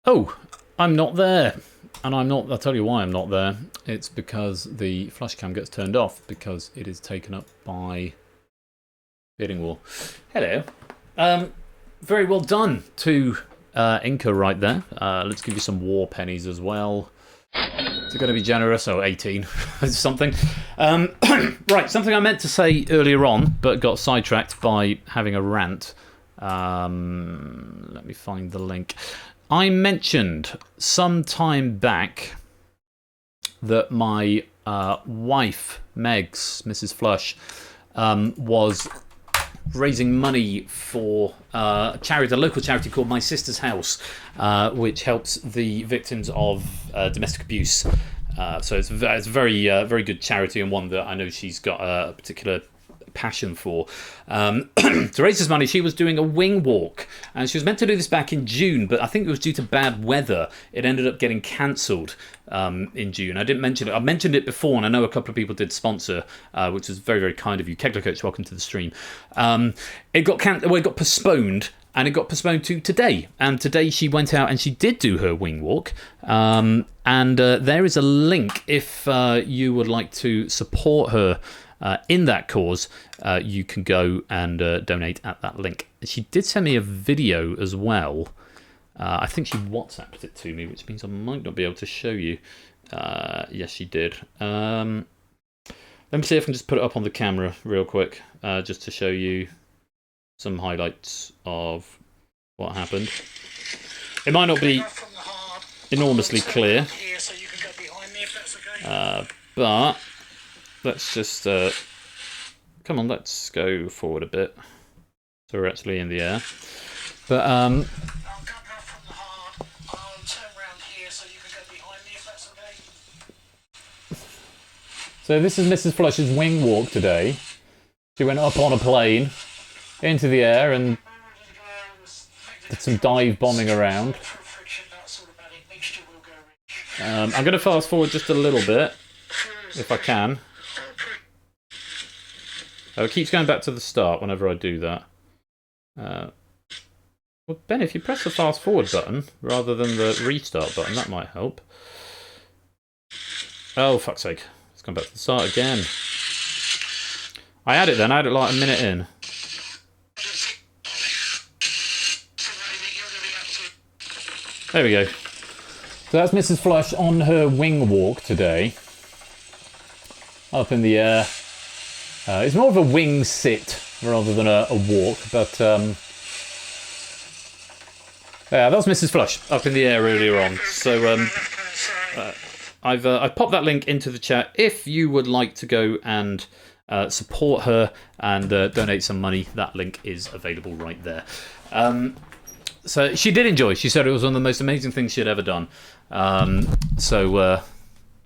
Oh, I'm not there. And I'll tell you why I'm not there. It's because the flash cam gets turned off because it is taken up by bidding war. Hello. Very well done to Inca right there. Let's give you some war pennies as well. Is it going to be generous? Oh, 18. Something. Right, something I meant to say earlier on, but got sidetracked by having a rant. Let me find the link. I mentioned some time back that my wife, Megs, Mrs. Flush, was raising money for a local charity called My Sister's House, which helps the victims of domestic abuse. So it's a very good charity, and one that I know she's got a particular passion for. To raise this money, she was doing a wing walk, and she was meant to do this back in June, but I think it was due to bad weather. It ended up getting cancelled in June. I didn't mention it. I mentioned it before, and I know a couple of people did sponsor, which was very, very kind of you. Kegler Coach, welcome to the stream. It got postponed. And it got postponed to today. And today she went out and she did do her wing walk. And there is a link if you would like to support her in that cause. You can go and donate at that link. She did send me a video as well. I think she WhatsApped it to me, which means I might not be able to show you. Yes, she did. Let me see if I can just put it up on the camera real quick, just to show you some highlights of what happened. It might not be enormously clear, but let's just come on, let's go forward a bit so we're actually in the air. But so this is Mrs. Flush's wing walk today. She went up on a plane into the air and did some dive bombing around. I'm going to fast forward just a little bit, if I can. Oh, it keeps going back to the start whenever I do that. Well, Ben, if you press the fast forward button rather than the restart button, that might help. Oh, fuck's sake. Let's come back to the start again. I had it then, I had it like a minute in. There we go. So that's Mrs. Flush on her wing walk today. Up in the air. It's more of a wing sit rather than a walk, but yeah, that was Mrs. Flush up in the air earlier on. So I've popped that link into the chat if you would like to go and support her and donate some money. That link is available right there. So she did enjoy. She said it was one of the most amazing things she had ever done. So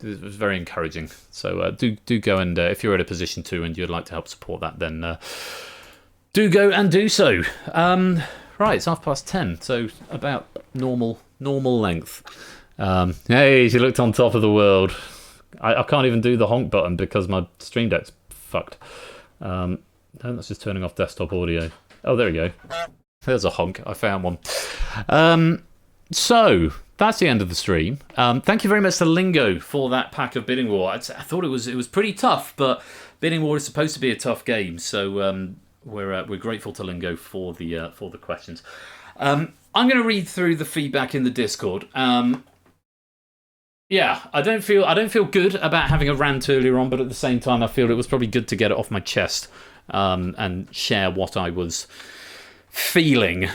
it was very encouraging. So do go and if you're in a position to and you'd like to help support that, then do go and do so. Right, it's 10:30, so about normal length. Hey, she looked on top of the world. I can't even do the honk button because my Stream Deck's fucked. No, that's just turning off desktop audio. Oh, there we go. There's a honk. I found one. So that's the end of the stream. Thank you very much to Lingo for that pack of Bidding War. I thought it was pretty tough, but Bidding War is supposed to be a tough game, so we're grateful to Lingo for the questions. I'm going to read through the feedback in the Discord. Yeah, I don't feel good about having a rant earlier on, but at the same time, I feel it was probably good to get it off my chest and share what I was feeling,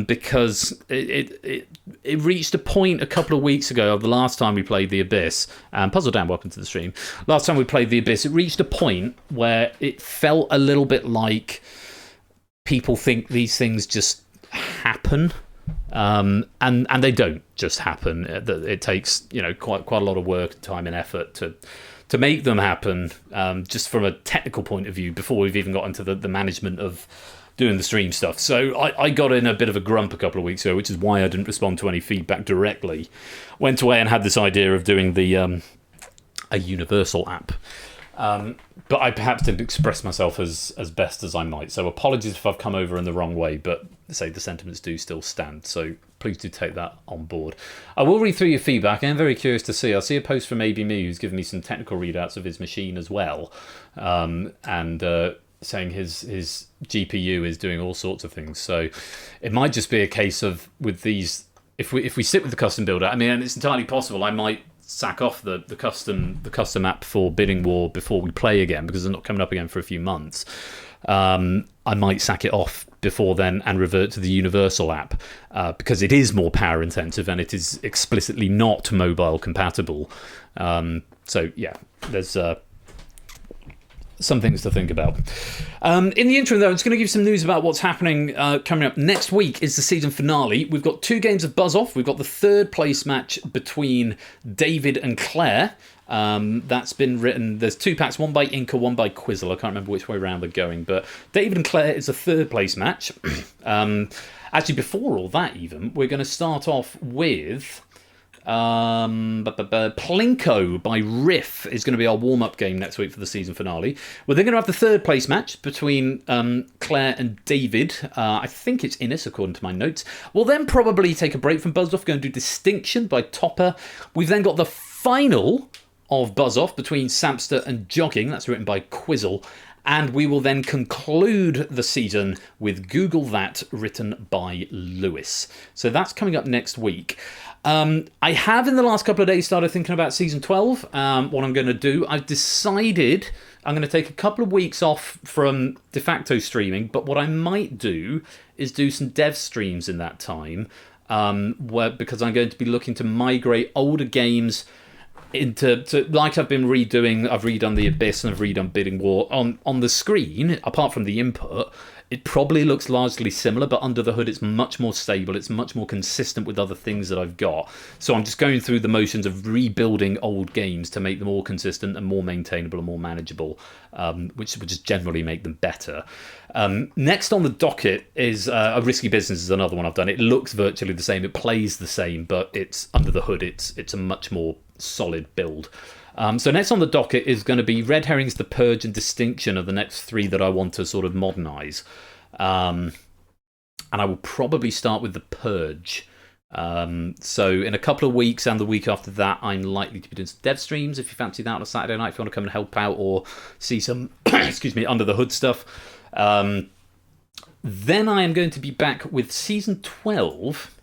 because it reached a point a couple of weeks ago of the last time we played The Abyss, and Puzzle Dan, welcome to the stream. Last time we played The Abyss, it reached a point where it felt a little bit like people think these things just happen. And they don't just happen. It takes quite a lot of work, time, and effort to make them happen. Just from a technical point of view, before we've even got into the management of doing the stream stuff. So I got in a bit of a grump a couple of weeks ago, which is why I didn't respond to any feedback directly. Went away and had this idea of doing the a universal app. But I perhaps didn't express myself as best as I might. So apologies if I've come over in the wrong way, but say the sentiments do still stand. So please do take that on board. I will read through your feedback. I'm very curious to see. I see a post from AB Me who's given me some technical readouts of his machine as well. And saying his GPU is doing all sorts of things. So it might just be a case of with these, if we sit with the custom builder, I mean, and it's entirely possible I might sack off the custom app for Bidding War before we play again, because it's not coming up again for a few months. I might sack it off before then and revert to the universal app, because it is more power intensive and it is explicitly not mobile compatible. So yeah, there's some things to think about. In the interim, though, I'm just going to give you some news about what's happening coming up. Next week is the season finale. We've got 2 games of Buzz Off. We've got the 3rd place match between David and Claire. That's been written. There's 2 packs, one by Inca, one by Quizzle. I can't remember which way around they're going, but David and Claire is a 3rd place match. Actually, before all that, even, we're going to start off with Plinko by Riff is going to be our warm-up game next week for the season finale. We're then going to have the 3rd place match between Claire and David. I think it's Innis, according to my notes. We'll then probably take a break from Buzz Off, go and do Distinction by Topper. We've then got the final of Buzz Off between Sampster and Jogging. That's written by Quizzle. And we will then conclude the season with Google That, written by Lewis. So that's coming up next week. I have in the last couple of days started thinking about season 12, what I'm going to do. I've decided I'm going to take a couple of weeks off from de facto streaming, but what I might do is do some dev streams in that time, because I'm going to be looking to migrate older games into, like I've been redoing. I've redone The Abyss and I've redone Bidding War. On the screen, apart from the input, it probably looks largely similar, but under the hood it's much more stable, it's much more consistent with other things that I've got. So I'm just going through the motions of rebuilding old games to make them more consistent and more maintainable and more manageable, which would just generally make them better. Next on the docket is A Risky Business is another one I've done. It looks virtually the same, it plays the same, but it's under the hood, it's a much more solid build. So next on the docket is going to be Red Herrings, The Purge, and Distinction are the next 3 that I want to sort of modernise. And I will probably start with The Purge. So in a couple of weeks and the week after that, I'm likely to be doing some dev streams. If you fancy that on a Saturday night, if you want to come and help out or see some excuse me, under the hood stuff. Then I am going to be back with Season 12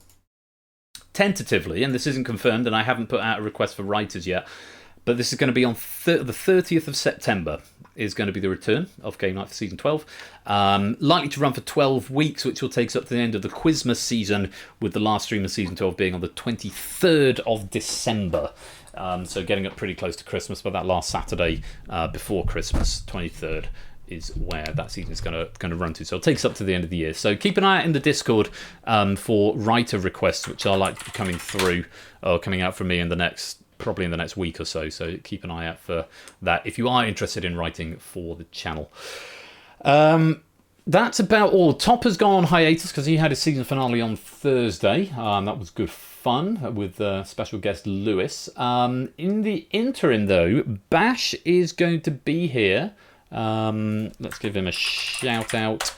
tentatively, and this isn't confirmed, and I haven't put out a request for writers yet, but this is going to be on the 30th of September is going to be the return of Game Night for Season 12. Likely to run for 12 weeks, which will take us up to the end of the Quizmas season, with the last stream of Season 12 being on the 23rd of December. So getting up pretty close to Christmas, but that last Saturday before Christmas, 23rd, is where that season is going to run to. So it takes up to the end of the year. So keep an eye out in the Discord for writer requests, which are likely to be coming through or coming out from me probably in the next week or so. So keep an eye out for that if you are interested in writing for the channel. That's about all. Top has gone on hiatus because he had his season finale on Thursday. That was good fun with special guest Lewis. In the interim, though, Bash is going to be here. Let's give him a shout out.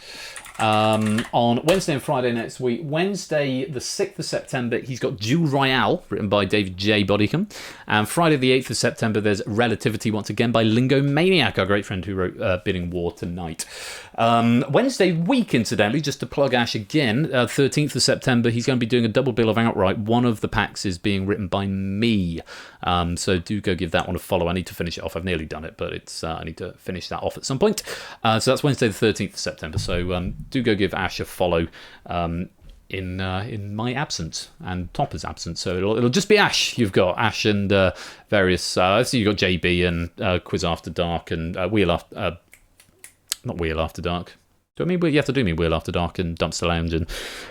On Wednesday and Friday next week. Wednesday, the 6th of September, he's got Duel Royale, written by David J. Bodycomb. And Friday, the 8th of September, there's Relativity, once again, by Lingo Maniac, our great friend who wrote Bidding War Tonight. Wednesday week, incidentally, just to plug Ash again, 13th of September, he's going to be doing a double bill of Outright. One of the packs is being written by me. So do go give that one a follow. I need to finish it off. I've nearly done it, but I need to finish that off at some point. So that's Wednesday, the 13th of September. So do go give Ash a follow in my absence and Topper's absence. So it'll just be Ash. You've got Ash and various. So you've got JB and Quiz After Dark and not Wheel After Dark. Do I mean you have to do me Wheel After Dark and Dumpster Lounge and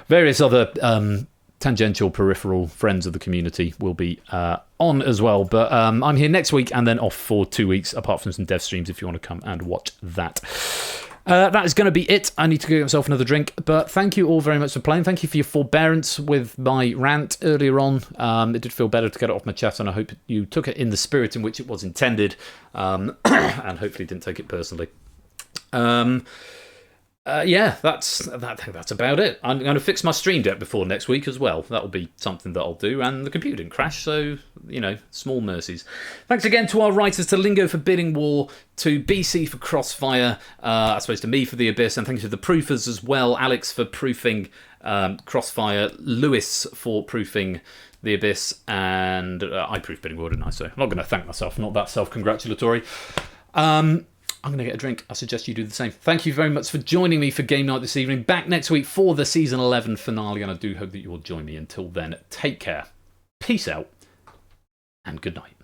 various other tangential peripheral friends of the community will be on as well. But I'm here next week and then off for 2 weeks, apart from some dev streams if you want to come and watch that. That is going to be it. I need to get myself another drink. But thank you all very much for playing. Thank you for your forbearance with my rant earlier on. It did feel better to get it off my chest, and I hope you took it in the spirit in which it was intended, and hopefully didn't take it personally. Yeah, that's about it. I'm going to fix my Stream Deck before next week as well. That'll be something that I'll do. And the computer didn't crash, so, small mercies. Thanks again to our writers, to Lingo for Bidding War, to BC for Crossfire, I suppose to me for The Abyss, and thanks to the proofers as well. Alex for proofing Crossfire, Lewis for proofing The Abyss, and I proofed Bidding War, didn't I? So I'm not going to thank myself, not that self-congratulatory. I'm going to get a drink. I suggest you do the same. Thank you very much for joining me for Game Night this evening. Back next week for the Season 11 finale, and I do hope that you will join me. Until then, take care, peace out, and good night.